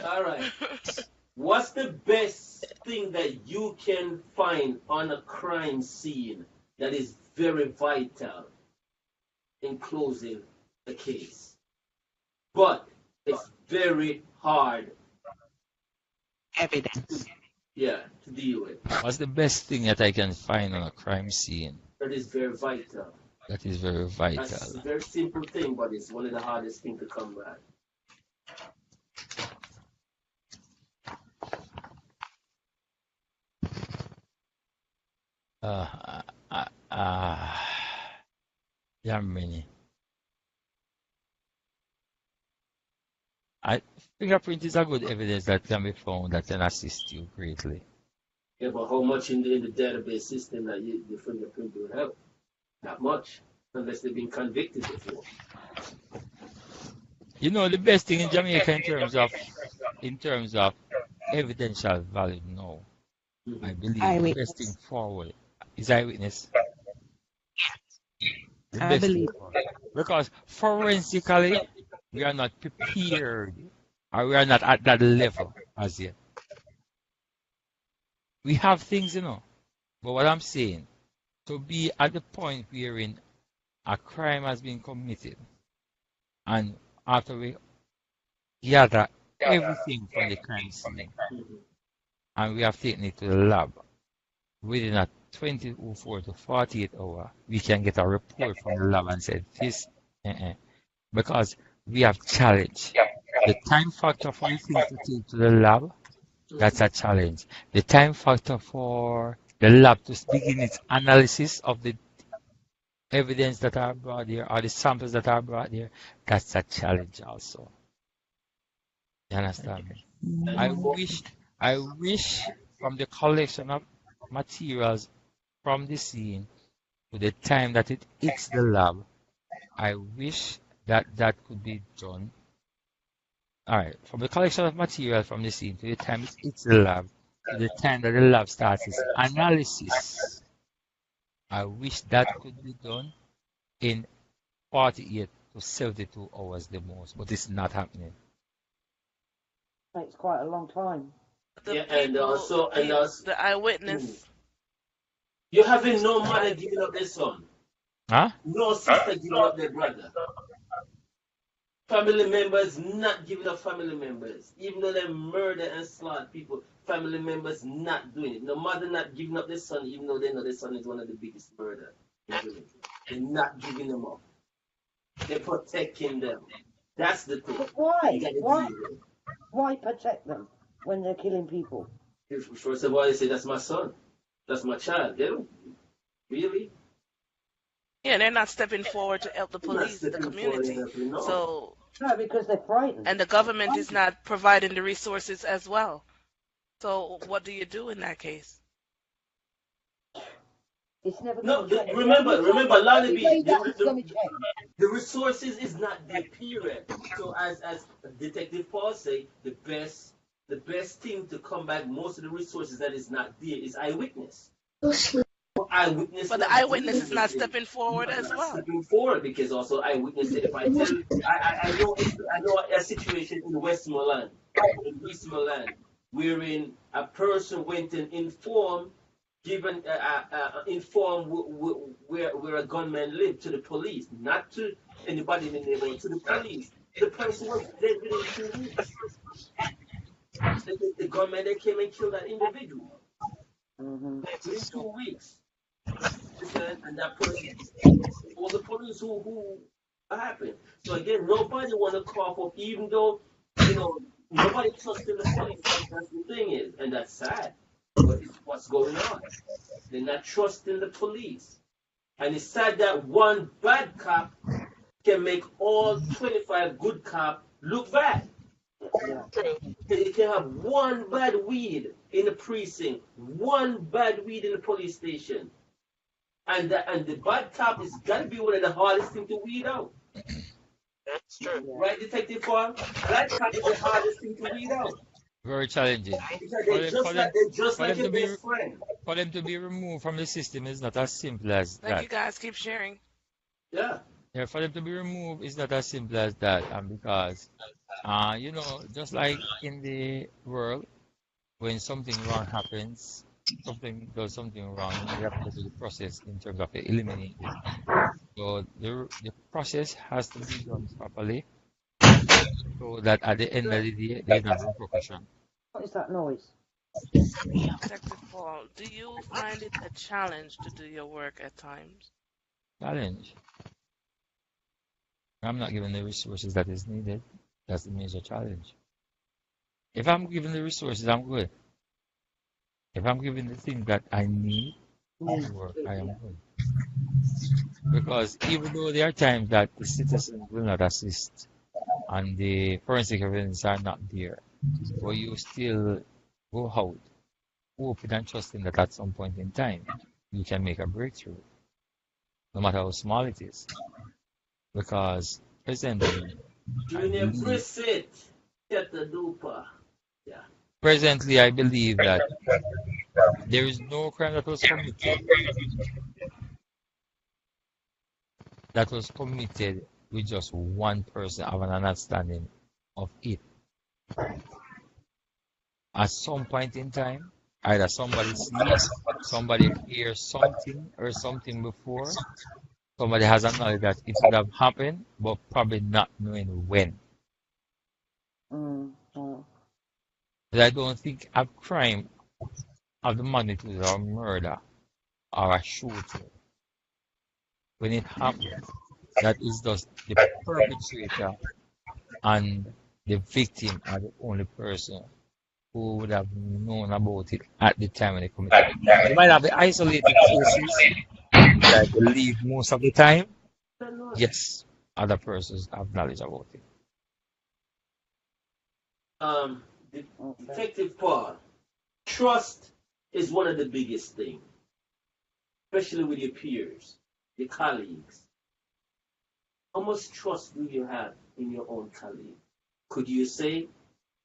All right. What's the best thing that you can find on a crime scene that is very vital in closing the case? But it's very hard, Evidence. to deal with. What's the best thing that I can find on a crime scene That is very vital. that is very That's a vital? very simple thing, but it's one of the hardest things to come by. Uh, uh, uh, yeah, many. Fingerprint is a good evidence that can be found that can assist you greatly. Yeah, but how much in the database system that the fingerprint will help? Not much, unless they've been convicted before. You know, the best thing in Jamaica in terms of evidential value now, I Mhm. believe the best thing Eyewitness. forward is eyewitness. The I best thing believe. forward. Because forensically, we are not prepared, or we are not at that level as yet. We have things, but what I'm saying, to be at the point wherein a crime has been committed, and after we gather everything from the crime scene, Mhm. and we have taken it to the lab, within a 24 to 48 hour, we can get a report from the lab and say this, because we have challenged the time factor for the things to take to the lab That's a challenge. The time factor for the lab to begin its analysis of the evidence that are brought there or the samples that are brought there, that's a challenge also. You understand me? And I for wish, I wish from the collection of materials from the scene to the time that it hits the lab, I wish that that could be done. All right, from the collection of material from the scene to the time it hits the lab, to the time that the lab starts its analysis, I wish that could be done in 48 to 72 hours the most, but it's not happening. Takes quite a long time. The yeah, people, the mm, eyewitness, you're having no the mother eye, giving up their son, Huh? no sister giving up their brother, family members not giving up family members, even though they murder and slaughter people. Family members not doing it. No mother not giving up their son, even though they know their son is one of the biggest murder in Jamaica. They're not giving them up. They're protecting them. That's the thing. But why? You got to Why? deal with. Why protect them when they're killing people? First of all, they say that's my son, that's my child. They don't really. yeah, they're not stepping forward to help the They're not police, the stepping forward community. enough, you know. So, No, because they're frightened. and the government is not providing the resources as well. So, what do you do in that case? It's never No, going to change. remember, Lonnie B, That's going to change. the resources is not there, period. So as Detective Paul say, the best thing to come back most of the resources that is not there is eyewitness. Eyewitness, But the eyewitness is not stepping forward as not well. stepping forward because also eyewitness. If I tell, I know a situation in Westmoreland, wherein a person went and informed where a gunman lived to the police, not to anybody in the neighborhood, to the police. The person was dead within 2 weeks. The gunman that came and killed that individual within 2 weeks. And that person was the police who happened. So again, nobody want to cough up, even though nobody trusts in the police. That's the thing is, and that's sad. But it's what's going on. They're not trusting the police. And it's sad that one bad cop can make all 25 good cops look bad. You can have one bad weed in the precinct, one bad weed in the police station. And the bad cop is got to be one of the hardest things to weed out. That's true. Right, Detective Paul? Bad cop is the hardest thing to weed out. Very challenging. Because they're just like your best friend. For them to be removed from the system is not as simple as Thank that. you guys. Keep sharing. Yeah. Yeah, for them to be removed is not as simple as that, and because, just like in the world, when something wrong happens, something wrong, you have to go through the process in terms of eliminating it. So the process has to be done properly, so that at the end of the day, there's no repercussion. What is that noise? Detective Paul, do you find it a challenge to do your work at times? Challenge. I'm not given the resources that is needed. That's the major challenge. If I'm given the resources, I'm good. If I'm given the things that I need to work, I am good. Because even though there are times that the citizens will not assist and the forensic evidence are not there, but you still go out, hoping and trusting that at some point in time you can make a breakthrough, no matter how small it is. Because presently, presently I believe that there is no crime that was committed with just one person having an understanding of it. At some point in time, either somebody sees, somebody hears something or something before, somebody has a knowledge that it would have happened, but probably not knowing when. But I don't think a crime of the magnitude of murder or a shooting, when it happens, that is just the perpetrator and the victim are the only person who would have known about it at the time when they committed it. You might have the isolated cases that I believe most of the time, yes, other persons have knowledge about it. Um, Okay. Detective Paul, trust is one of the biggest things, especially with your peers, your colleagues. How much trust do you have in your own colleague? Could you say,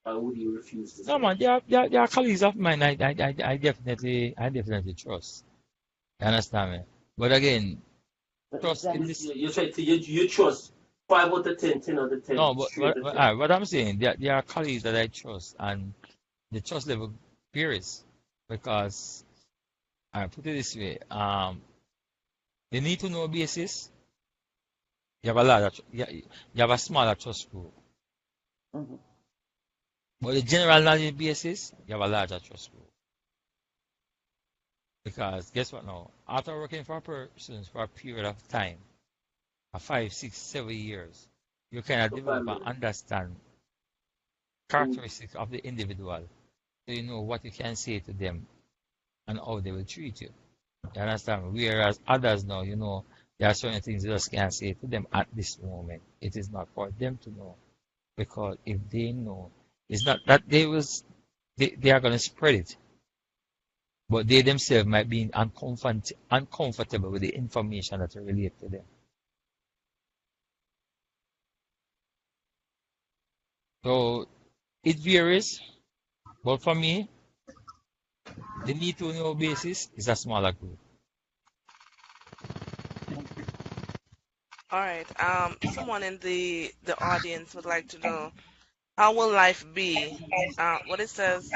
or would you refuse to No, say? man, they are colleagues of mine. I definitely trust. You understand me? But again, But trust in then, this. You say you trust 5 out of 10, 10 out of 10, No, straight to 10. what I'm saying, there are colleagues that I trust, and the trust level varies because I put it this way, the need to know basis, you have a larger, you have a smaller trust group, mhm. but the general knowledge basis, you have a larger trust group. Because guess what now? After working for a person for a period of time, 5, 6, 7 years, you kind of For develop and 5 minutes. understand Mm. characteristics of the individual, so you know what you can say to them and how they will treat you. You understand? Whereas others now, there are certain things you just can't say to them at this moment. It is not for them to know. Because if they know, it's not that they are going to spread it, but they themselves might be uncomfortable with the information that relate to them. So it varies, but for me, the need to know basis is a smaller group. All right. Someone in the audience would like to know how will life be? What it says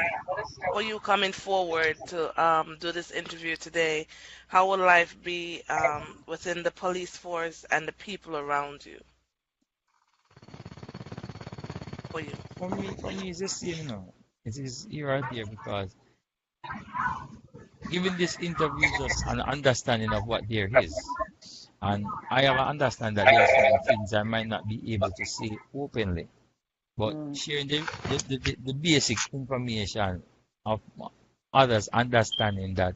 for you coming forward to do this interview today. How will life be within the police force and the people around you for you? For me, it's the same, It is here or there because giving this interview is just an understanding of what there is. And I have an understanding that there are certain things I might not be able to say openly, but Mm. sharing the basic information of others understanding that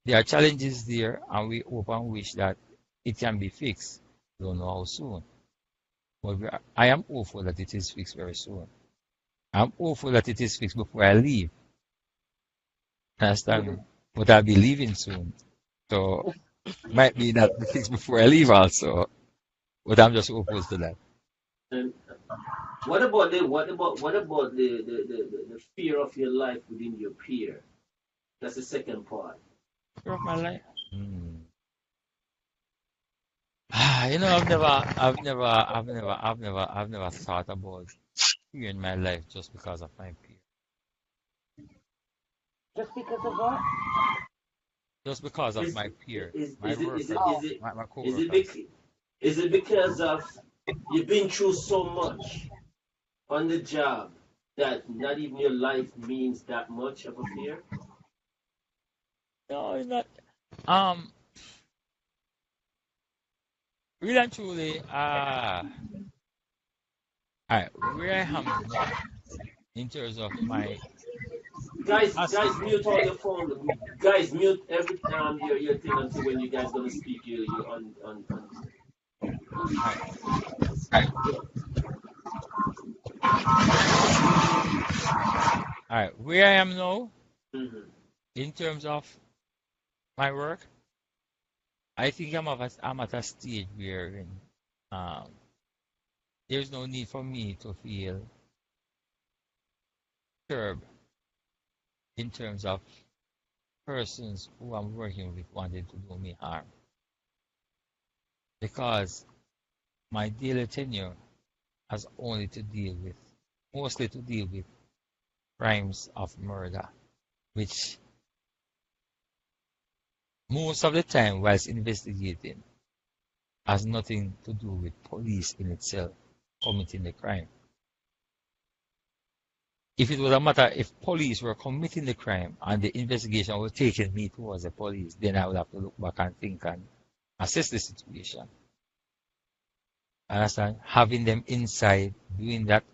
there are challenges there and we hope and wish that it can be fixed. Don't know how soon, but I am hopeful that it is fixed very soon. I'm hopeful that it is fixed before I leave. Understand me? But I'll be leaving soon. So might be not be fixed before I leave also. But I'm just opposed to that. And what about the fear of your life within your peer? That's the second part. Fear of my life. I've never thought about fear in my life just because of my peer. Just because of what? Just because of Is my peer, is my is it is it workers, is Oh, it my is it co-workers. bec- is it because of you've been through so much on the job that not even your life means that much of a fear? No, it's not. Um, really and truly, where I am now, in terms of my, as, Guys, mute all your phone. Guys, mute every your thing until when you guys gonna speak. You on. alright, Yeah. alright, where I am now, Hmm. in terms of my work, I think I'm at a stage where um, there's no need for me to feel disturbed in terms of persons who I'm working with wanting to do me harm. Because my daily tenure has only to deal with, mostly to deal with crimes of murder, which most of the time, whilst investigating, has nothing to do with police in itself committing the crime. If it was a matter, if police were committing the crime and the investigation was taking me towards the police, then I would have to look back and think and assess the situation. Understand? Having them inside doing that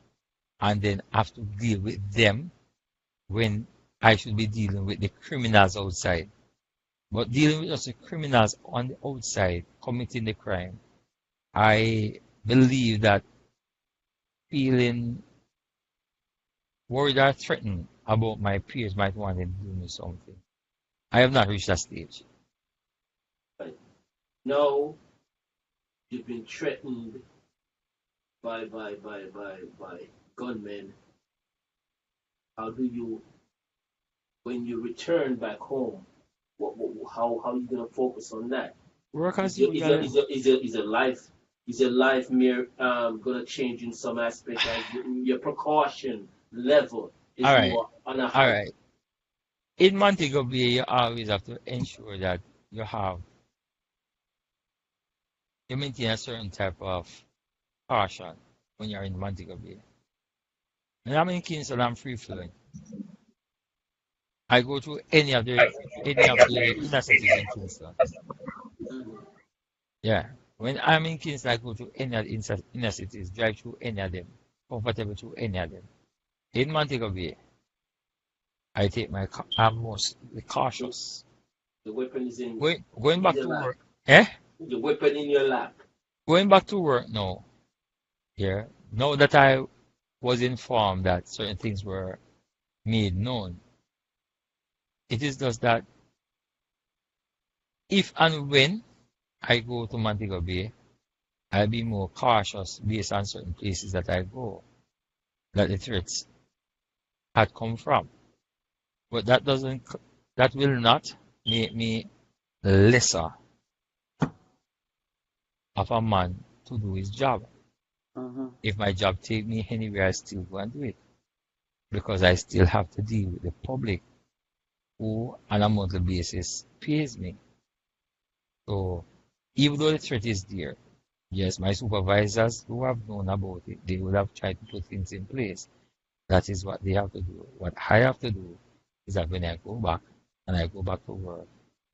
and then have to deal with them when I should be dealing with the criminals outside. But dealing with us the criminals on the outside committing the crime, I believe that feeling worried or threatened about my peers might want to do me something. I have not reached that stage. Right. No, you've been threatened by gunmen. How do you, when you return back home, how are you gonna focus on that? Work as Is usual. your life mere gonna change in some aspect as your precaution level is All right, more on a all high? right. In Montego Bay, you always have to ensure that you maintain a certain type of caution when you're in Montego Bay. When I'm in Kingston, I'm free flowing. I go to any of the inner cities in Kingston. Mhm. Yeah. When I'm in Kingston, I go to any of the inner cities, drive through any of them, comfortable through any of them. In Montego Bay, I take I'm mostly cautious. The weapon is Going in back your to lap. work, eh? The weapon in your lap. Going back to work now, yeah. Now that I was informed that certain things were made known, it is just that if and when I go to Montego Bay, I'll be more cautious based on certain places that I go, that the threats had come from. But that will not make me lesser of a man to do his job. Mm-hmm. If my job take me anywhere, I still go and do it because I still have to deal with the public who, on a monthly basis, pays me. So, even though the threat is there, yes, my supervisors who have known about it, they would have tried to put things in place. That is what they have to do. What I have to do is that when I go back and I go back to work,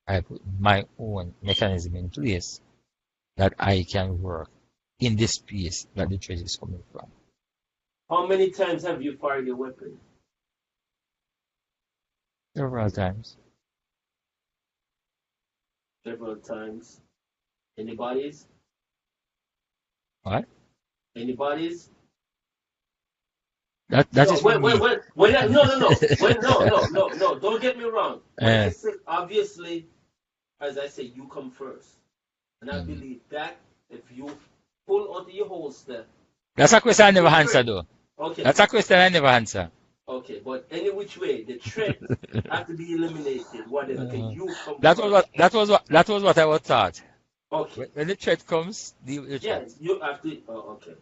I put my own mechanism in place that I can work in this space that the threat is coming from. How many times have you fired your weapon? Several times. Several times. Anybody's? What? Anybody's? That No, is for me. no. No. Don't get me wrong. When I Uh, say, obviously, as I say, you come first. And I mm. believe that if you pull onto your holster, That's a question I never the answer threat. though. Okay, That's a question I never answer. okay. But any which way, the threat have to be eliminated, whatever. Okay, Uh, you come that was what first. I was taught. Okay. When the threat comes, deal with the Yeah, threat. you have to. Oh, okay.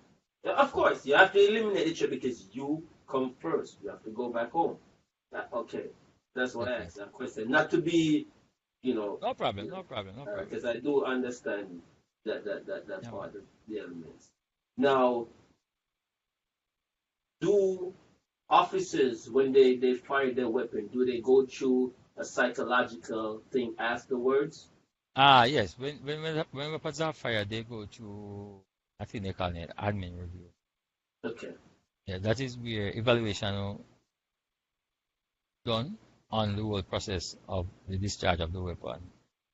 Yeah, of course, you have to eliminate the threat because you come first. You have to go back home. Okay. That's why I Okay. asked that question. Not to be, you know, No problem. No problem. No problem. because I do understand that Yeah, man. part of the elements. Now, do officers, when they fire their weapon, do they go through a psychological thing afterwards? Ah, yes. When weapons are fired, they go to I think they call it admin review. Okay. Yeah, that is where evaluation done on the whole process of the discharge of the weapon.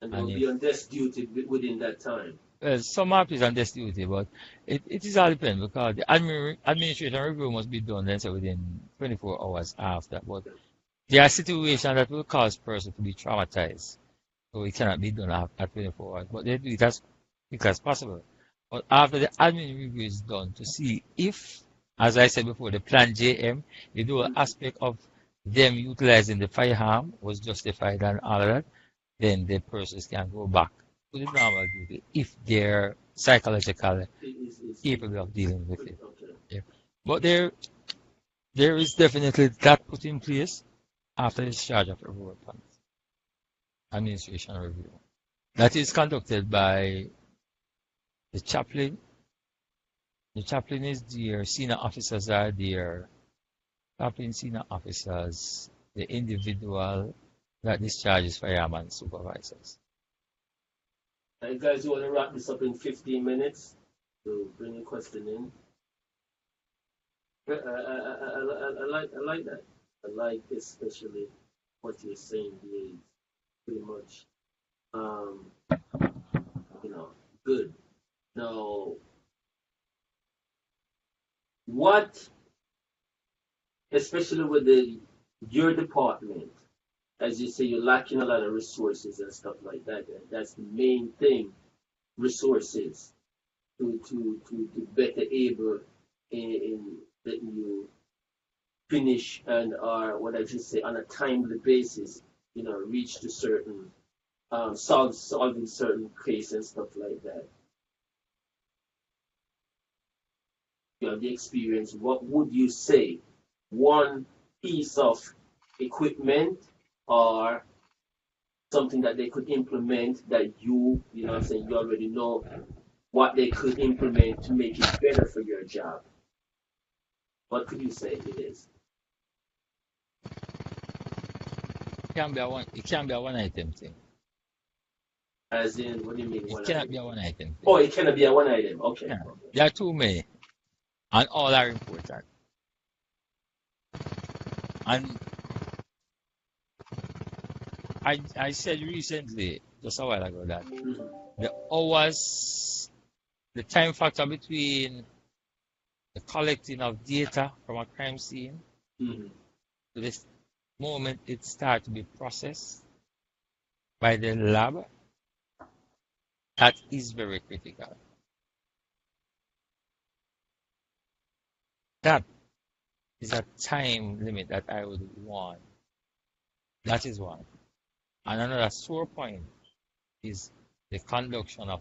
And they And will be if on desk duty within that time. some are placed on this duty, but it is all depend because the administration review must be done, let's say, within 24 hours after. But there are situations that will cause person to be traumatized, so it cannot be done at 24 hours. But they do it as quick as possible. But after the admin review is done to see if, as I said before, the plan JM, the dual aspect of them utilizing the firearm was justified and all of that, then the persons can go back to the normal duty if they're psychologically Is capable of dealing with it. okay. Yeah. But there is definitely that put in place after the discharge of every weapon administration review. That is conducted by the chaplain. The chaplain is there, senior officers are there, chaplain senior officers, the individual that discharges firearm supervisors. Hey guys, you want to wrap this up in 15 minutes? So bring your question in. I like that. I like especially what you're saying here is pretty much, um, you know, good. Now, what, especially with your department, as you say, you're lacking a lot of resources and stuff like that. And that's the main thing, resources to better able in letting you finish and or what I just say on a timely basis, reach to certain solving certain case and stuff like that. You have the experience. What would you say? One piece of equipment or something that they could implement that you know what I'm saying, you already know what they could implement to make it better for your job. What could you say it is? It can be a one item thing. As in, what do you mean It one cannot item? be a one item thing. Oh, it cannot be a one item. Okay. Yeah. Okay. There are too many, and all are important. And I said recently, just a while ago, that Mhm. the hours, the time factor between the collecting of data from a crime scene Mhm. to this moment it starts to be processed by the lab, that is very critical. That is a time limit that I would want. That is one. And another sore point is the conducting of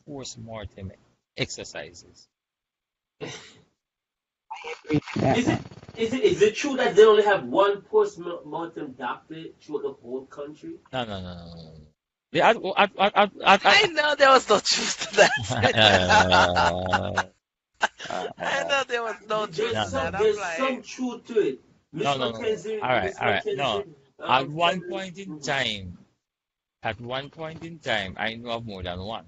post-mortem exercises. Is it true that they only have one post-mortem doctor throughout the whole country? No, no, no, no, no. I know there was no truth to that. I know there was no truth No, to no, that. no. I'm There's some like, truth to it. No, Miss no, no, no. Mackenzie, All right, Miss all right. No. Mackenzie, At one family. point in Mhm. time, I know of more than one.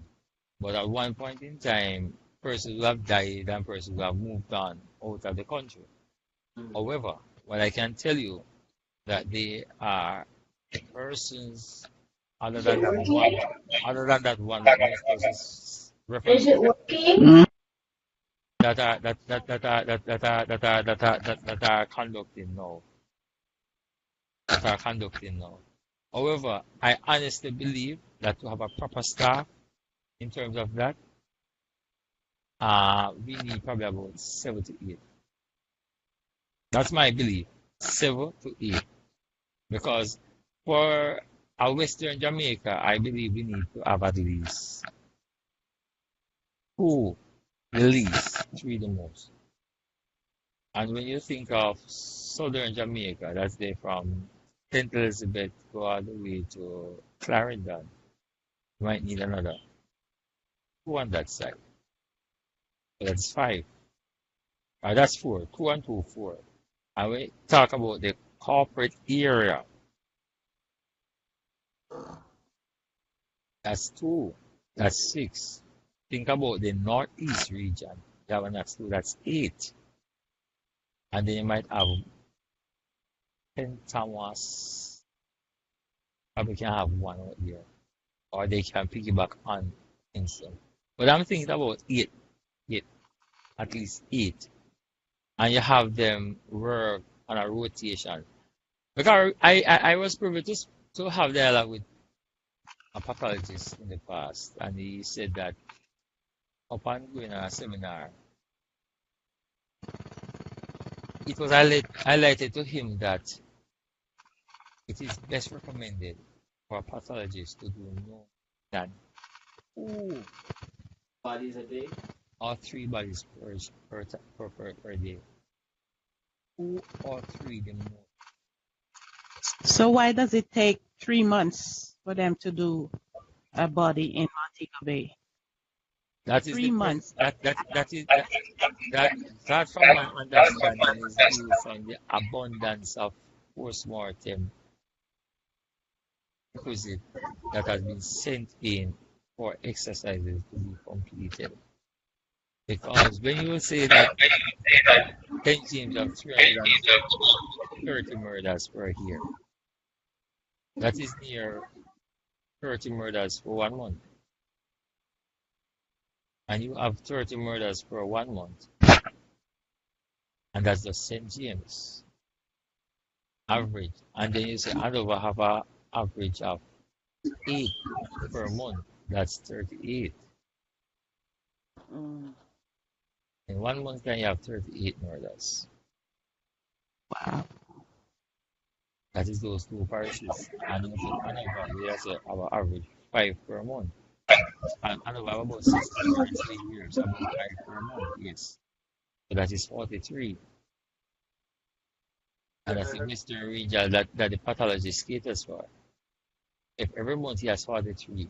But at one point in time, persons who have died and persons who have moved on out of the country. Mhm. However, what I can tell you that they are persons other than that one that most persons refer Is to, it working? that are conducting now. That are conducting now. However, I honestly believe that to have a proper staff in terms of that, we need probably about 7 to 8. That's my belief, 7 to 8. Because for a Western Jamaica, I believe we need to have at least 2, the least, 3 the most. And when you think of Southern Jamaica, that's there from St. Elizabeth go all the way to Clarendon, you might need another 2 on that side. So that's 5. That's 4. 2 and 2, 4. And we talk about the corporate area, that's 2. That's 6. Think about the northeast region. That one, that's 2. That's 8. And then you might have St. Thomas. Probably can have one out here. Or they can piggyback on Kingston. But I'm thinking about 8. 8. At least 8. And you have them work on a rotation. Because I was privileged to have dialogue with a pathologist in the past, and he said that upon going on a seminar, it was highlighted to him that it is best recommended for a pathologist to do no than 2 Bodies a day. or 3 bodies per day. 2 or 3 the most. So why does it take 3 months for them to do a body in Montego Bay? That is 3 months. that from my understanding is due from the abundance of post-mortem requisite that has been sent in for exercises to be completed. Because when you say that St. James have 330 murders per year. That is near 30 murders for 1 month. And you have 30 murders for 1 month. And that's the St. James average. And then you say Andover have an average of 8 per month. That's 38. Mm. In 1 month, can you have 38 murders? Wow. That is those two parishes. And you say Andover, we also have an average 5 per month. And Andover have about 60 murders a year, so about 5 per month, yes. So that is 43. And that's the mystery region that the pathologist caters for. If every month he has 43,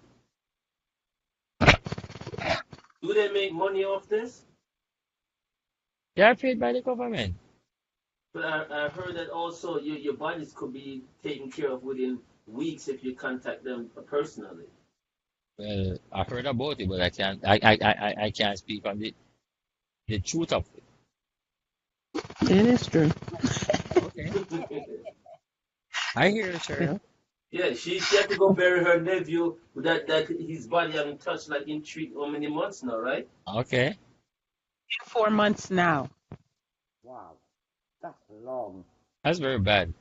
Do they make money off this? they are paid by the government. But I heard that also your bodies could be taken care of within weeks if you contact them personally. Well, I've heard about it, but I can't speak on the truth of it. It is true. Okay, I hear you, sir. Yeah, she had to go bury her nephew that his body haven't touched like in how many months now, right? Okay, 4 months now. Wow, that's long. that's very bad.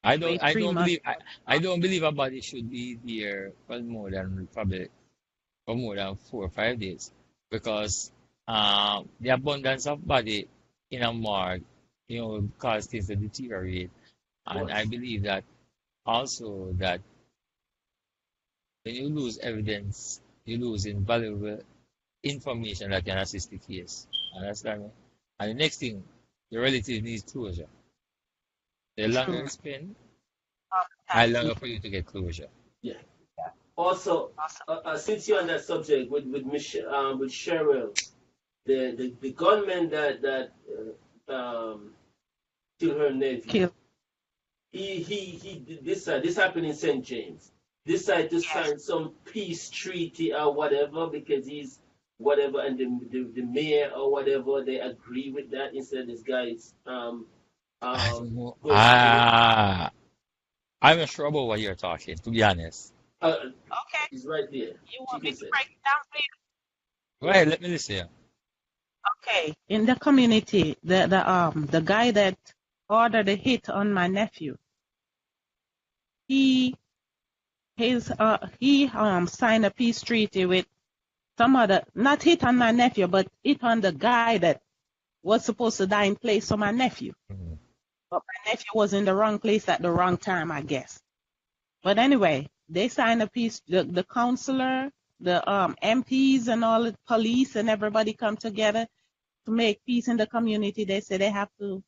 I don't Wait I 3 don't months. believe I don't believe a body should be there for more than probably for more than 4 or 5 days because the abundance of body in a morgue, cause things to deteriorate. And I What? believe that also that when you lose evidence, you lose invaluable information that can assist the case. Understand me? And the next thing, the relative needs closure. The longer True. you spend, the longer for you to get closure. Yeah. Also, since you're on that subject with with Cheryl, the gunman that killed her nephew, Kill. he did this happened in St. James. Decided to sign some peace treaty or whatever because he's whatever, and the mayor or whatever they agree with that instead this guy's I don't know. going to jail. I'm not sure about what you're talking, to be honest. Okay. He's right there. You She want me can to say. break it down for you? Go ahead, let me listen. Okay. In the community, the guy that ordered the hit on my nephew, he signed a peace treaty with some other, not hit on my nephew, but hit on the guy that was supposed to die in place of my nephew. Mhm. But my nephew was in the wrong place at the wrong time, I guess. But anyway, they signed a peace. The counselor, the MPs, and all the police and everybody come together to make peace in the community. They say they have to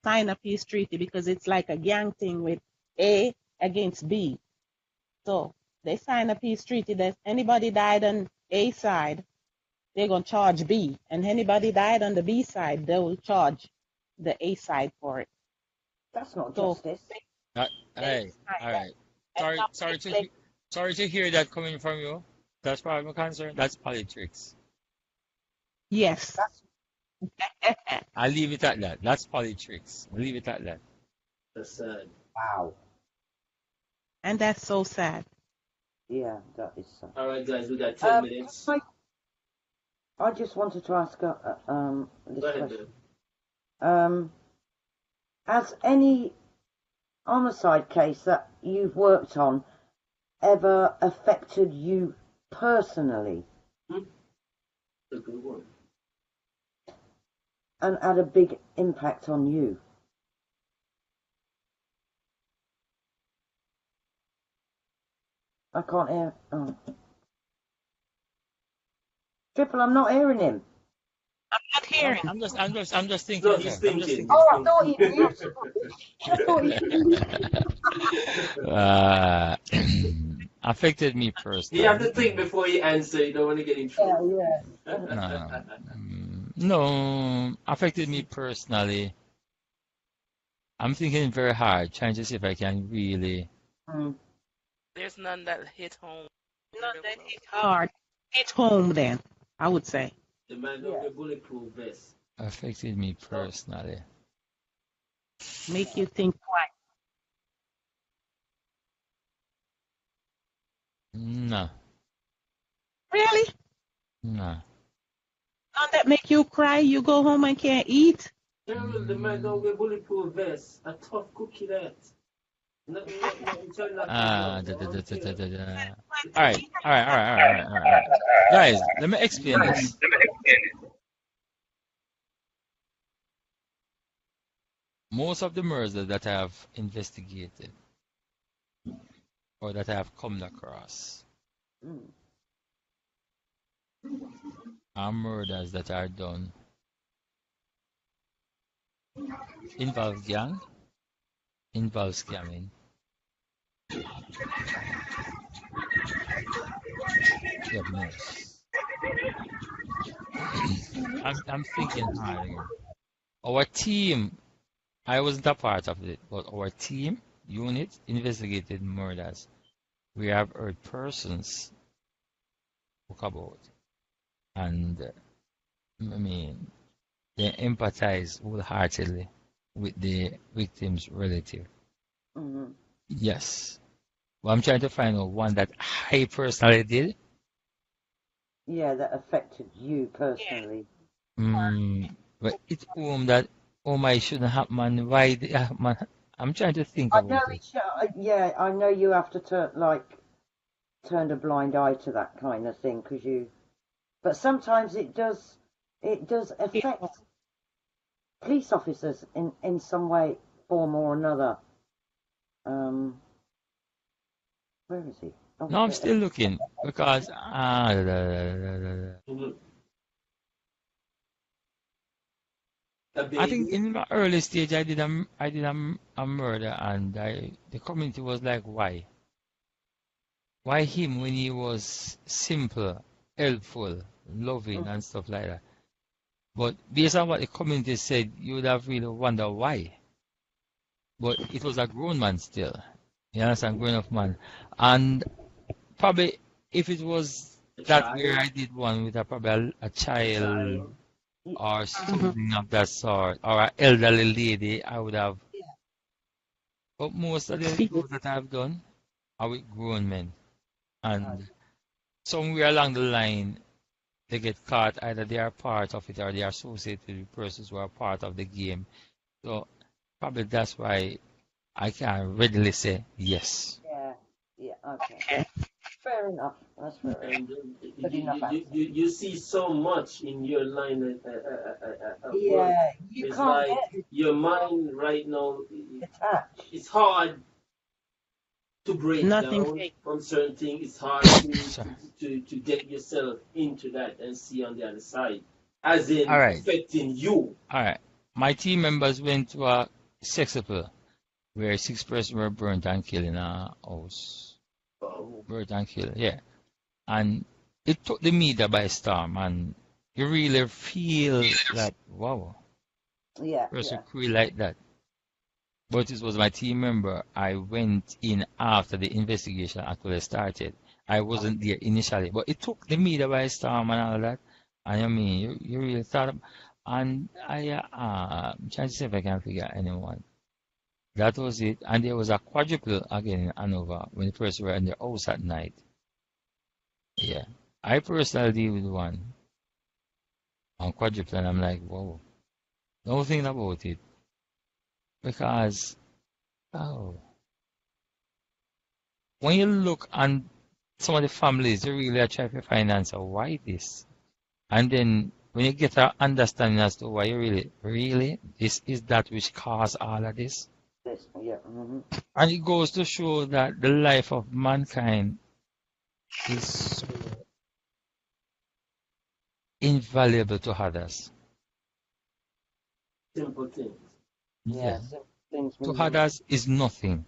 sign a peace treaty because it's like a gang thing with A against B. So they sign a peace treaty that anybody died on A side, they're gonna charge B, and anybody died on the B side, they will charge the A side for it. That's not So justice. Hey, all right. and Sorry to hear that coming from you. That's part of my concern. That's politics. yes. I'll leave it at that. That's politics. I'll leave it at that. That's sad. Wow. And that's so sad. Yeah, that is sad. All right, guys, we got 10 minutes. I just wanted to ask this Go ahead, question. Bill. Has any homicide case that you've worked on ever affected you personally A good one. and had a big impact on you? I can't hear. Oh. Triple, I'm not hearing him. I'm not hearing. I'm just thinking. No, he's sir. I'm just thinking. Oh, I thought you. I thought you. Affected me You personally. have to think before you answer. You don't want to get in trouble. Yeah. No, affected me personally. I'm thinking very hard, trying to see if I can really. There's none that hit home. None that hit hard. Hit home then, I would say. The man don't get bulletproof vest. affected me personally. Make you think twice. No, Really? no. Don't that make you cry? You go home and can't eat? General, the man don't wear bulletproof vest. A tough cookie that. Nothing turn that to Ah, love. da, I da, da, don't da, da, care. da, da. All right, all right, all right, all right, all right, all right. Guys, let me explain this. Most of the murders that I have investigated or that I have come across Mm. are murders that are done involve gang, involve scamming. Goodness. I'm thinking hard again. Our team, I wasn't a part of it, but our team unit investigated murders. We have heard persons talk about, and I mean, they empathize wholeheartedly with the victim's relative. Mm. Yes. Well, I'm trying to find out one that I personally did. Yeah, that affected you personally. But it's that I shouldn't have man. Why man? I'm trying to think I know about it. yeah, I know you have to turn a blind eye to that kind of thing but sometimes it does affect police officers in some way, form or another. Where is he? Oh, No, I'm there. still looking because Mhm. A I think baby. in my early stage I did a murder and the community was like, why him when he was simple, helpful, loving Mm, and stuff like that. But based on what the community said, you would have really wondered why. But it was a grown man still. You understand, grown up man. And probably if it was A that where child. I did one with probably a A child child. y- or Mhm. something of that sort, or an elderly lady, I would have. But most of the those that I've done are with grown men. I And somewhere along the line, they get caught. Either they are part of it or they are associated with persons who are part of the game. So probably that's why I can readily say yes. yeah, yeah, okay. Fair enough. That's fair enough. And Good enough answer. you see so much in your line of work. Yeah, you It's can't like get your mind right now, attached. it's hard to break Nothing down fake. on certain things. It's hard So, to get yourself into that and see on the other side, as all in right, affecting you. all right. My team members went to a sex appeal where 6 persons were burnt and killed in a house. Oh, Burnt and killed, yeah. And it took the media by storm, and you really feel that, wow, Yeah, person yeah. crew like that. But it was my team member. I went in after the investigation actually started. I wasn't there initially, but it took the media by storm and all that. And I mean, you really thought, and I'm trying to see if I can figure out anyone. That was it. And there was a quadruple again in Hanover when the person were in the house at night. Yeah. I personally deal with one on quadruple, and I'm like, whoa, no thinking about it. Because, oh, when you look on some of the families, you really are trying to find answer why this. And then when you get an understanding as to why you really, this is that which caused all of this. This, yeah. And it goes to show that the life of mankind is so invaluable to others. simple things. Yeah, Yeah. so things To we use. others is nothing.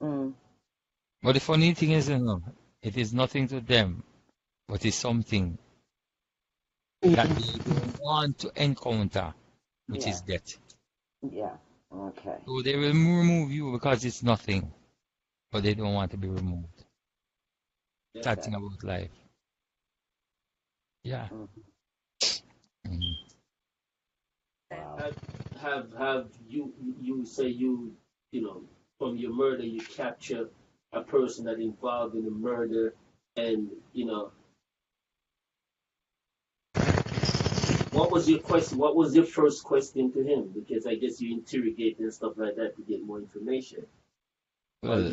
Mm, But the funny thing is, it is nothing to them, but it's something that they don't want to encounter, which yeah, is death. yeah. Okay. So they will remove you because it's nothing, but they don't want to be removed. Yes, Sad sir. thing about life. Yeah. Mm. Mhm. have you say you know from your murder you capture a person that involved in the murder, and what was your question? What was your first question to him? Because I guess you interrogate and stuff like that to get more information. Well,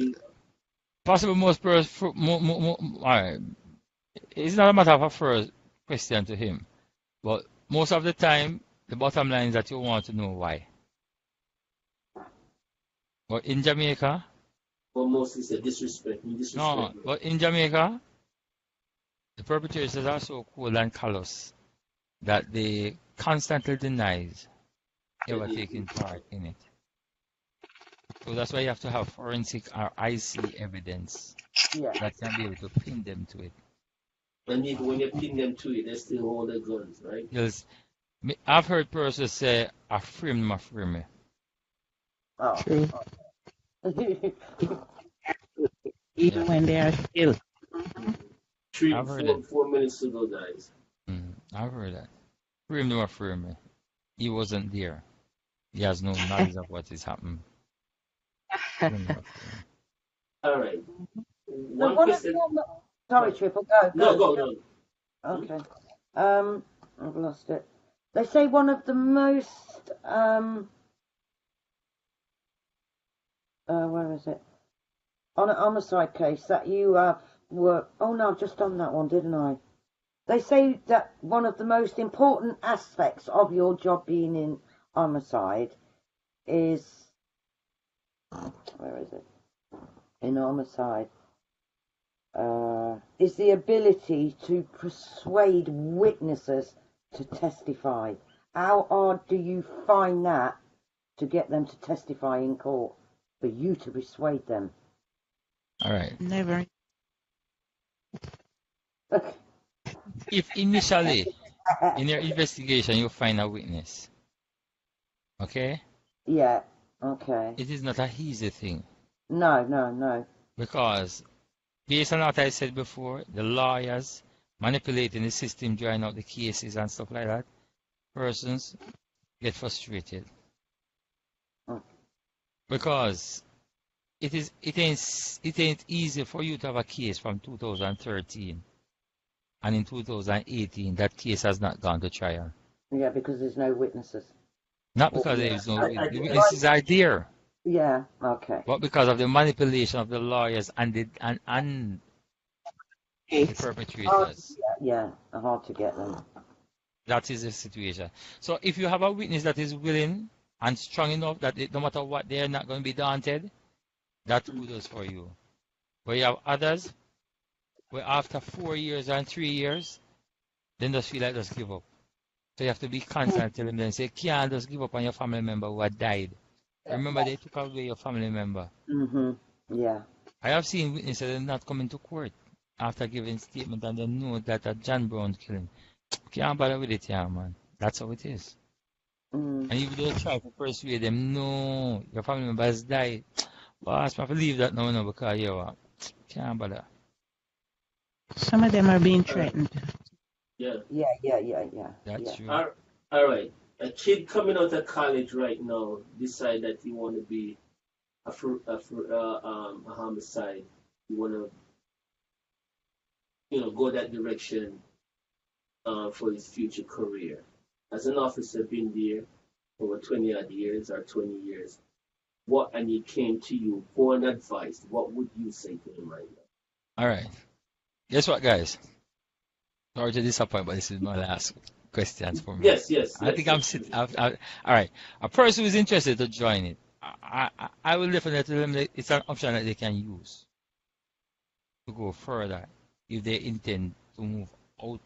possible most person, all right. It's not a matter of a first question to him, but most of the time, the bottom line is that you want to know why. But in Jamaica, Well, mostly said disrespect. no, but in Jamaica, the perpetrators are so cool and callous that they constantly deny ever taking part in it. So that's why you have to have forensic or IC evidence that can be able to pin them to it. And even when you pin them to it, they still hold their guns, right? Yes. I've heard persons say, I frame me. Oh. True. Even when they are still. 4 minutes to go, guys. I've heard that. Frame me. He wasn't there. He has no knowledge of what is happening. All right. Sorry, Triple, go. No. Okay. I've lost it. They say one of the most where is it? On an homicide case that you have worked. Oh no, I've just done that one, didn't I? They say that one of the most important aspects of your job being in homicide is, where is it? In homicide, is the ability to persuade witnesses to testify. How hard do you find that to get them to testify in court, for you to persuade them? All right. Never. If initially in your investigation you find a witness, okay? Yeah, okay. It is not a easy thing. No. Because based on what I said before, the lawyers manipulating the system, drawing out the cases and stuff like that, persons get frustrated. Because it ain't easy for you to have a case from 2013 and in 2018 that case has not gone to trial. Yeah, because there's no witnesses. Not because there is no witness. The witnesses are there. Yeah, okay. But because of the manipulation of the lawyers and the perpetrators. Yeah, hard to get them. That is the situation. So if you have a witness that is willing and strong enough that no matter what, they are not going to be daunted, that's kudos for you. But you have others where after 4 years and 3 years, then just feel like just give up. So you have to be constant telling them, say, can't just give up on your family member who had died. Remember, they took away your family member. Yeah. I have seen witnesses not coming to court after giving statement and they know that a John Brown killing. Can't bother with it, yeah, man. That's how it is. And if you don't try to persuade them, no, your family member has died. Boss, I believe that now, because you can't bother. Some of them are being threatened. Yeah. That's true. All right. A kid coming out of college right now decide that he want to be a homicide. You want to, go that direction for his future career. As an officer, been there over 20 odd years or 20 years. And he came to you for an advice. What would you say to him right now? All right. Guess what, guys? Sorry to disappoint, but this is my last questions for me. Yes. I think I'm sitting. All right. A person who is interested to join it, I will definitely tell them that it's an option that they can use to go further if they intend to move out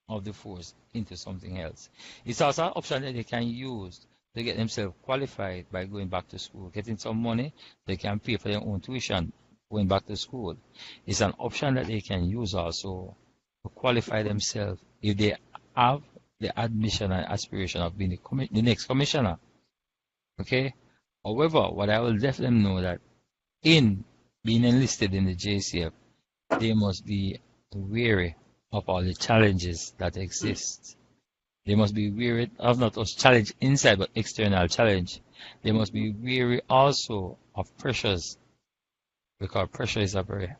of the force into something else. It's also an option that they can use to get themselves qualified by going back to school, getting some money. They can pay for their own tuition going back to school. It's an option that they can use also to qualify themselves if they have the admission and aspiration of being the next commissioner. Okay? However, what I will let them know that in being enlisted in the JCF, they must be wary of all the challenges that exist. They must be weary of not just challenge inside but external challenge. They must be weary also of pressures, because pressure is a very,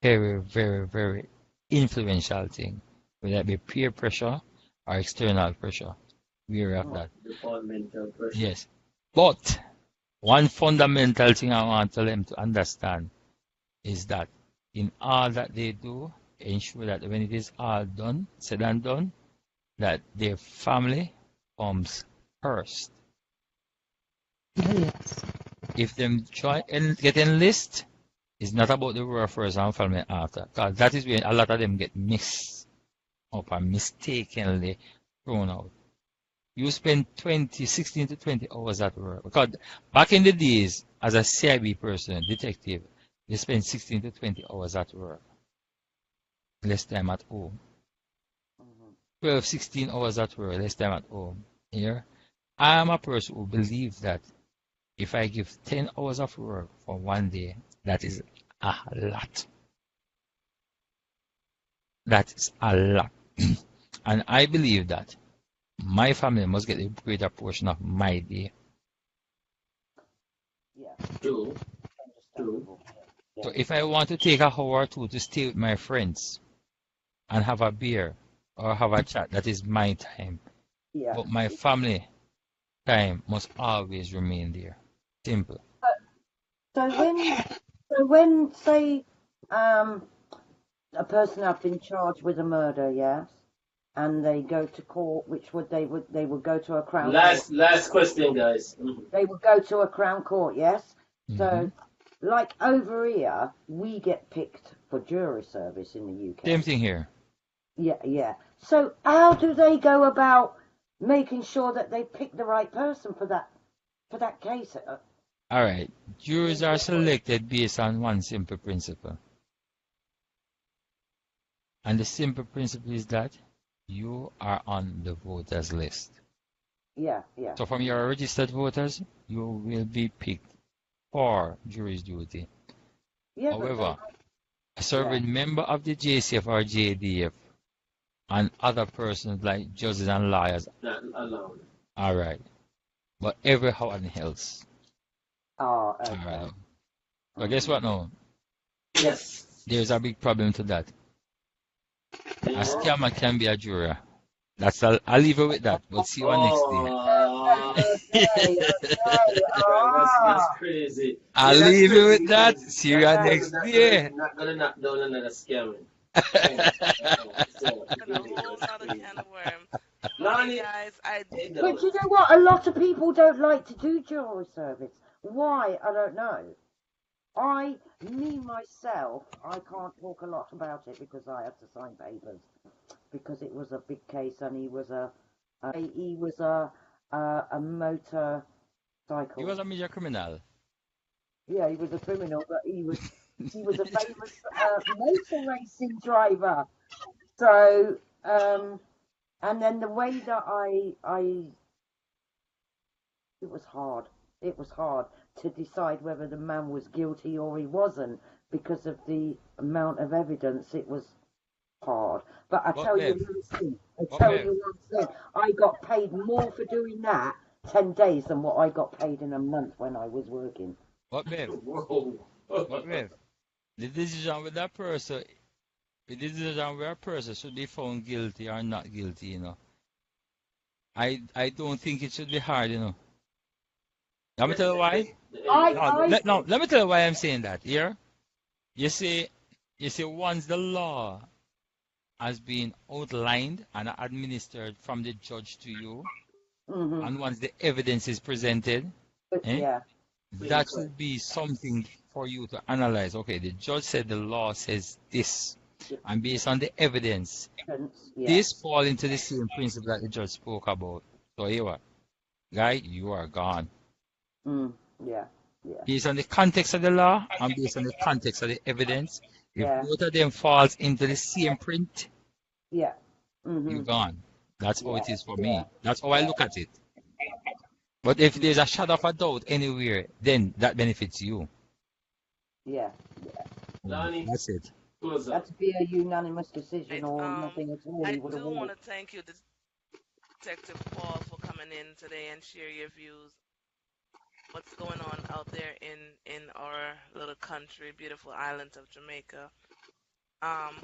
very, very, very influential thing. Whether it be peer pressure or external pressure. Weary of that. Departmental pressure. Yes. But one fundamental thing I want them to understand is that in all that they do, ensure that when it is all done, said and done, that their family comes first. Yes. If them try and get enlist, it's not about the war first and family after. Because that is where a lot of them get mixed up and mistakenly thrown out. You spend 16 to 20 hours at work. Because back in the days, as a CIB person, detective, they spend 16 to 20 hours at work. Less time at home. 12, 16 hours at work, less time at home. Here, I am a person who believes that if I give 10 hours of work for one day, that is a lot. That is a lot. And I believe that my family must get a greater portion of my day. Yeah. True. Understandable. So if I want to take a hour or two to stay with my friends and have a beer or have a chat, that is my time. Yeah. But my family time must always remain there. Simple. So when say a person has been charged with a murder, yes, and they go to court, which they would go to a crown court. Last question, guys. They would go to a crown court, yes. Mhm. So, like over here, we get picked for jury service in the UK. Same thing here. Yeah, yeah. So how do they go about making sure that they pick the right person for that case? All right. Jurors are selected based on one simple principle. And the simple principle is that you are on the voters list. Yeah, yeah. So from your registered voters, you will be picked for jury's duty. Yeah, However, a serving member of the JCF or JDF and other persons like judges and lawyers, Not allowed. all right. But everyone else. Oh, okay. All right. But guess what now? Yes. There's a big problem to that. A scammer can be a juror. I'll leave it with that. But see you next day. That's crazy. I'll leave it with that. See you next day. Not gonna knock down another scamming. Lonnie, guys, But you know what? A lot of people don't like to do jury service. Why? I don't know. Myself, I can't talk a lot about it because I had to sign papers because it was a big case and he was a motorcycle. He was a major criminal. Yeah, he was a criminal, but he was a famous motor racing driver. So, and then the way that it was hard. It was hard to decide whether the man was guilty or he wasn't because of the amount of evidence. It was hard. But I tell you one thing. I got paid more for doing that 10 days than what I got paid in a month when I was working. What, babe? What, babe? The decision with a person should be found guilty or not guilty, you know. I don't think it should be hard, you know. Let me tell you why. Let me tell you why I'm saying that. Here, you see, once the law has been outlined and administered from the judge to you, and once the evidence is presented, that should be something for you to analyze. Okay, the judge said the law says this, and based on the evidence, this falls into the same principle that the judge spoke about. So here what, guy, you are gone. Based on the context of the law and based on the context of the evidence, if both of them falls into the same print, you're gone. That's how it is for me. That's how I look at it. But if there's a shadow of a doubt anywhere, then that benefits you. Lonnie, That's it. That'd be a unanimous decision or nothing at all. I do want to thank you, Detective Paul, for coming in today and share your views. What's going on out there in our little country, beautiful island of Jamaica. Um,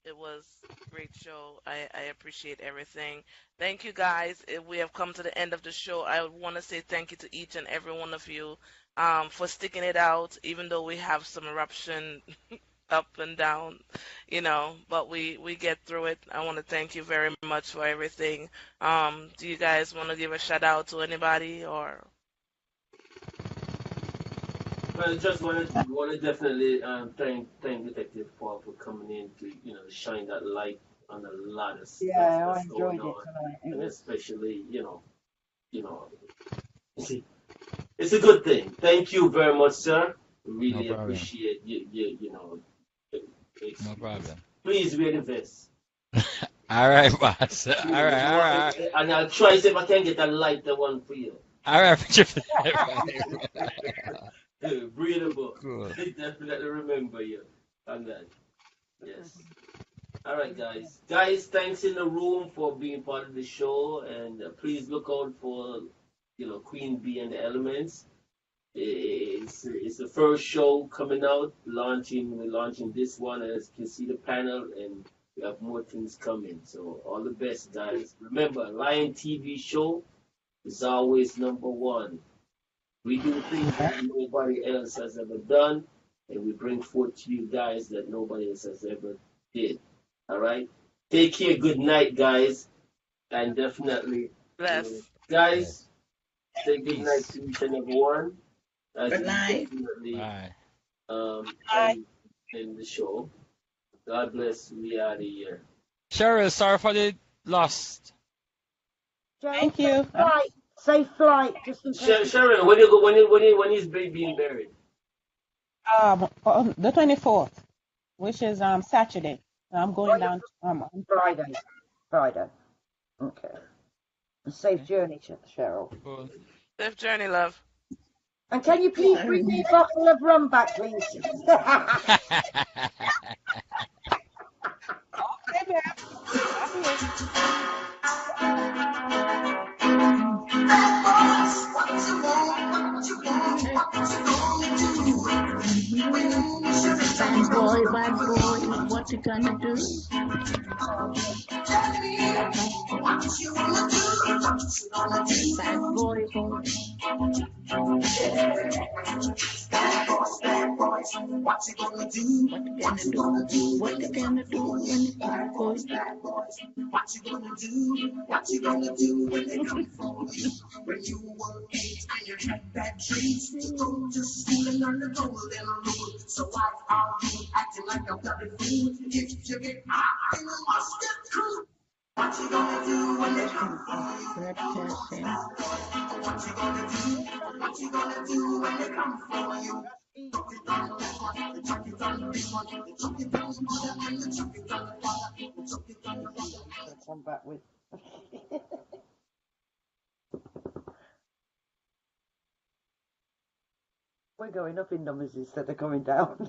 it was a great show. I appreciate everything. Thank you guys. We have come to the end of the show. I want to say thank you to each and every one of you for sticking it out, even though we have some eruption up and down, but we get through it. I want to thank you very much for everything. Do you guys want to give a shout out to anybody or? Well, just want to definitely thank Detective Paul for coming in to shine that light on a lot of stuff Yeah, I that's going enjoyed it on, tonight. It and was. especially you know it's a good thing. Thank you very much, sir. No Really problem. appreciate No problem. Please wear the vest. All right, boss. All right, all right. And I'll try see if I can get a lighter one for you. All right, Breathable. cool. Definitely remember you on that. Yes. All right, guys. Guys, thanks in the room for being part of the show, and please look out for Queen Bee and the Elements. It's the first show coming out. We're launching this one, as you can see the panel, and we have more things coming. So all the best, guys. Remember, Lion TV show is always number one. We do things that nobody else has ever done, and we bring forth to you guys that nobody else has ever did. All right? Take care. Good night, guys. And definitely, Bless. guys, say good night Peace. to each and every one. As Good we night. definitely Bye. end the show. God bless. We are the year. Cheryl, sorry for the lost. Thank you. Safe flight, just in case. Sharon, when you go, when is being buried? On the 24th, which is Saturday. I'm going down on Friday. Friday. Okay. A safe journey, Cheryl. Cool. Safe journey, love. And can you please bring me a bottle of rum back, please? Bad boy, what you gonna do? Bad boy, boy. Bad boys, what you gonna do? What you gonna do? What you gonna do when it's bad boys? Bad boys, what you gonna do? What you gonna do when they come for you? When you were 8 and you had bad dreams, go to school and learn the golden rule. So why are you acting like a bloody fool? If you get high, you must get cool. What you gonna do when they come for you? What you gonna do? What you gonna do when they come for you? Come back with. We're going up in numbers instead of going down.